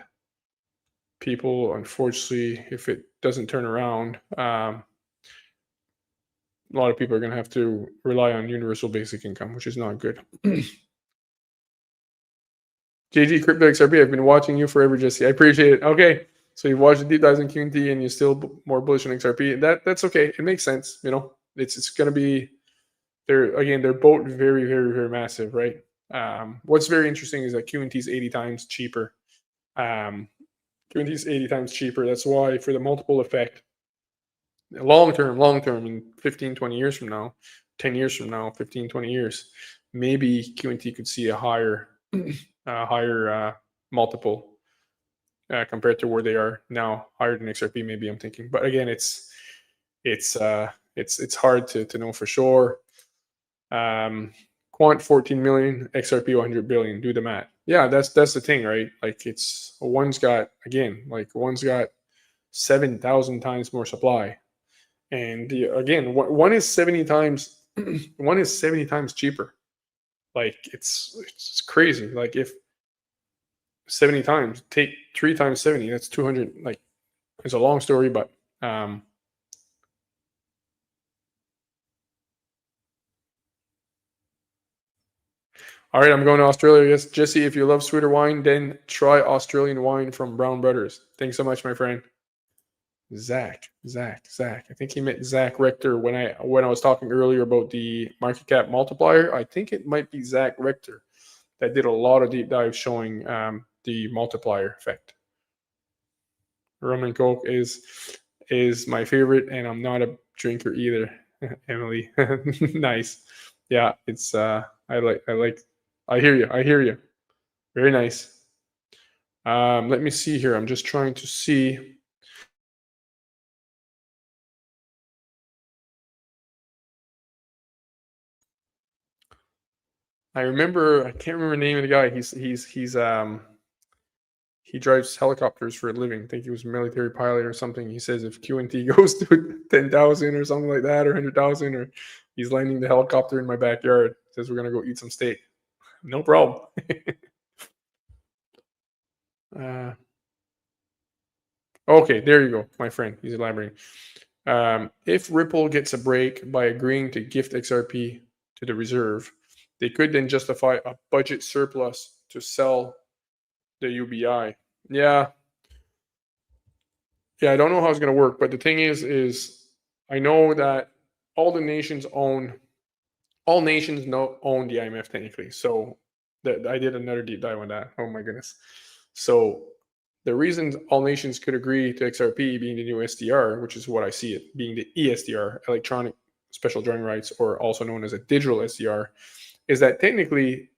people, unfortunately, if it doesn't turn around, a lot of people are going to have to rely on universal basic income, which is not good. JG Crypto XRP, I've been watching you forever, Jesse. I appreciate it. Okay, so you've watched the deep dives in QT and you're still more bullish on XRP. That's okay. It makes sense. It's going to be they're both very massive, right? What's very interesting is that QT is 80 times cheaper. QT is 80 times cheaper. That's why for the multiple effect, long term, in 15, 20 years from now, 10 years from now, 15, 20 years, maybe QT could see a higher multiple compared to where they are now, higher than XRP. Maybe I'm thinking, but again, it's hard to know for sure. Quant 14 million, XRP 100 billion. Do the math. Yeah, that's the thing, right? Like one's got 7,000 times more supply, and again, one is 70 times one is 70 times cheaper. Like it's crazy. Like if 70 times, take 3 times 70, that's 200. Like it's a long story, but all right, I'm going to Australia. Yes, Jesse, if you love sweeter wine, then try Australian wine from Brown Brothers. Thanks so much, my friend. Zach. I think he meant Zach Rector when I was talking earlier about the market cap multiplier. I think it might be Zach Rector that did a lot of deep dives showing the multiplier effect. Rum and Coke is my favorite, and I'm not a drinker either. Emily. Nice. Yeah, it's I hear you. I hear you. Very nice. Let me see here. I'm just trying to see. I can't remember the name of the guy. He drives helicopters for a living. I think he was a military pilot or something. He says if QNT goes to 10,000 or something like that, or 100,000, or he's landing the helicopter in my backyard, says we're gonna go eat some steak. No problem. uh, okay, there you go, my friend. He's elaborating. If Ripple gets a break by agreeing to gift XRP to the reserve, they could then justify a budget surplus to sell the UBI. Yeah, yeah, I don't know how it's going to work, but the thing is I know that all the nations own all nations know own the IMF technically. So I did another deep dive on that. Oh my goodness. So the reason all nations could agree to XRP being the new SDR, which is what I see it being the ESDR, electronic special drawing rights, or also known as a digital SDR, is that technically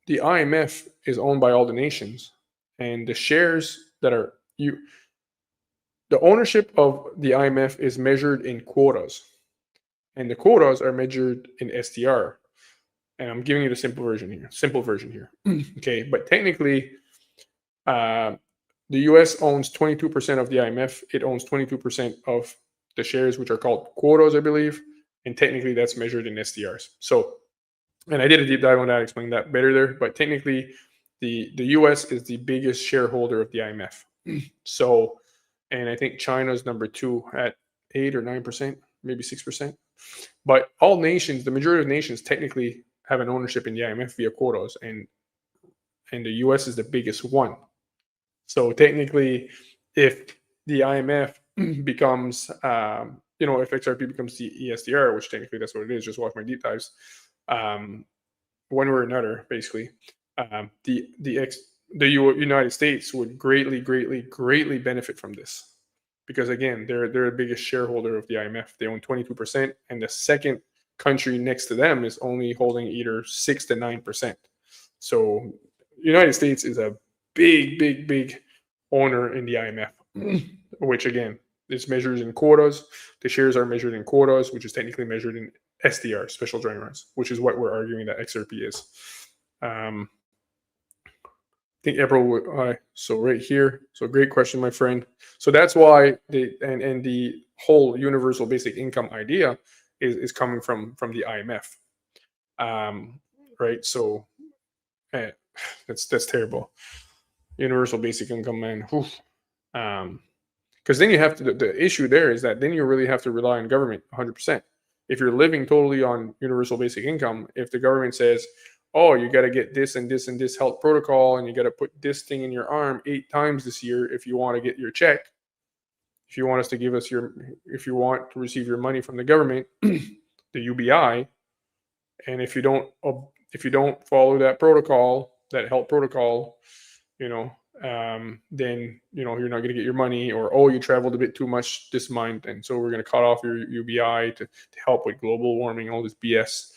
the IMF is owned by all the nations, and the shares that are you the ownership of the IMF is measured in quotas, and the quotas are measured in SDR. And I'm giving you the simple version here. Okay, but technically, uh, the U.S. owns 22% of the IMF. It owns 22% of the shares, which are called quotas, I believe, and technically that's measured in SDRs. So, and I did a deep dive on that, explaining that better there. But technically, the U.S. is the biggest shareholder of the IMF. So, and I think China's number two at 8 or 9%, maybe 6%. But all nations, the majority of nations, technically have an ownership in the IMF via quotas, and the US is the biggest one. So technically, if the IMF becomes, if XRP becomes the ESDR, which technically that's what it is, just watch my deep dives, um, one way or another, basically, the United States would greatly, greatly, greatly benefit from this, because again, they're the biggest shareholder of the IMF. They own 22%, and the second country next to them is only holding either 6 to 9%. So, United States is a big, big, big owner in the IMF, which again is measured in quotas. The shares are measured in quotas, which is technically measured in SDR, special drawing rights, which is what we're arguing that XRP is. I think April. So right here. So great question, my friend. So that's why the whole universal basic income idea is coming from the IMF, right? So that's terrible. Universal basic income, man. Because then you have to. The issue there is that then you really have to rely on government 100%. If you're living totally on universal basic income, if the government says, oh, you got to get this and this and this health protocol, and you got to put this thing in your arm 8 times this year if you want to get your check, if you want us to give us if you want to receive your money from the government, the UBI, and if you don't follow that protocol, that health protocol, you know, then you're not going to get your money, or oh, you traveled a bit too much this month, and so we're going to cut off your UBI to help with global warming, all this BS.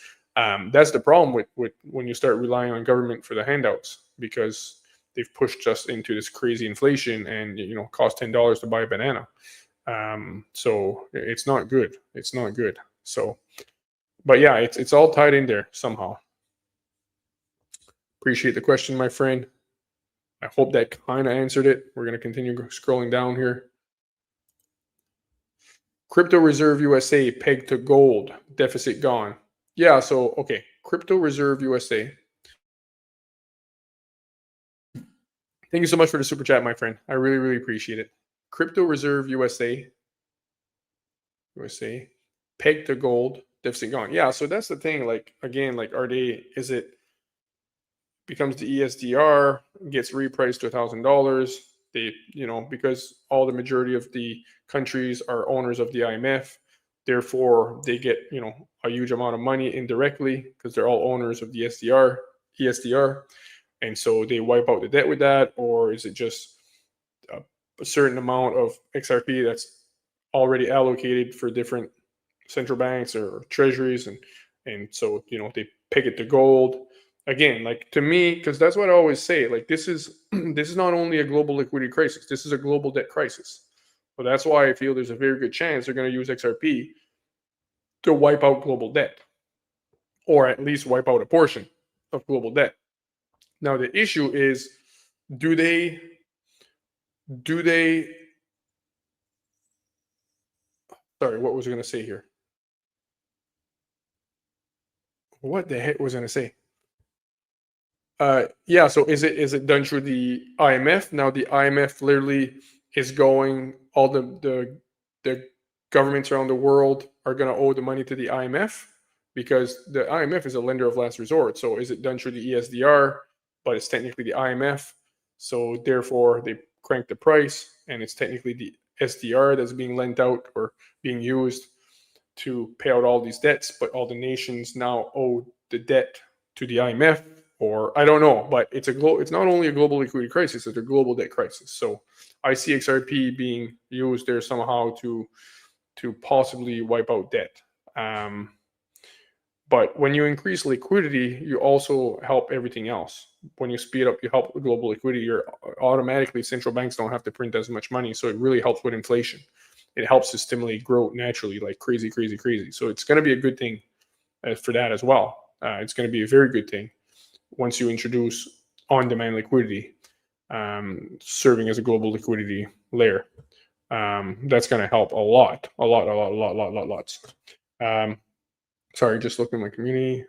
That's the problem with when you start relying on government for the handouts, because they've pushed us into this crazy inflation, and cost $10 to buy a banana. So it's not good. It's not good. So, but yeah, it's all tied in there somehow. Appreciate the question, my friend. I hope that kind of answered it. We're going to continue scrolling down here. Crypto Reserve USA pegged to gold, deficit gone. Yeah, so, okay. Crypto Reserve USA. Thank you so much for the super chat, my friend. I really, really appreciate it. Crypto Reserve USA, pegged to gold, deficit gone. Yeah, so that's the thing. Like, again, is it becomes the ESDR, gets repriced to $1,000. They, because all the majority of the countries are owners of the IMF, therefore they get, a huge amount of money indirectly because they're all owners of the ESDR. And so they wipe out the debt with that, or is it just a certain amount of XRP that's already allocated for different central banks or treasuries, and so they peg it to gold. Again, like, to me, because that's what I always say, like, this is this is not only a global liquidity crisis, this is a global debt crisis. But that's why I feel there's a very good chance they're going to use XRP to wipe out global debt, or at least wipe out a portion of global debt. Now the issue is, do they do they sorry, what was I going to say here? What the heck was I going to say? Yeah. So is it done through the IMF? Now the IMF literally is going. All the governments around the world are going to owe the money to the IMF, because the IMF is a lender of last resort. So is it done through the ESDR? But it's technically the IMF. So therefore, they crank the price, and it's technically the SDR that's being lent out or being used to pay out all these debts. But all the nations now owe the debt to the IMF, or I don't know, but it's not only a global liquidity crisis, it's a global debt crisis. So I see XRP being used there somehow to possibly wipe out debt. But when you increase liquidity, you also help everything else. When you speed up, you help global liquidity. You're automatically, central banks don't have to print as much money, so it really helps with inflation. It helps to stimulate growth naturally, like crazy, crazy, crazy. So it's going to be a good thing for that as well. It's going to be a very good thing once you introduce on-demand liquidity, serving as a global liquidity layer. That's going to help a lot. Sorry, just looking at my community.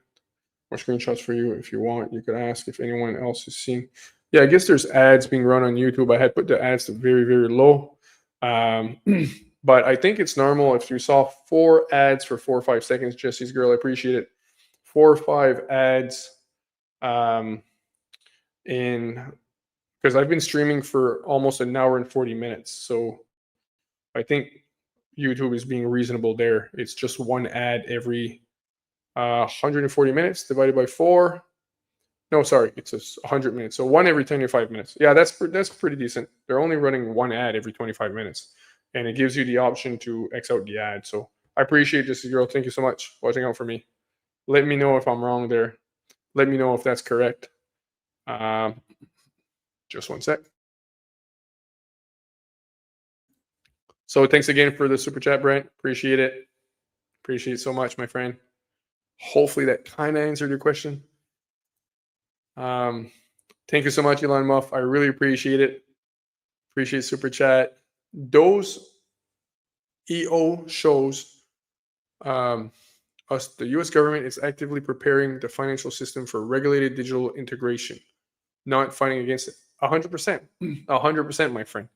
More screenshots for you if you want. You could ask if anyone else is seeing. Yeah, I guess there's ads being run on YouTube. I had put the ads to very, very low. But I think it's normal if you saw 4 ads for 4 or 5 seconds. Jesse's girl, I appreciate it. 4 or 5 ads in, because I've been streaming for almost an hour and 40 minutes. So I think YouTube is being reasonable there. It's just 1 ad every 140 minutes divided by 4. No, sorry, it's 100 minutes. So 1 every 25 minutes. Yeah, that's pretty decent. They're only running 1 ad every 25 minutes, and it gives you the option to X out the ad. So I appreciate this, girl. Thank you so much for watching out for me. Let me know if I'm wrong there. Let me know if that's correct. Just 1 sec. So thanks again for the super chat, Brent. Appreciate it. Appreciate it so much, my friend. Hopefully that kind of answered your question. Thank you so much, Elon Muff. I really appreciate it. Appreciate super chat. Those EO shows us the U.S. government is actively preparing the financial system for regulated digital integration, not fighting against it. 100%, 100%, my friend.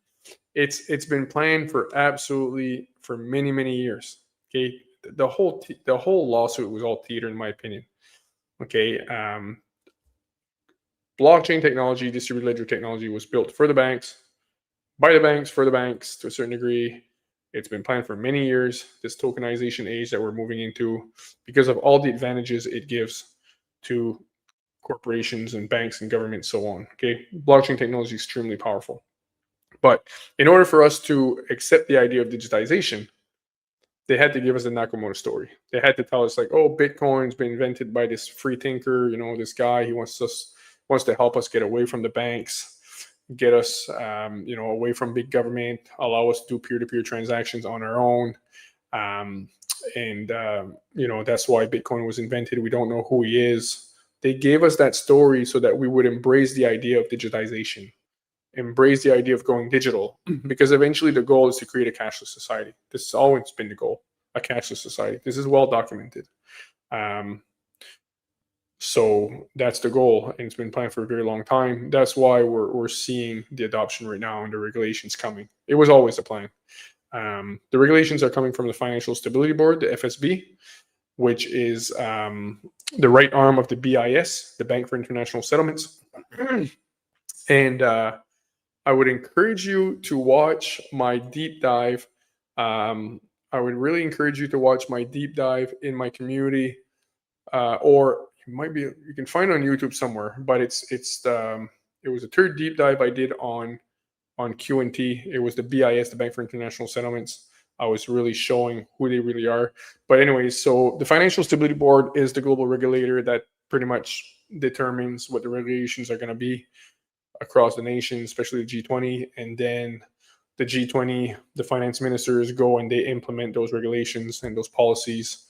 It's been planned for many years. Okay, the whole lawsuit was all theater, in my opinion. Okay, blockchain technology, distributed ledger technology was built for the banks, by the banks, for the banks to a certain degree. It's been planned for many years, this tokenization age that we're moving into, because of all the advantages it gives to corporations and banks and governments, so on. Okay, blockchain technology is extremely powerful. But in order for us to accept the idea of digitization, they had to give us the Nakamoto story. They had to tell us, like, oh, Bitcoin's been invented by this free thinker, this guy. He wants to help us get away from the banks, get us, away from big government, allow us to do peer-to-peer transactions on our own. That's why Bitcoin was invented. We don't know who he is. They gave us that story so that we would embrace the idea of digitization, embrace the idea of going digital, because eventually the goal is to create a cashless society. This has always been the goal, a cashless society. This is well documented. So that's the goal, and it's been planned for a very long time. That's why we're seeing the adoption right now and the regulations coming. It was always the plan. The regulations are coming from the Financial Stability Board, the FSB, which is the right arm of the BIS, the Bank for International Settlements. And I would encourage you to watch my deep dive. I would really encourage you to watch my deep dive in my community, or you can find it on YouTube somewhere. But it was a 3rd deep dive I did on Quant. It was the BIS, the Bank for International Settlements. I was really showing who they really are. But anyways, so the Financial Stability Board is the global regulator that pretty much determines what the regulations are going to be across the nation, especially the G20. And then the G20, the finance ministers go and they implement those regulations and those policies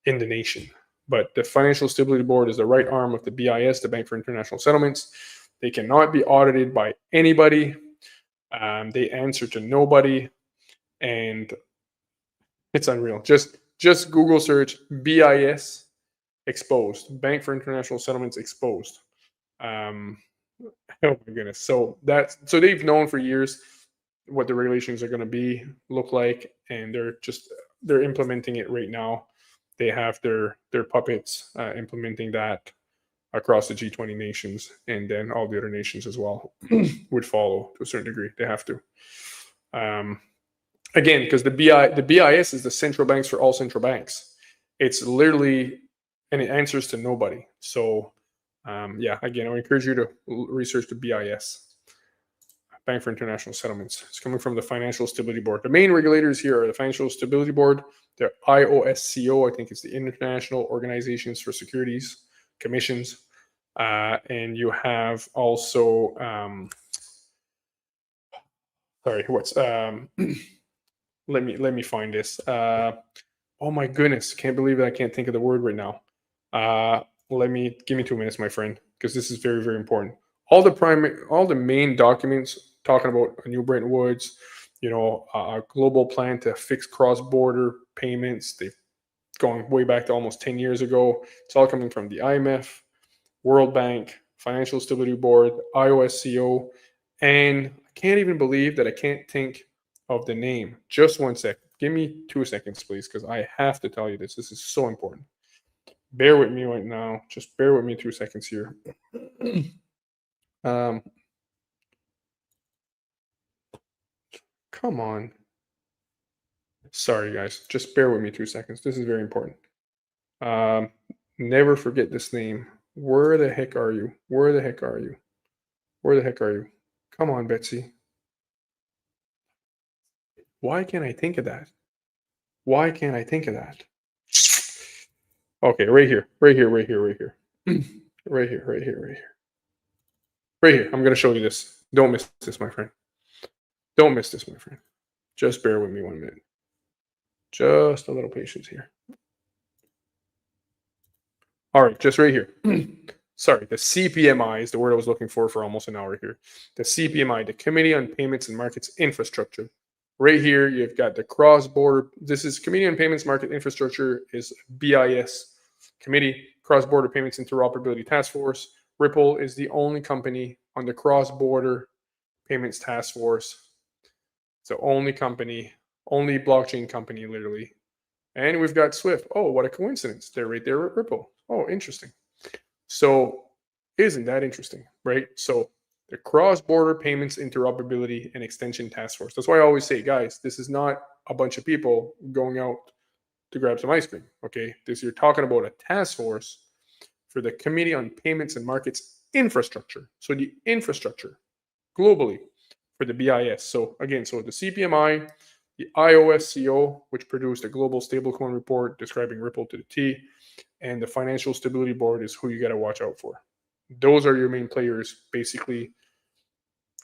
in the nation. But the Financial Stability Board is the right arm of the BIS, the Bank for International Settlements. They cannot be audited by anybody. They answer to nobody, and it's unreal. Just Google search BIS exposed, Bank for International Settlements exposed. Um, oh my goodness. So they've known for years what the regulations are going to look like, and they're implementing it right now. They have their puppets implementing that across the G20 nations, and then all the other nations as well would follow to a certain degree. They have to. Again, because the BIS is the central banks for all central banks. It's literally, and it answers to nobody. So, yeah, again, I encourage you to research the BIS, Bank for International Settlements. It's coming from the Financial Stability Board. The main regulators here are the Financial Stability Board, the IOSCO, I think it's the International Organizations for Securities Commissions, and you have also, sorry, what's let me find this. Oh my goodness, can't believe it. I can't think of the word right now. Give me 2 minutes, my friend, because this is very, very important. All the main documents talking about a new Bretton Woods, a global plan to fix cross-border payments. They've gone way back to almost 10 years ago. It's all coming from the IMF, World Bank, Financial Stability Board, IOSCO, and I can't even believe that I can't think of the name. Just 1 sec. Give me 2 seconds, please, because I have to tell you this. This is so important. Bear with me right now. Just bear with me 2 seconds here. Come on. Sorry, guys. Just bear with me 2 seconds. This is very important. Never forget this name. Where the heck are you? Where the heck are you? Where the heck are you? Come on, Betsy. Why can't I think of that? Why can't I think of that? Okay, right here. Right here, right here, right here. Right here, right here, right here. Right here. I'm going to show you this. Don't miss this, my friend. Don't miss this, my friend. Just bear with me 1 minute. Just a little patience here. All right, just right here. Sorry, the CPMI is the word I was looking for almost an hour here. The CPMI, the Committee on Payments and Markets Infrastructure. Right here, you've got the cross-border. This is Committee on Payments Market Infrastructure, is BIS committee. Cross-border Payments Interoperability Task Force. Ripple is the only company on the cross-border payments task force. It's the only company, only blockchain company, literally. And we've got Swift. Oh, what a coincidence. They're right there at Ripple. Oh, interesting. So isn't that interesting, right? So the cross-border payments interoperability and extension task force. That's why I always say, guys, this is not a bunch of people going out to grab some ice cream. Okay, you're talking about a task force for the Committee on Payments and Markets Infrastructure. So the infrastructure globally for the BIS. So again, so the CPMI, the IOSCO, which produced a global stablecoin report describing Ripple to the T, and the Financial Stability Board is who you got to watch out for. Those are your main players, basically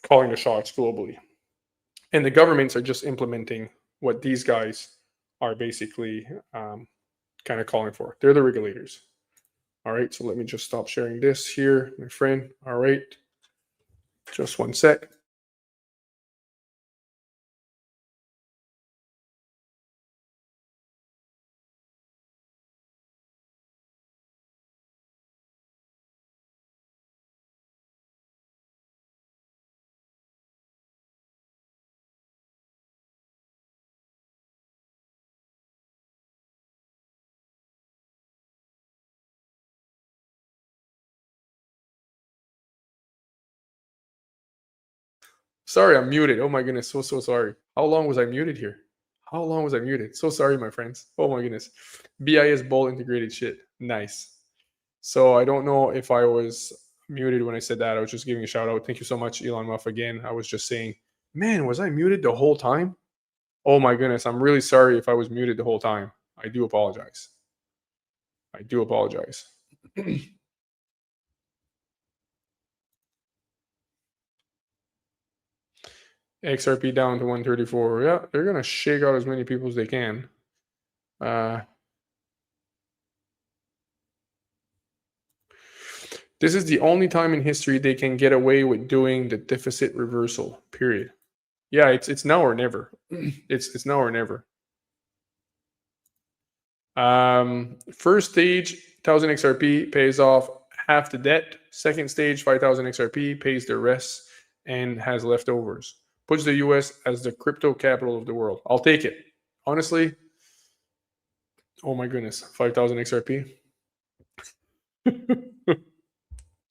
calling the shots globally. And the governments are just implementing what these guys are basically kind of calling for. They're the regulators. All right, so let me just stop sharing this here, my friend. All right, just 1 sec. Sorry, I'm muted. Oh my goodness, so sorry. How long was I muted here? How long was I muted? So sorry, my friends. Oh my goodness. BIS Bowl integrated shit. Nice. So I don't know if I was muted when I said that. I was just giving a shout out. Thank you so much, Elon Musk. Again, I was just saying, man, was I muted the whole time? Oh my goodness, I'm really sorry if I was muted the whole time. I do apologize. I do apologize. XRP down to 134. Yeah, they're gonna shake out as many people as they can. This is the only time in history they can get away with doing the deficit reversal. Period. Yeah, it's now or never. It's now or never. First stage, 1000 XRP pays off half the debt. Second stage, 5000 XRP pays the rest and has leftovers. Puts the US as the crypto capital of the world. I'll take it. Honestly, oh my goodness, 5000 XRP.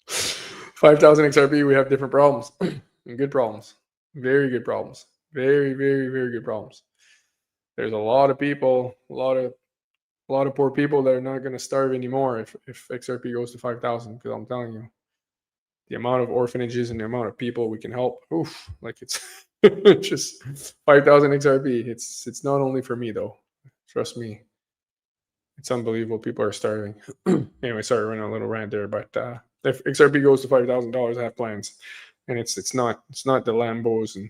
5000 XRP, we have different problems. And good problems. Very good problems. Very, very, very good problems. There's a lot of people, a lot of poor people that are not going to starve anymore if XRP goes to 5,000. Because I'm telling you, the amount of orphanages and the amount of people we can help, oof, like it's just 5,000 XRP. It's not only for me though. Trust me, it's unbelievable. People are starving. Anyway, sorry, I went on a little rant there, but if XRP goes to $5,000, I have plans, and it's not the Lambos and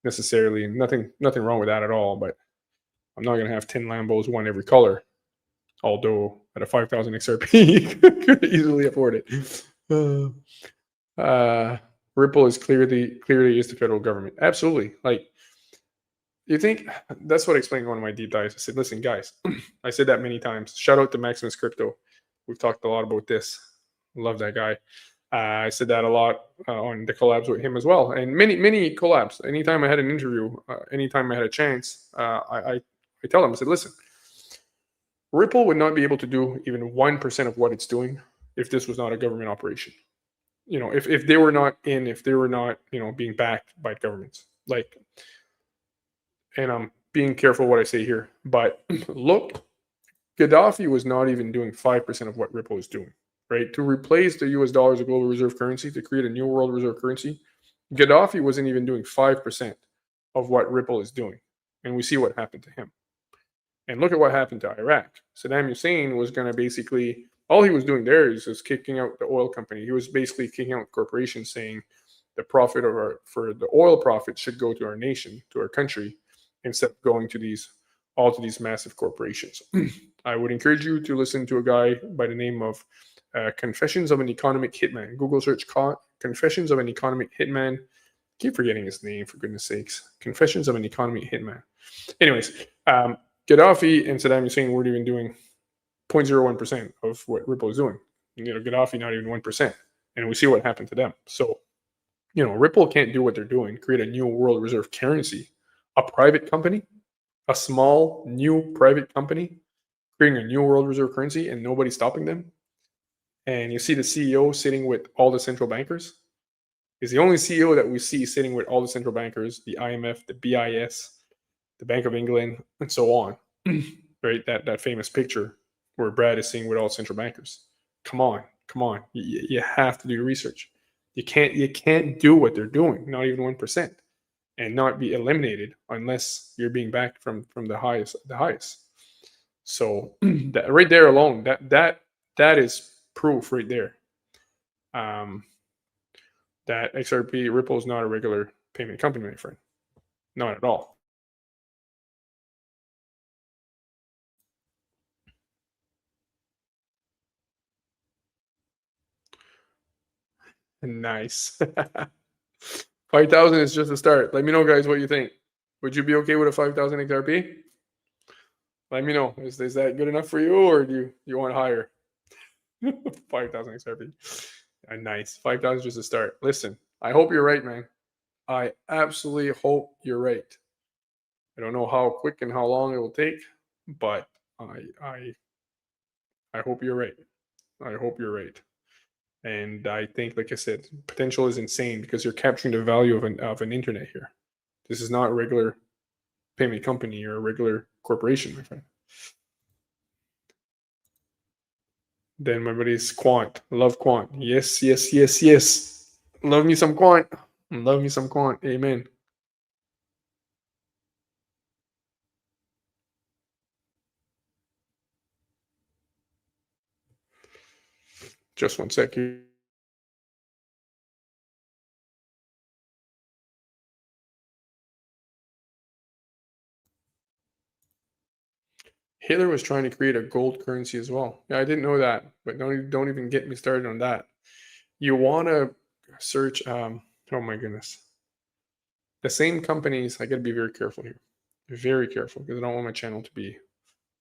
necessarily nothing wrong with that at all. But I'm not gonna have 10 Lambos, one every color. Although at a 5,000 XRP, could easily afford it. Ripple is clearly is the federal government. Absolutely. Like, you think that's what I explained in one of my deep dives. I said, listen, guys, I said that many times. Shout out to Maximus Crypto. We've talked a lot about this. Love that guy. I said that a lot on the collabs with him as well, and many collabs. Anytime I had an interview, anytime I had a chance, I tell them, I said, listen, Ripple would not be able to do even 1% of what it's doing if this was not a government operation. You know, if they were not being backed by governments. Like, and I'm being careful what I say here, but look, Gaddafi was not even doing 5% of what Ripple is doing, right? To replace the US dollar as a global reserve currency, to create a new world reserve currency, Gaddafi wasn't even doing 5% of what Ripple is doing. And we see what happened to him. And look at what happened to Iraq. Saddam Hussein was going to basically, all he was doing there is just kicking out the oil company. He was basically kicking out corporations, saying the profit for the oil profit should go to our nation, to our country, instead of going to these massive corporations. I would encourage you to listen to a guy by the name of Confessions of an Economic Hitman. Google search Confessions of an Economic Hitman. Keep forgetting his name, for goodness sakes. Confessions of an Economic Hitman. Anyways, Gaddafi and Saddam Hussein weren't even doing 0.01% of what Ripple is doing. You know, Gaddafi not even 1%. And we see what happened to them. So, you know, Ripple can't do what they're doing, create a new world reserve currency. A private company, a small new private company, creating a new world reserve currency and nobody's stopping them. And you see the CEO sitting with all the central bankers. He's the only CEO that we see sitting with all the central bankers, the IMF, the BIS, the Bank of England, and so on. Right? That famous picture where Brad is sitting with all central bankers. Come on. You have to do your research. You can't do what they're doing, not even 1%, and not be eliminated unless you're being backed from the highest. So that right there alone, that is proof right there. That XRP Ripple is not a regular payment company, my friend. Not at all. Nice. 5,000 is just a start. Let me know, guys, what you think. Would you be okay with a 5,000 XRP? Let me know. Is that good enough for you, or do you want higher? 5,000 XRP. Nice. 5,000 is just a start. Listen, I hope you're right, man. I absolutely hope you're right. I don't know how quick and how long it will take, but I hope you're right. I hope you're right. And I think, like I said, potential is insane because you're capturing the value of an internet here. This is not a regular payment company or a regular corporation, my friend. Then my buddy's Quant. Love Quant. Yes. Love me some Quant. Love me some Quant. Amen. Just one sec. Hitler was trying to create a gold currency as well. Yeah, I didn't know that, but don't even get me started on that. You want to search. Oh my goodness, the same companies. I got to be very careful here. Very careful because I don't want my channel to be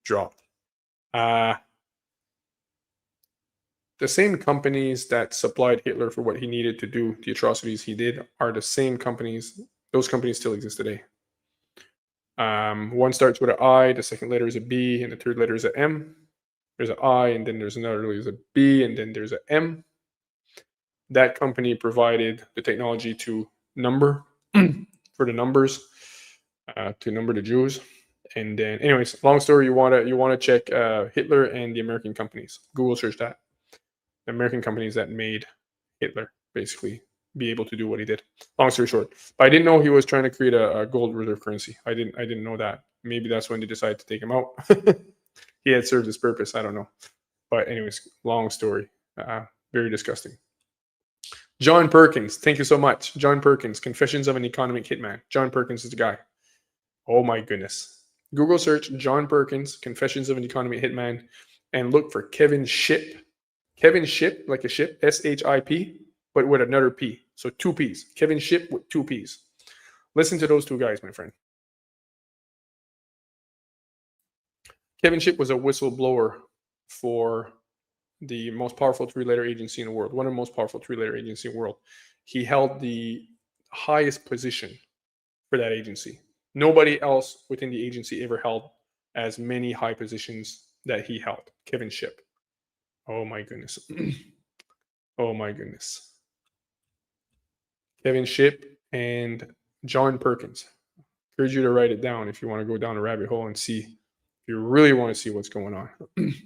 dropped. The same companies that supplied Hitler for what he needed to do the atrocities he did are the same companies. Those companies still exist today. One starts with an I, the second letter is a B, and the third letter is an M. There's an I, and then there's another, there's a B, and then there's an M. That company provided the technology to number for the numbers, to number the Jews. And then, anyways, long story. You wanna check Hitler and the American companies. Google search that. The American companies that made Hitler basically be able to do what he did. Long story short, but I didn't know he was trying to create a gold reserve currency. I didn't know that. Maybe that's when they decided to take him out. He had served his purpose. I don't know. But anyways, long story. Very disgusting. John Perkins, thank you so much. John Perkins, Confessions of an Economic Hitman. John Perkins is the guy. Oh my goodness. Google search John Perkins, Confessions of an Economic Hitman, and look for Kevin Shipp. Kevin Shipp, like a ship, SHIP, but with another P. So 2 P's. Kevin Shipp with 2 P's. Listen to those two guys, my friend. Kevin Shipp was a whistleblower for the most powerful 3-letter agency in the world, one of the most powerful 3-letter agency in the world. He held the highest position for that agency. Nobody else within the agency ever held as many high positions that he held. Kevin Shipp. Oh my goodness. Oh my goodness. Kevin Shipp and John Perkins. Encourage you to write it down if you want to go down a rabbit hole and see, if you really want to see what's going on.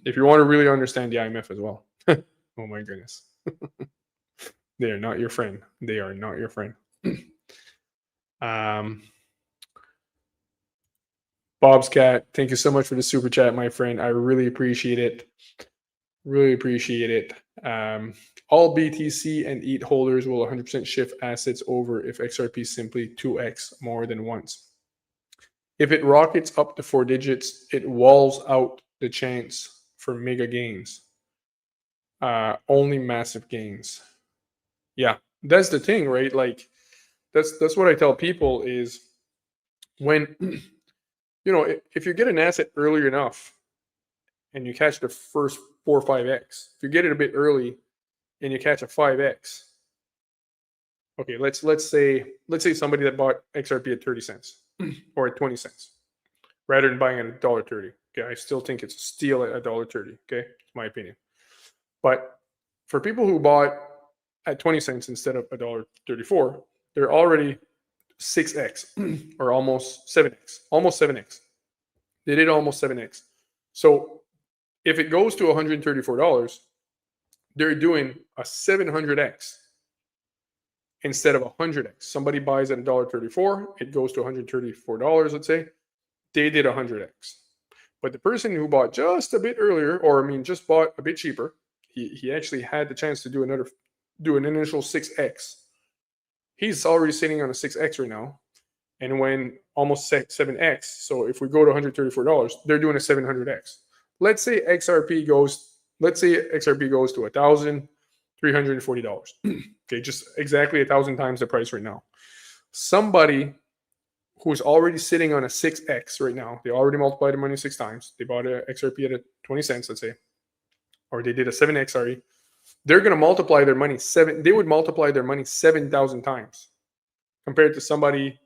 If you want to really understand the IMF as well. Oh my goodness. They are not your friend. They are not your friend. Bob's Cat, thank you so much for the super chat, my friend. I really appreciate it. Really appreciate it. All BTC and ETH holders will 100% shift assets over if XRP simply 2x more than once. If it rockets up to 4 digits, it walls out the chance for mega gains. Only massive gains. Yeah, that's the thing, right? Like, that's what I tell people is when, if you get an asset early enough and you catch the first 4 or 5x, if you get it a bit early and you catch a 5x, okay, let's say somebody that bought XRP at 30 cents or at 20 cents rather than buying at $1.30. Okay, I still think it's a steal at $1.30. Okay, my opinion. But for people who bought at 20 cents instead of $1.34, they're already 6x or almost 7x. Almost 7x. They did almost 7x. So if it goes to $134, they're doing a 700x instead of 100x. Somebody buys at $1.34, it goes to $134, let's say. They did 100x. But the person who bought just a bit earlier, just bought a bit cheaper, he actually had the chance to do an initial 6x. He's already sitting on a 6x right now. And when almost 7x, so if we go to $134, they're doing a 700x. Let's say XRP goes to $1,340. Okay, just exactly 1,000 times the price right now. Somebody who's already sitting on a 6x right now, they already multiplied the money 6 times. They bought a XRP at 20 cents, let's say, or they did a 7x, sorry. They're going to multiply their money they would multiply their money 7,000 times compared to somebody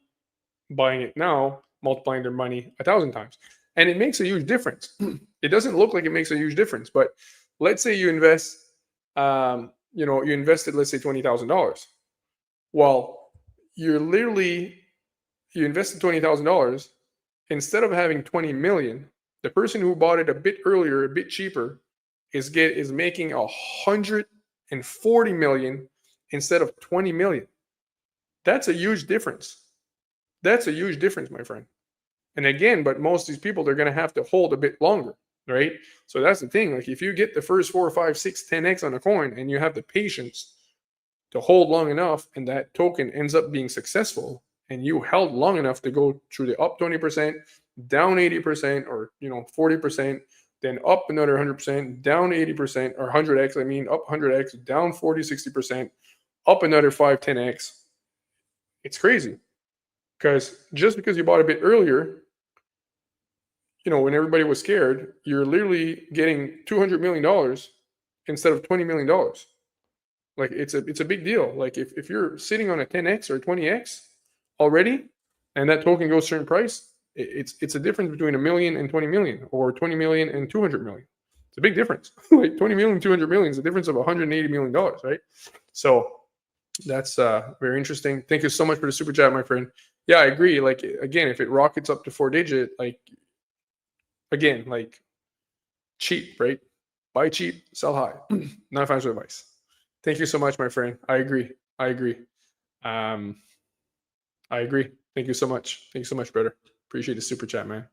buying it now, multiplying their money 1,000 times. And it makes a huge difference. It doesn't look like it makes a huge difference, but let's say you invest, you invested, let's say $20,000. Well, you invested $20,000. Instead of having 20 million, the person who bought it a bit earlier, a bit cheaper, is making 140 million instead of 20 million. That's a huge difference. That's a huge difference, my friend. And again, but most of these people, they're going to have to hold a bit longer. right? So that's the thing. Like if you get the first 4, 5, 6, 10x on a coin and you have the patience to hold long enough and that token ends up being successful and you held long enough to go through the up 20%, down 80%, or 40%, then up another 100%, down 80%, or 100x, I mean up 100x, down 40, 60%, up another 5, 10x. It's crazy. Because just because you bought a bit earlier, when everybody was scared, you're literally getting $200 million instead of $20 million. Like it's a big deal. Like if you're sitting on a 10x or 20x already, and that token goes a certain price, it's a difference between a million and 20 million, or 20 million and 200 million. It's a big difference. Like 20 million, 200 million is a difference of $180 million, right? So that's very interesting. Thank you so much for the super chat, my friend. Yeah, I agree. Like again, if it rockets up to 4-digit, like again, like cheap, right? Buy cheap, sell high. Not financial advice. Thank you so much, my friend. I agree. I agree. Um, I agree. Thank you so much. Thank you so much, brother. Appreciate the super chat, man.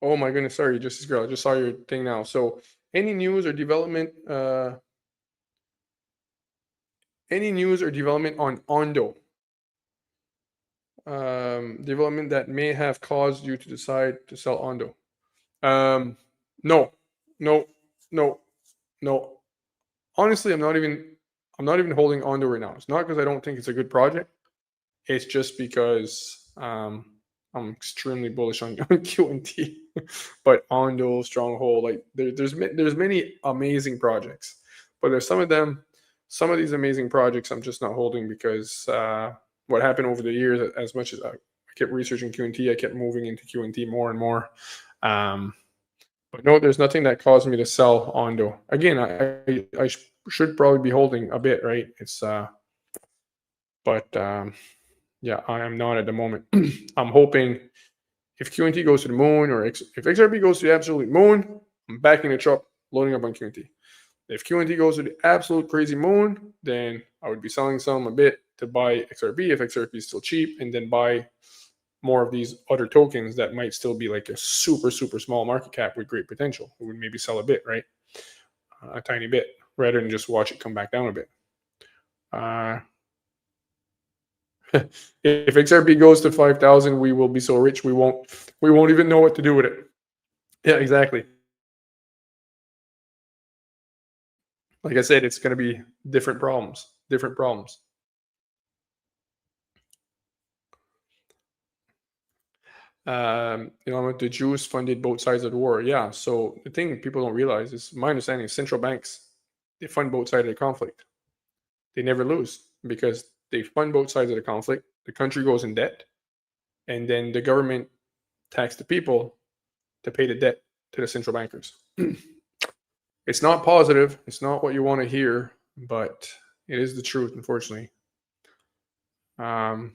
Oh my goodness, sorry, Justice Girl. I just saw your thing now. So, any news or development? Any news or development on Ondo? Development that may have caused you to decide to sell Ondo? No, no, no, no. Honestly, I'm not even holding Ondo right now. It's not because I don't think it's a good project. It's just because I'm extremely bullish on QNT, but Ondo, Stronghold, like there's many amazing projects, but there's some of these amazing projects I'm just not holding because what happened over the years, as much as I kept researching QNT, I kept moving into QNT more and more. But no, there's nothing that caused me to sell Ondo. Again, I should probably be holding a bit, right? But yeah, I am not at the moment. I'm hoping if QNT goes to the moon, or if XRP goes to the absolute moon, I'm backing the truck, loading up on QNT. If QNT goes to the absolute crazy moon, then I would be selling some a bit to buy XRP if XRP is still cheap, and then buy more of these other tokens that might still be like a super, super small market cap with great potential. We would maybe sell a bit, right? A tiny bit, rather than just watch it come back down a bit. If XRP goes to 5,000, we will be so rich we won't even know what to do with it. Yeah, exactly. Like I said, it's going to be different problems. Different problems. The Jews funded both sides of the war. Yeah. So the thing people don't realize is, my understanding is, central banks, they fund both sides of the conflict. They never lose because they fund both sides of the conflict. The country goes in debt, and then the government tax the people to pay the debt to the central bankers. It's not positive. It's not what you want to hear, but it is the truth, unfortunately. 100%.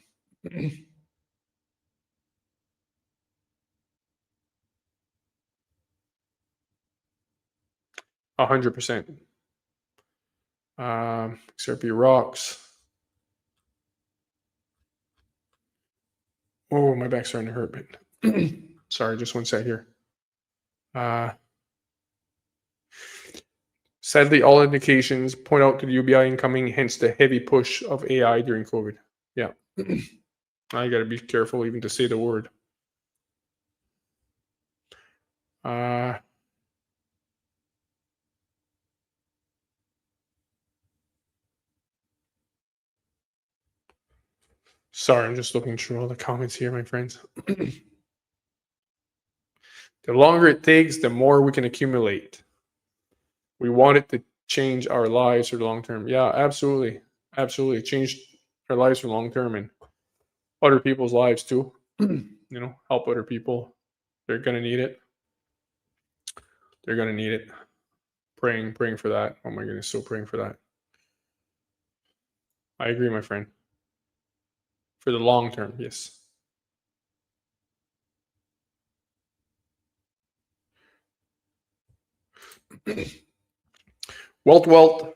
XRP rocks. Oh, my back's starting to hurt, but sorry, just one sec here. Sadly, all indications point out to the UBI incoming, hence the heavy push of AI during COVID. Yeah. I got to be careful even to say the word. Sorry, I'm just looking through all the comments here, my friends. The longer it takes, the more we can accumulate. We want it to change our lives for the long term. Yeah, absolutely. Absolutely. Change our lives for long term, and other people's lives too. Help other people. They're going to need it. They're going to need it. Praying for that. Oh my goodness, so praying for that. I agree, my friend. For the long term, yes. Welt.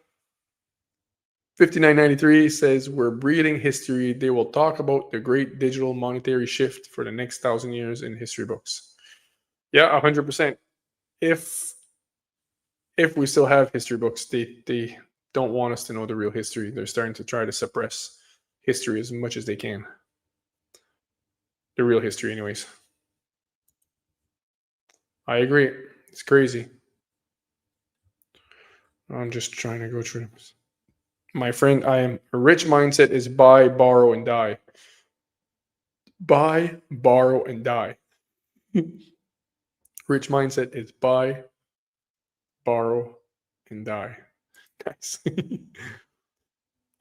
5993 says, we're breeding history. They will talk about the great digital monetary shift for the next 1,000 years in history books. Yeah, 100%. If we still have history books, they don't want us to know the real history. They're starting to try to suppress history as much as they can. The real history, anyways. I agree. It's crazy. I'm just trying to go through this. My friend, I am a rich mindset is buy, borrow, and die. Buy, borrow, and die. Rich mindset is buy, borrow, and die. Nice.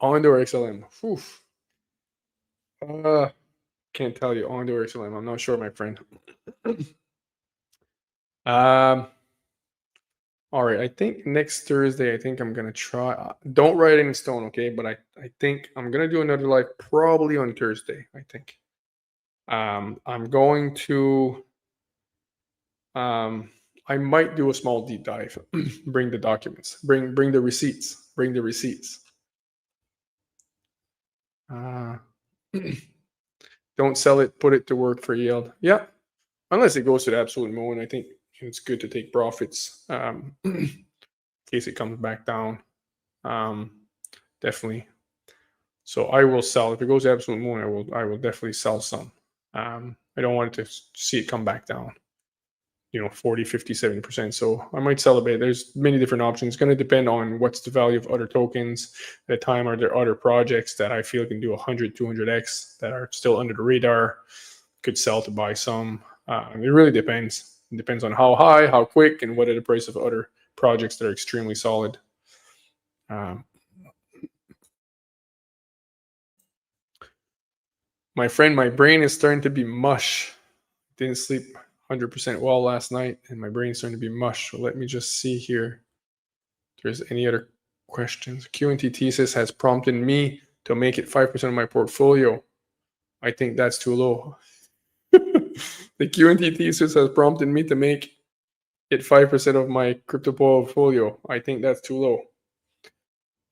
On-door XLM. Oof. Can't tell you. On-door XLM. I'm not sure, my friend. All right. I think next Thursday, I think I'm gonna try. Don't write in stone, okay? But I think I'm gonna do another live probably on Thursday. I think. I'm going to. I might do a small deep dive. Bring the documents. Bring the receipts. Bring the receipts. Don't sell it. Put it to work for yield. Yeah, unless it goes to the absolute moon. I think it's good to take profits in case it comes back down. Definitely. So I will sell if it goes to absolute moon. I will definitely sell some. I don't want to see it come back down. 40, 50, 70%. So I might sell a bit. There's many different options. It's going to depend on what's the value of other tokens at the time. Are there other projects that I feel can do 100, 200x that are still under the radar? Could sell to buy some. It really depends. It depends on how high, how quick, and what are the price of other projects that are extremely solid. My friend, my brain is starting to be mush. Didn't sleep 100% well last night, and my brain's starting to be mush. So let me just see here if there's any other questions. Quant thesis has prompted me to make it 5% of my portfolio. I think that's too low. The Quant thesis has prompted me to make it 5% of my crypto portfolio. I think that's too low.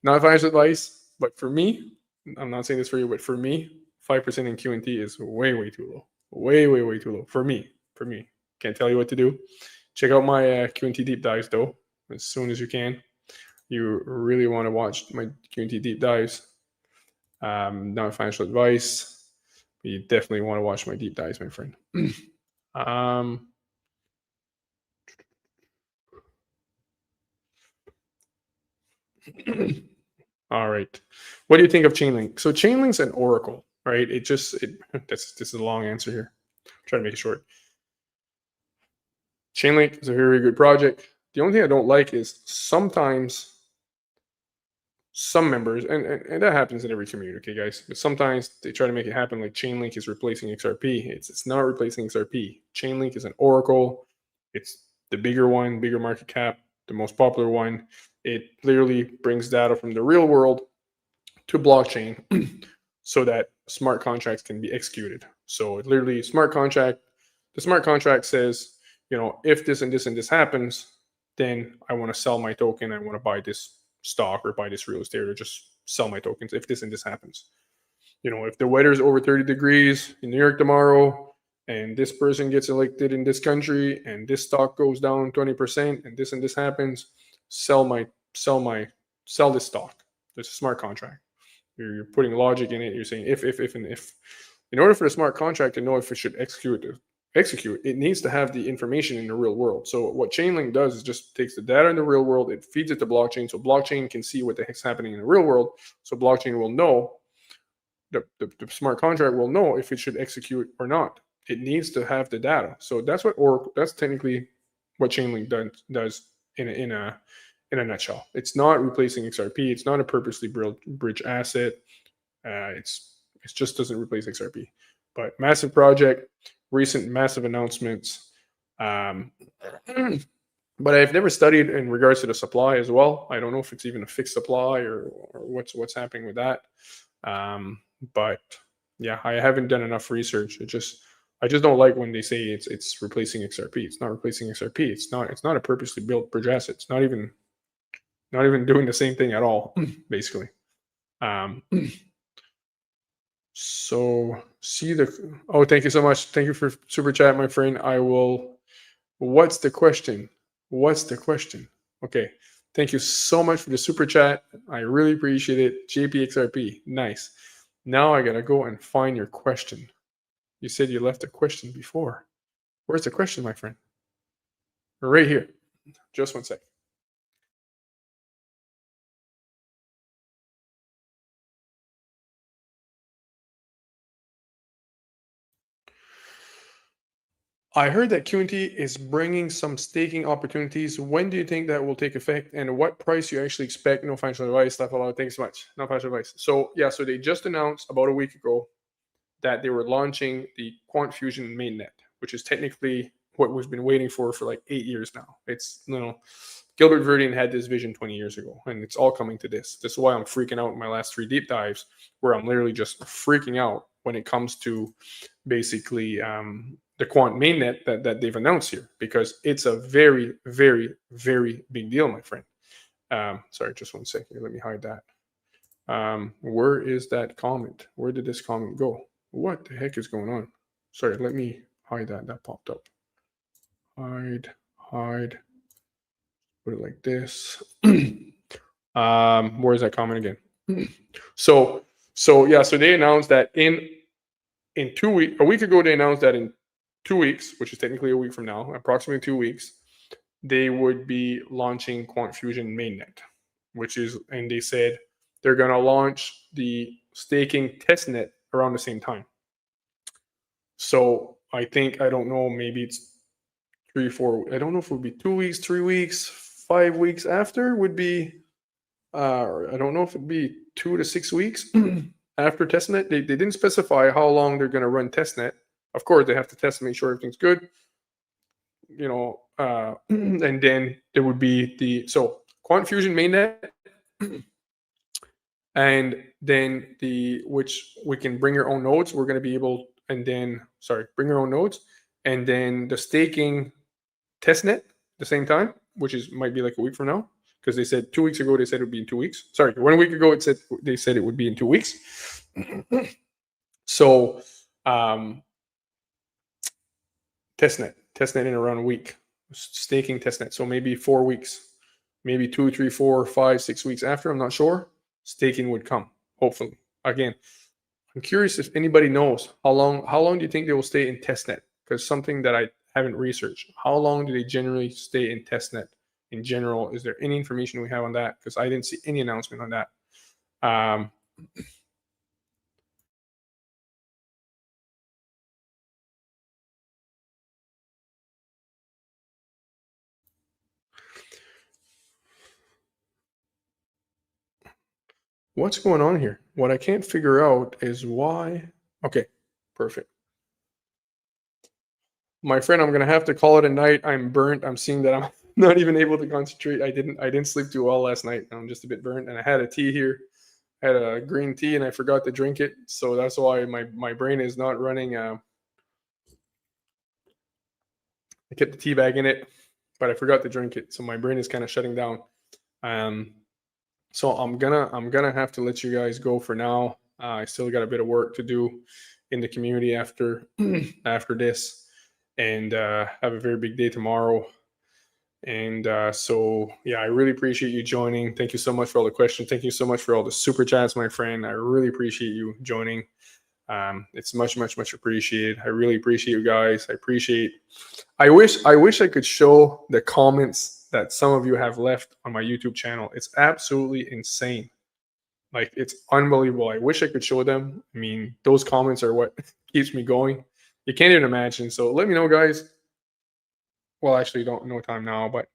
Not financial advice, but for me, I'm not saying this for you, but for me, 5% in Quant is way, way too low. Way, way, way too low. For me. Can't tell you what to do. Check out my Quant deep dives, though, as soon as you can. You really want to watch my Quant deep dives. Not financial advice. But you definitely want to watch my deep dives, my friend. All right. What do you think of Chainlink? So Chainlink's an oracle, right? This is a long answer here. Try to make it short. Chainlink is a very good project. The only thing I don't like is sometimes some members, and that happens in every community, okay, guys. But sometimes they try to make it happen like Chainlink is replacing XRP. It's not replacing XRP. Chainlink is an oracle. It's the bigger one, bigger market cap, the most popular one. It literally brings data from the real world to blockchain so that smart contracts can be executed. So it literally the smart contract says, if this and this and this happens, then I want to sell my token. I want to buy this stock or buy this real estate or just sell my tokens if this and this happens. If the weather is over 30 degrees in New York tomorrow and this person gets elected in this country and this stock goes down 20% and this happens, sell this stock. There's a smart contract. You're putting logic in it. You're saying if, and if. In order for the smart contract to know if it should execute, it needs to have the information in the real world. So what Chainlink does is just takes the data in the real world, it feeds it to blockchain, so blockchain can see what the heck's happening in the real world. So blockchain will know, the smart contract will know if it should execute or not. It needs to have the data. So that's technically what Chainlink does in a nutshell. It's not replacing XRP. It's not a purposely bridge asset. It just doesn't replace XRP. But massive project, recent massive announcements. But I've never studied in regards to the supply as well. I don't know if it's even a fixed supply or what's happening with that. But yeah, I haven't done enough research. I just don't like when they say it's replacing XRP. It's not replacing XRP. It's not a purposely built bridge asset. It's not even doing the same thing at all, basically. Um, so see the oh, thank you so much. Thank you for super chat, my friend. I will. What's the question? What's the question? Okay. Thank you so much for the super chat. I really appreciate it. JPXRP. Nice. Now I gotta go and find your question. You said you left a question before. Where's the question, my friend? Right here. Just one sec. I heard that Quant is bringing some staking opportunities. When do you think that will take effect, and what price you actually expect? No financial advice. Stuff a lot. Thanks so much. No financial advice. So yeah, so they just announced about a week ago that they were launching the Quant Fusion mainnet, which is technically what we've been waiting for like 8 years now. It's Gilbert Verdian had this vision 20 years ago, and it's all coming to this. This is why I'm freaking out in my last 3 deep dives, where I'm literally just freaking out when it comes to basically the Quant mainnet that they've announced here, because it's a very, very, very big deal, my friend. Sorry, just one second. Let me hide that. Where is that comment? Where did this comment go? What the heck is going on? Sorry, let me hide that. That popped up. Hide. Put it like this. Where's that comment again? So yeah, so they announced that in 2 weeks, a week ago, they announced that in 2 weeks, which is technically a week from now, approximately 2 weeks, they would be launching Quant Fusion mainnet, and they said they're going to launch the staking testnet around the same time. So I don't know, maybe it's 3, 4. I don't know if it would be 2 weeks, 3 weeks, 5 weeks after would be. I don't know if it'd be 2 to 6 weeks after testnet. They didn't specify how long they're going to run testnet. Of course, they have to test to make sure everything's good. And then there would be the Quant Fusion mainnet, and then which we can bring your own nodes. We're going to be able, and then bring your own nodes, and then the staking testnet at the same time, which might be like a week from now, because they said 2 weeks ago they said it would be in 2 weeks. Sorry, 1 week ago they said it would be in 2 weeks. So testnet in around a week, staking testnet. So maybe 4 weeks, maybe 2, 3, 4, 5, 6 weeks after. I'm not sure. Staking would come, hopefully. Again, I'm curious if anybody knows how long do you think they will stay in testnet? Because something that I haven't researched. How long do they generally stay in testnet in general? Is there any information we have on that? Because I didn't see any announcement on that. What's going on here? What I can't figure out is why. Okay, perfect. My friend, I'm gonna have to call it a night. I'm burnt. I'm seeing that I'm not even able to concentrate. I didn't sleep too well last night. I'm just a bit burnt, and I had a tea here. I had a green tea, and I forgot to drink it. So that's why my brain is not running. I kept the tea bag in it, but I forgot to drink it. So my brain is kind of shutting down. So I'm gonna have to let you guys go for now. I still got a bit of work to do in the community after this, and have a very big day tomorrow. And so yeah, I really appreciate you joining. Thank you so much for all the questions. Thank you so much for all the super chats, my friend. I really appreciate you joining. It's much appreciated. I really appreciate you guys. I wish I could show the comments that some of you have left on my YouTube channel. It's absolutely insane. Like, it's unbelievable. I wish I could show them. I mean, those comments are what keeps me going. You can't even imagine. So let me know, guys. Well, actually, don't know time now, but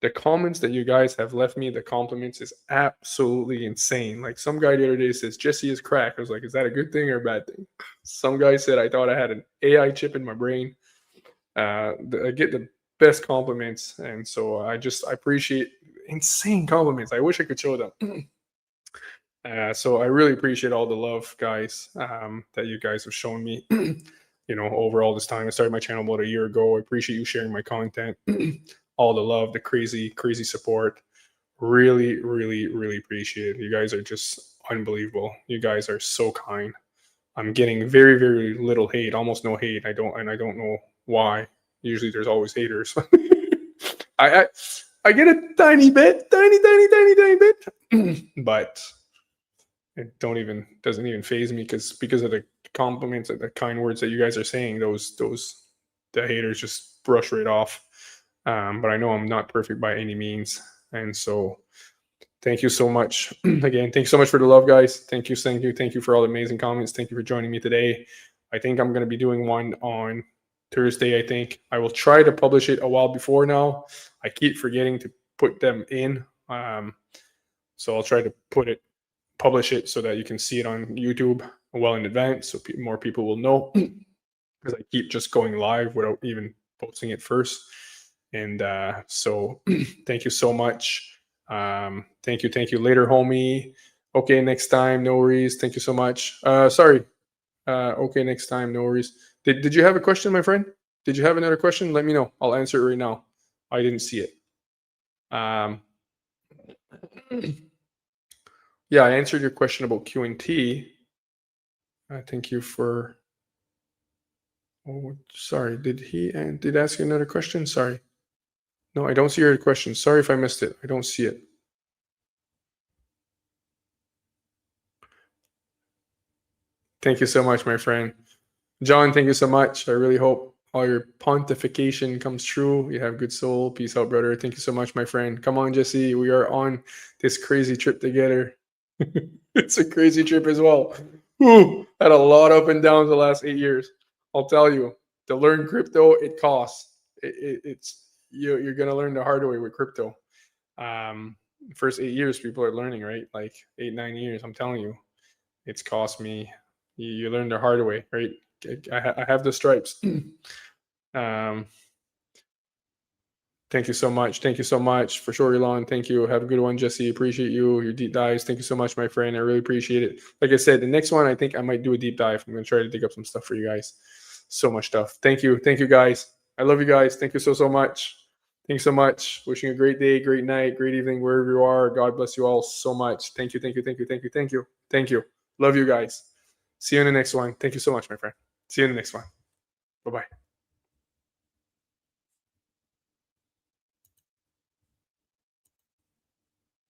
the comments that you guys have left me, the compliments, is absolutely insane. Like, some guy the other day says Jesse is crack. I was like, is that a good thing or a bad thing? Some guy said I thought I had an AI chip in my brain. I get the best compliments, and so I appreciate insane compliments. I wish I could show them. So I really appreciate all the love, guys, that you guys have shown me. Over all this time. I started my channel about a year ago. I appreciate you sharing my content. All the love, the crazy support. Really appreciate it. You guys are just unbelievable. You guys are so kind. I'm getting very, very little hate, almost no hate. I don't know why. Usually there's always haters. I, I I get a tiny bit, tiny bit, but it doesn't even phase me because of the compliments and the kind words that you guys are saying. Those the haters just brush right off. But I know I'm not perfect by any means, and so thank you so much again. Thank you so much for the love, guys. Thank you for all the amazing comments. Thank you for joining me today. I think I'm going to be doing one on Thursday. I think I will try to publish it a while before now. I keep forgetting to put them in, so I'll try to publish it so that you can see it on YouTube well in advance, so more people will know. Because I keep just going live without even posting it first. And so thank you so much. Thank you later, homie. Okay, next time, no worries. Thank you so much. Sorry. Okay, next time, no worries. Did you have a question, my friend? Did you have another question? Let me know. I'll answer it right now. I didn't see it. Yeah, I answered your question about Q&T. Thank you for. Oh, sorry. Did he ask you another question? Sorry. No, I don't see your question. Sorry if I missed it. I don't see it. Thank you so much, my friend. John, thank you so much. I really hope all your pontification comes true. You have good soul. Peace out, brother. Thank you so much, my friend. Come on, Jesse. We are on this crazy trip together. It's a crazy trip as well. Ooh, had a lot up and downs the last 8 years. I'll tell you, to learn crypto, it costs. It's you're gonna learn the hard way with crypto. First 8 years, people are learning, right? Like 8-9 years. I'm telling you, it's cost me. You learn the hard way, right? I have the stripes. Thank you so much. Thank you so much for sure, Elon. Thank you. Have a good one, Jesse. Appreciate you. Your deep dives. Thank you so much, my friend. I really appreciate it. Like I said, the next one, I think I might do a deep dive. I'm going to try to dig up some stuff for you guys. So much stuff. Thank you. Thank you, guys. I love you guys. Thank you so much. Thanks so much. Wishing you a great day, great night, great evening, wherever you are. God bless you all so much. Thank you. Thank you. Thank you. Thank you. Thank you. Thank you. Love you guys. See you in the next one. Thank you so much, my friend. See you in the next one. Bye-bye.